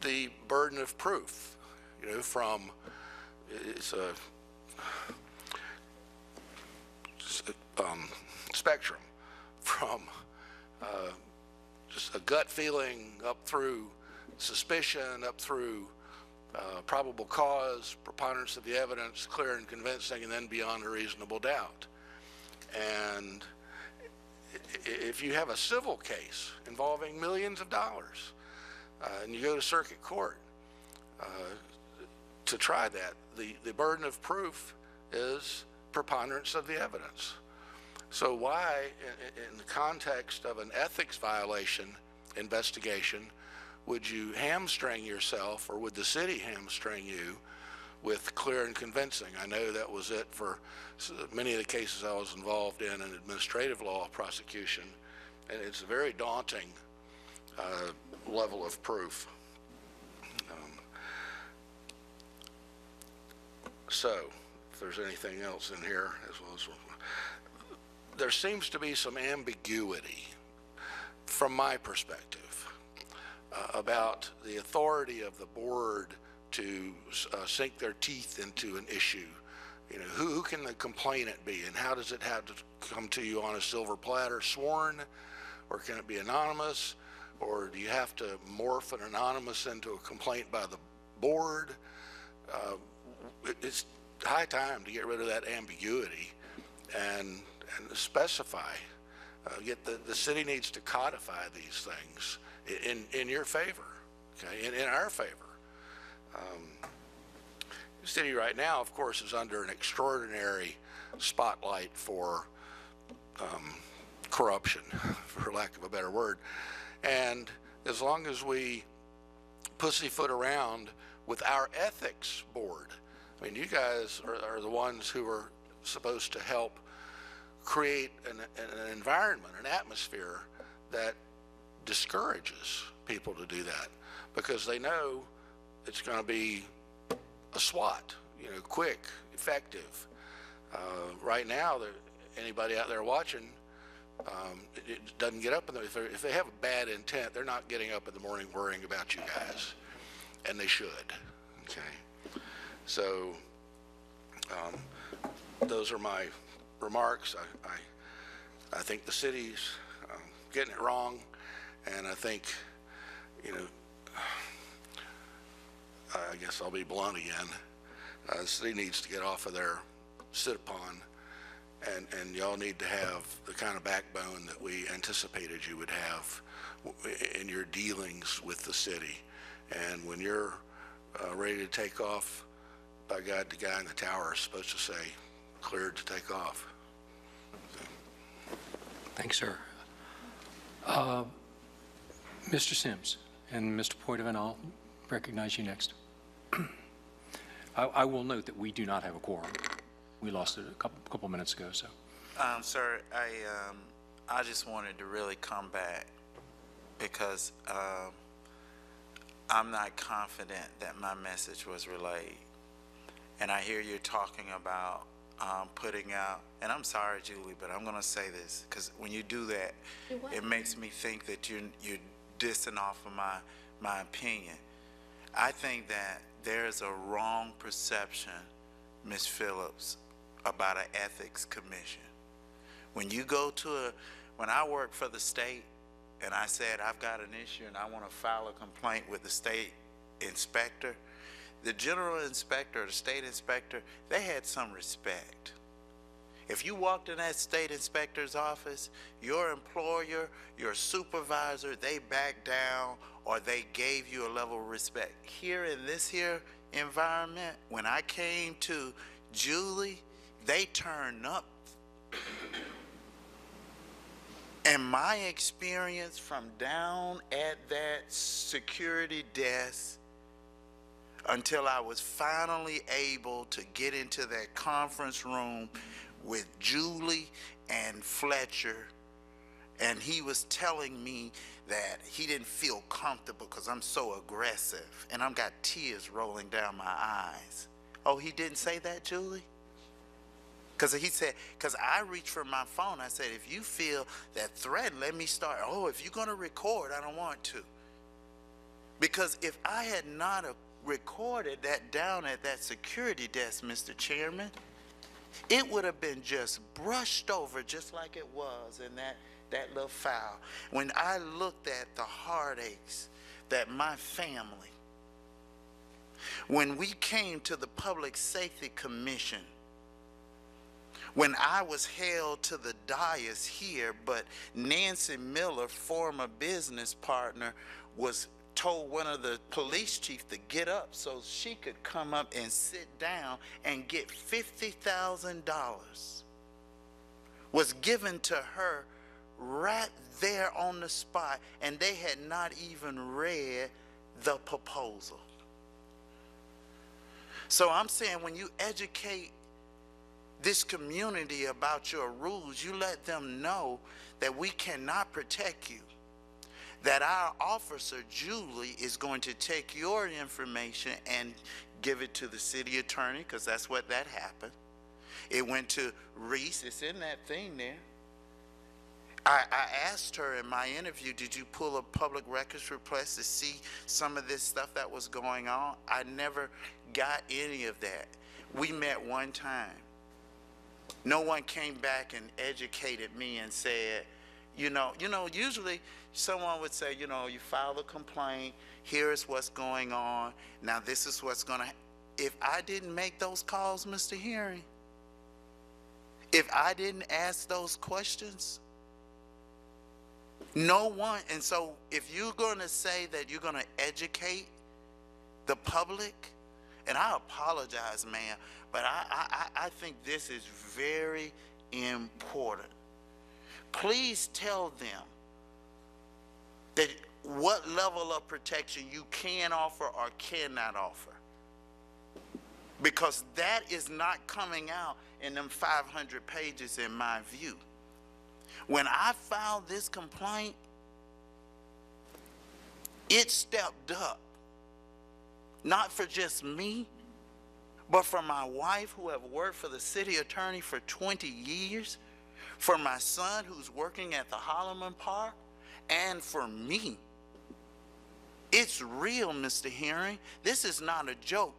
The burden of proof, you know, from it's a spectrum from just a gut feeling up through suspicion, up through probable cause, preponderance of the evidence, clear and convincing, and then beyond a reasonable doubt. And if you have a civil case involving millions of dollars, and you go to circuit court to try that, the burden of proof is preponderance of the evidence. So why, in the context of an ethics violation investigation, would you hamstring yourself, or would the city hamstring you with clear and convincing? I know that was it for many of the cases I was involved in administrative law prosecution, and it's a very daunting level of proof. So, if there's anything else in here, as well as there seems to be some ambiguity from my perspective about the authority of the board to sink their teeth into an issue. You know, who can the complainant be, and how does it have to come to you on a silver platter, sworn, or can it be anonymous, or do you have to morph an anonymous into a complaint by the board? It's high time to get rid of that ambiguity and specify. The city needs to codify these things in your favor, okay, in our favor. The city right now, of course, is under an extraordinary spotlight for corruption, for lack of a better word. And as long as we pussyfoot around with our ethics board, I mean, you guys are the ones who are supposed to help create an environment, an atmosphere that discourages people to do that, because they know it's going to be a SWAT, you know, quick, effective. Right now, anybody out there watching, it doesn't get up in the, if they have a bad intent, they're not getting up in the morning worrying about you guys, and they should. Okay, so those are my remarks. I think the city's getting it wrong, and I think, I guess I'll be blunt again. The city needs to get off of their sit-upon, and y'all need to have the kind of backbone that we anticipated you would have in your dealings with the city. And when you're ready to take off, by God, the guy in the tower is supposed to say, cleared to take off.
Thanks, sir. Mr. Sims and Mr. Poitevin, I'll recognize you next. I will note that we do not have a quorum. We lost it a couple minutes ago, so.
Sir, I just wanted to really come back because I'm not confident that my message was relayed. And I hear you talking about putting out, and I'm sorry, Julie, but I'm going to say this, because when you do that, it makes me think that you're dissing off of my opinion. I think that there's a wrong perception, Ms. Phillips, about an ethics commission. When you go to when I worked for the state and I said I've got an issue and I want to file a complaint with the state inspector, the general inspector or the state inspector, they had some respect. If you walked in that state inspector's office, your employer, your supervisor, they backed down or they gave you a level of respect. Here in this here environment, when I came to Julie, they turned up. And my experience from down at that security desk until I was finally able to get into that conference room with Julie and Fletcher, and he was telling me that he didn't feel comfortable because I'm so aggressive, and I've got tears rolling down my eyes. Oh, he didn't say that, Julie? Because he said, because I reached for my phone, I said, if you feel that threat, let me start. Oh, if you're going to record, I don't want to. Because if I had not recorded that down at that security desk, Mr. Chairman, it would have been just brushed over just like it was in that little file. When I looked at the heartaches that my family, when we came to the Public Safety Commission, when I was held to the dais here, but Nancy Miller, former business partner, was told one of the police chiefs to get up so she could come up and sit down and get $50,000 was given to her right there on the spot, and they had not even read the proposal. So I'm saying when you educate this community about your rules, you let them know that we cannot protect you, that our officer, Julie, is going to take your information and give it to the city attorney, because that's what that happened. It went to Reese. It's in that thing there. I asked her in my interview, did you pull a public records request to see some of this stuff that was going on? I never got any of that. We met one time. No one came back and educated me and said, usually someone would say, you file a complaint, here's what's going on, now this is what's going to happen. If I didn't make those calls, Mr. Hearing, if I didn't ask those questions, no one, and so if you're going to say that you're going to educate the public, and I apologize, ma'am, but I think this is very important. Please tell them that what level of protection you can offer or cannot offer. Because that is not coming out in them 500 pages in my view. When I filed this complaint, it stepped up. Not for just me, but for my wife who have worked for the city attorney for 20 years, for my son who's working at the Holloman Park, and for me. It's real, Mr. Hearing. This is not a joke.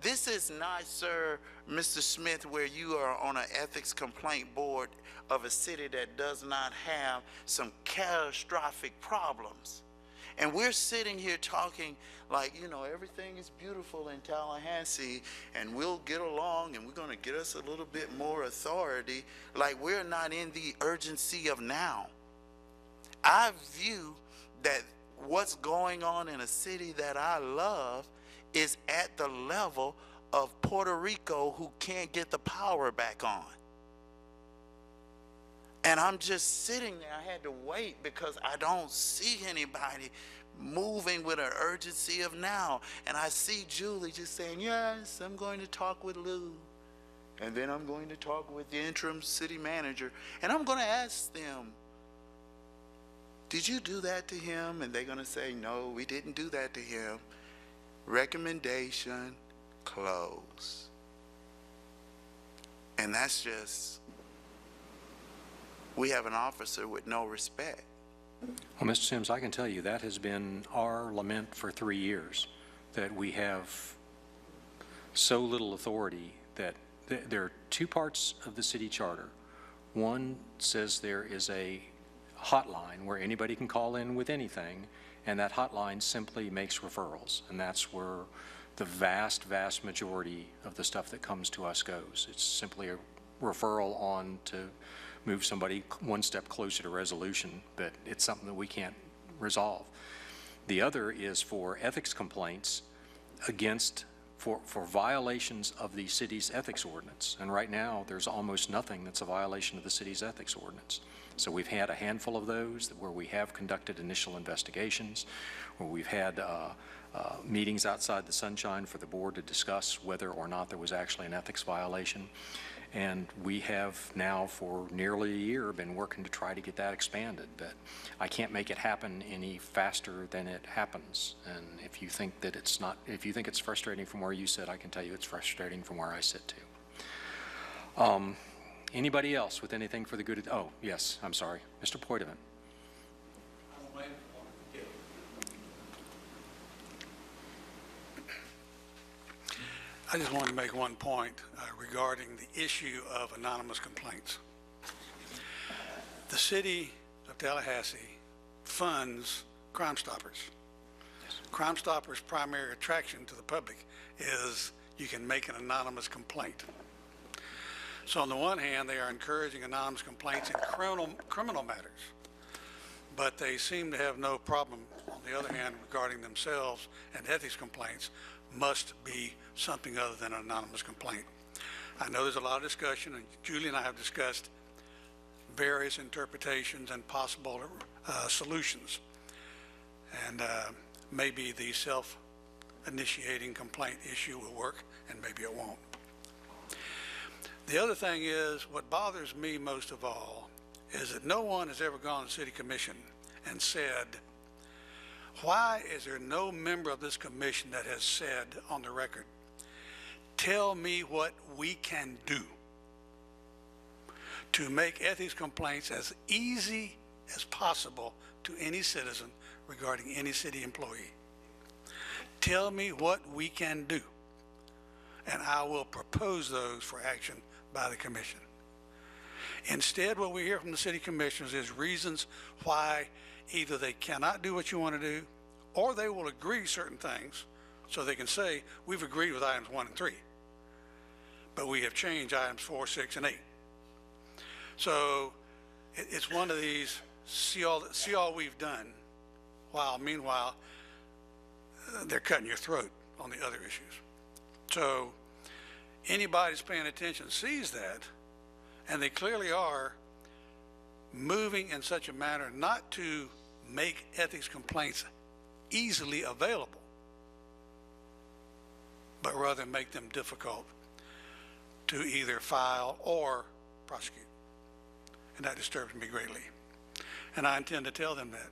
this is not, sir, Mr. Smith, where you are on an ethics complaint board of a city that does not have some catastrophic problems. And we're sitting here talking like, you know, everything is beautiful in Tallahassee and we'll get along and we're going to get us a little bit more authority, like we're not in the urgency of now. I view that what's going on in a city that I love is at the level of Puerto Rico, who can't get the power back on. And I'm just sitting there. I had to wait because I don't see anybody moving with an urgency of now. And I see Julie just saying, yes, I'm going to talk with Lou. And then I'm going to talk with the interim city manager. And I'm going to ask them, did you do that to him? And they're going to say, no, we didn't do that to him. Recommendation, close. And that's just, we have an officer with no respect.
Well, Mr. Sims, I can tell you that has been our lament for 3 years, that we have so little authority that there are two parts of the city charter. One says there is a hotline where anybody can call in with anything, and that hotline simply makes referrals, and that's where the vast, vast majority of the stuff that comes to us goes. It's simply a referral on to move somebody one step closer to resolution, but it's something that we can't resolve. The other is for ethics complaints against, for violations of the city's ethics ordinance. And right now, there's almost nothing that's a violation of the city's ethics ordinance. So we've had a handful of those where we have conducted initial investigations, where we've had meetings outside the sunshine for the board to discuss whether or not there was actually an ethics violation. And we have now for nearly a year been working to try to get that expanded, but I can't make it happen any faster than it happens. And if you think that it's not, if you think it's frustrating from where you sit, I can tell you it's frustrating from where I sit too. Anybody else with anything for the good of, oh, yes, I'm sorry. Mr. Poitevin.
I just wanted to make one point regarding the issue of anonymous complaints. The city of Tallahassee funds Crime Stoppers. Yes. Crime Stoppers' primary attraction to the public is you can make an anonymous complaint. So on the one hand, they are encouraging anonymous complaints in criminal matters, but they seem to have no problem, on the other hand, regarding themselves, and ethics complaints must be something other than an anonymous complaint. I know there's a lot of discussion, and Julie and I have discussed various interpretations and possible solutions. And maybe the self-initiating complaint issue will work, and maybe it won't. The other thing is, what bothers me most of all is that no one has ever gone to City Commission and said, why is there no member of this commission that has said on the record, tell me what we can do to make ethics complaints as easy as possible to any citizen regarding any city employee. Tell me what we can do, and I will propose those for action by the commission. Instead, what we hear from the city commissioners is reasons why either they cannot do what you want to do, or they will agree certain things so they can say, we've agreed with items 1 and 3, but we have changed items 4, 6, and 8. So it's one of these see all we've done, while meanwhile they're cutting your throat on the other issues. So anybody who's paying attention sees that, and they clearly are moving in such a manner not to make ethics complaints easily available, but rather make them difficult to either file or prosecute. And that disturbs me greatly. And I intend to tell them that.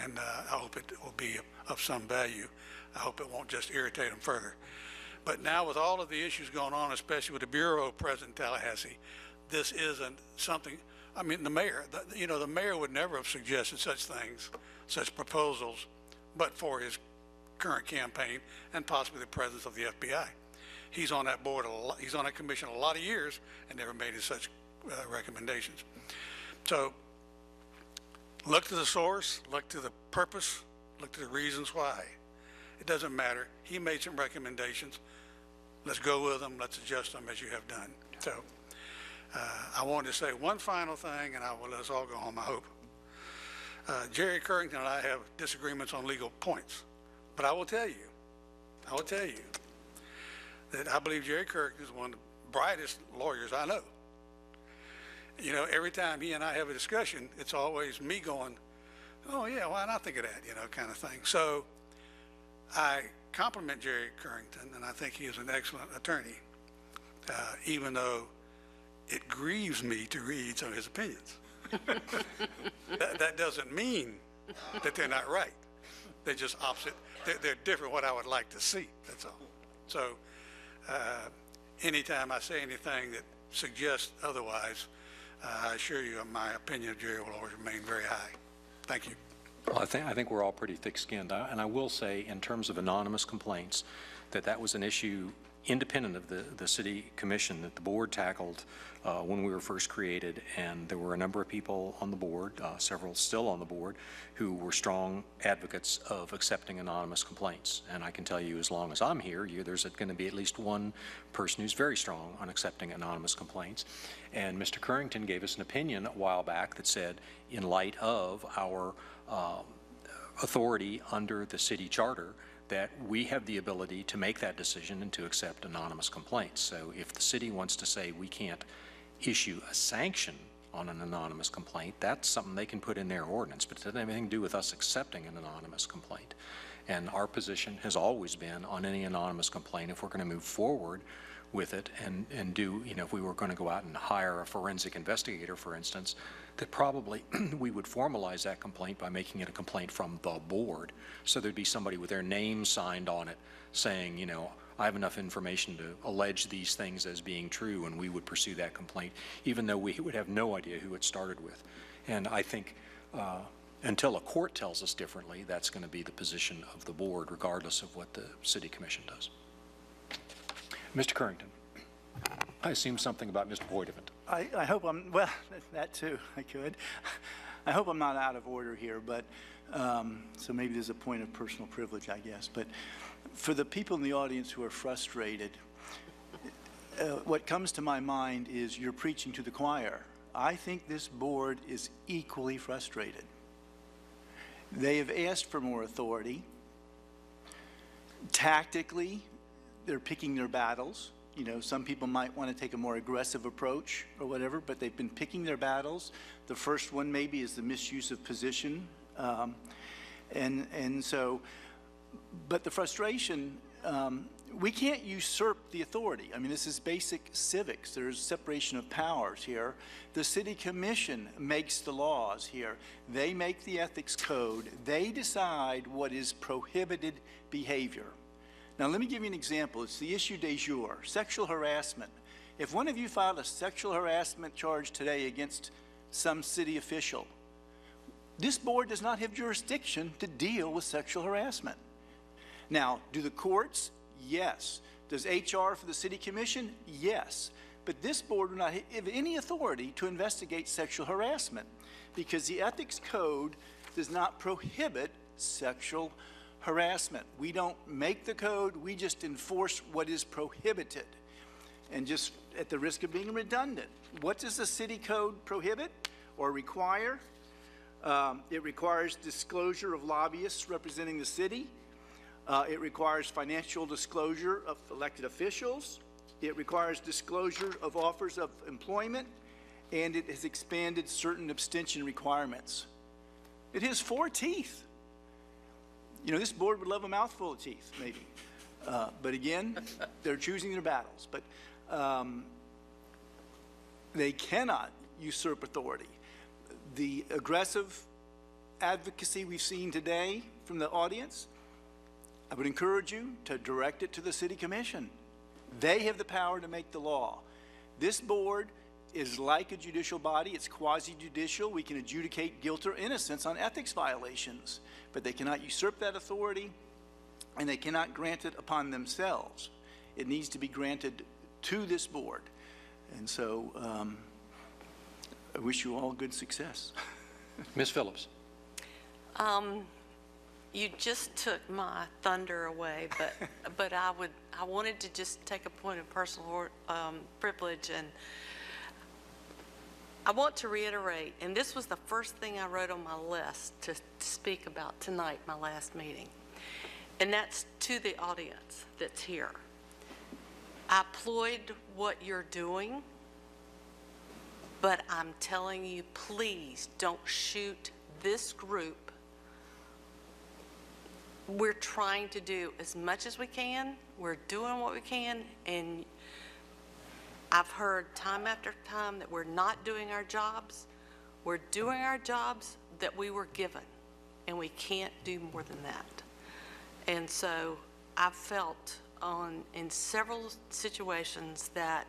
And I hope it will be of some value. I hope it won't just irritate them further. But now with all of the issues going on, especially with the Bureau President Tallahassee, this isn't something, I mean, the mayor, the mayor would never have suggested such things, such proposals, but for his current campaign and possibly the presence of the FBI. He's on that board, he's on that commission a lot of years and never made such recommendations. So look to the source, look to the purpose, look to the reasons why. It doesn't matter. He made some recommendations. Let's go with them. Let's adjust them as you have done. So I wanted to say one final thing, and I will let us all go home, I hope. Jerry Currington and I have disagreements on legal points, but I will tell you that I believe Jerry Currington is one of the brightest lawyers I know. You know, every time he and I have a discussion, it's always me going, oh yeah, why not think of that, you know, kind of thing. So I compliment Jerry Currington, and I think he is an excellent attorney, even though it grieves me to read some of his opinions. That doesn't mean that they're not right. They're just opposite. They're different what I would like to see, that's all. So anytime I say anything that suggests otherwise, I assure you my opinion of Jerry will always remain very high. Thank you.
Well, I think we're all pretty thick-skinned. And I will say, in terms of anonymous complaints, that was an issue independent of the city commission that the board tackled when we were first created, and there were a number of people on the board, several still on the board, who were strong advocates of accepting anonymous complaints. And I can tell you, as long as I'm here, there's going to be at least one person who's very strong on accepting anonymous complaints. And Mr. Currington gave us an opinion a while back that said, in light of our authority under the city charter, that we have the ability to make that decision and to accept anonymous complaints. So if the city wants to say we can't issue a sanction on an anonymous complaint, that's something they can put in their ordinance, but it doesn't have anything to do with us accepting an anonymous complaint. And our position has always been on any anonymous complaint, if we're going to move forward with it and do, you know, if we were going to go out and hire a forensic investigator, for instance, that probably we would formalize that complaint by making it a complaint from the board. So there'd be somebody with their name signed on it saying, you know, I have enough information to allege these things as being true, and we would pursue that complaint, even though we would have no idea who it started with. And I think until a court tells us differently, that's going to be the position of the board, regardless of what the city commission does. Mr. Currington, I assume something about Mr. Boydevant.
I hope I'm, well, that too, I could. I hope I'm not out of order here, but, so maybe there's a point of personal privilege, I guess. But for the people in the audience who are frustrated, what comes to my mind is you're preaching to the choir. I think this board is equally frustrated. They have asked for more authority. Tactically, they're picking their battles. You know, some people might want to take a more aggressive approach or whatever, but they've been picking their battles. The first one maybe is the misuse of position. And so, but the frustration, we can't usurp the authority. I mean, this is basic civics. There's separation of powers here. The city commission makes the laws here. They make the ethics code. They decide what is prohibited behavior. Now, let me give you an example. It's the issue du jour, sexual harassment. If one of you filed a sexual harassment charge today against some city official, this board does not have jurisdiction to deal with sexual harassment. Now, do the courts? Yes. Does HR for the city commission? Yes. But this board will not have any authority to investigate sexual harassment because the ethics code does not prohibit sexual harassment. We don't make the code, we just enforce what is prohibited. And just at the risk of being redundant, what does the city code prohibit or require? It requires disclosure of lobbyists representing the city. It requires financial disclosure of elected officials. It requires disclosure of offers of employment, and it has expanded certain abstention requirements. It has 4 teeth. You know, this board would love a mouthful of teeth, maybe. But again, they're choosing their battles. But they cannot usurp authority. The aggressive advocacy we've seen today from the audience, I would encourage you to direct it to the city commission. They have the power to make the law. This board is like a judicial body. It's quasi-judicial. We can adjudicate guilt or innocence on ethics violations, but they cannot usurp that authority. and they cannot grant it upon themselves. It needs to be granted to this board. And so I wish you all good success.
Ms. Phillips.
You just took my thunder away, but I wanted to just take a point of personal privilege, and I want to reiterate, and this was the first thing I wrote on my list to speak about tonight, my last meeting, and that's to the audience that's here. I applaud what you're doing, but I'm telling you, please don't shoot this group. We're trying to do as much as we can. We're doing what we can, and I've heard time after time that we're not doing our jobs. We're doing our jobs that we were given, and we can't do more than that. And so I've felt in several situations that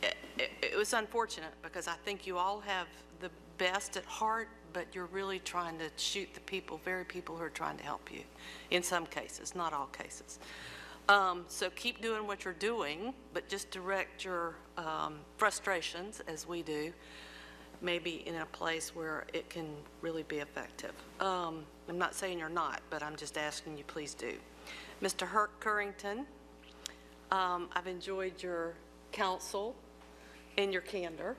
it was unfortunate, because I think you all have the best at heart, but you're really trying to shoot the very people who are trying to help you, in some cases, not all cases. So keep doing what you're doing, but just direct your frustrations, as we do, maybe in a place where it can really be effective. I'm not saying you're not, but I'm just asking you, please do. Mr. Herc Currington, I've enjoyed your counsel and your candor.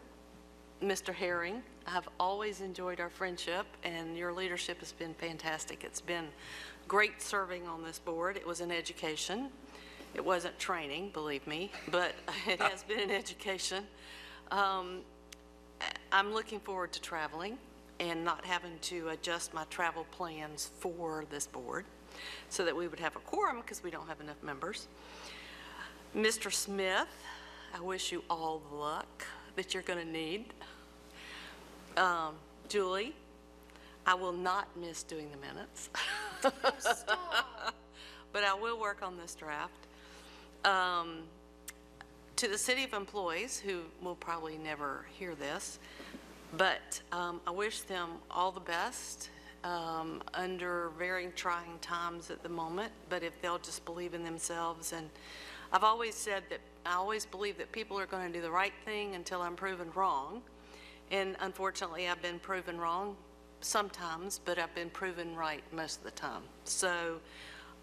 Mr. Herring, I've always enjoyed our friendship, and your leadership has been fantastic. It's been great serving on this board. It was an education. It wasn't training, believe me, but it has been an education. I'm looking forward to traveling and not having to adjust my travel plans for this board so that we would have a quorum, because we don't have enough members. Mr. Smith, I wish you all the luck that you're going to need. Julie, I will not miss doing the minutes. But I will work on this draft. To the city of employees, who will probably never hear this, but I wish them all the best under very trying times at the moment, but if they'll just believe in themselves. And I've always said that I always believe that people are going to do the right thing until I'm proven wrong. And unfortunately, I've been proven wrong sometimes, but I've been proven right most of the time. So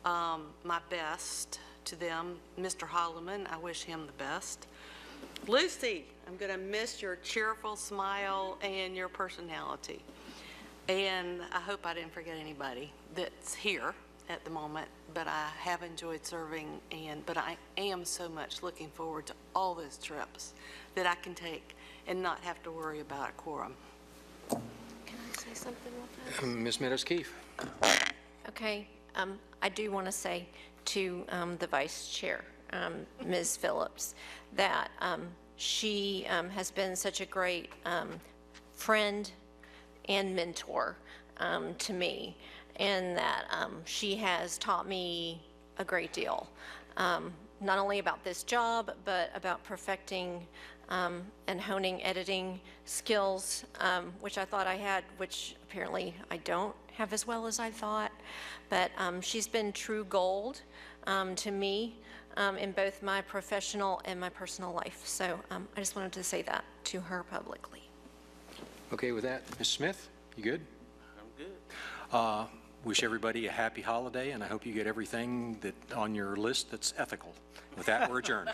my best to them. Mr. Holloman, I wish him the best. Lucy, I'm going to miss your cheerful smile and your personality. And I hope I didn't forget anybody that's here at the moment, but I have enjoyed serving, but I am so much looking forward to all those trips that I can take and not have to worry about a quorum.
Can I say something real fast?
Ms. Meadows-Keefe.
Okay. I do want to say to the vice chair, Ms. Phillips, that she has been such a great friend and mentor to me, and that she has taught me a great deal, not only about this job, but about perfecting and honing editing skills, which I thought I had, which apparently I don't have as well as I thought. But she's been true gold to me in both my professional and my personal life. So I just wanted to say that to her publicly.
Okay with that, Ms. Smith, you good?
I'm good.
Wish everybody a happy holiday, and I hope you get everything that on your list that's ethical. With that, we're adjourned.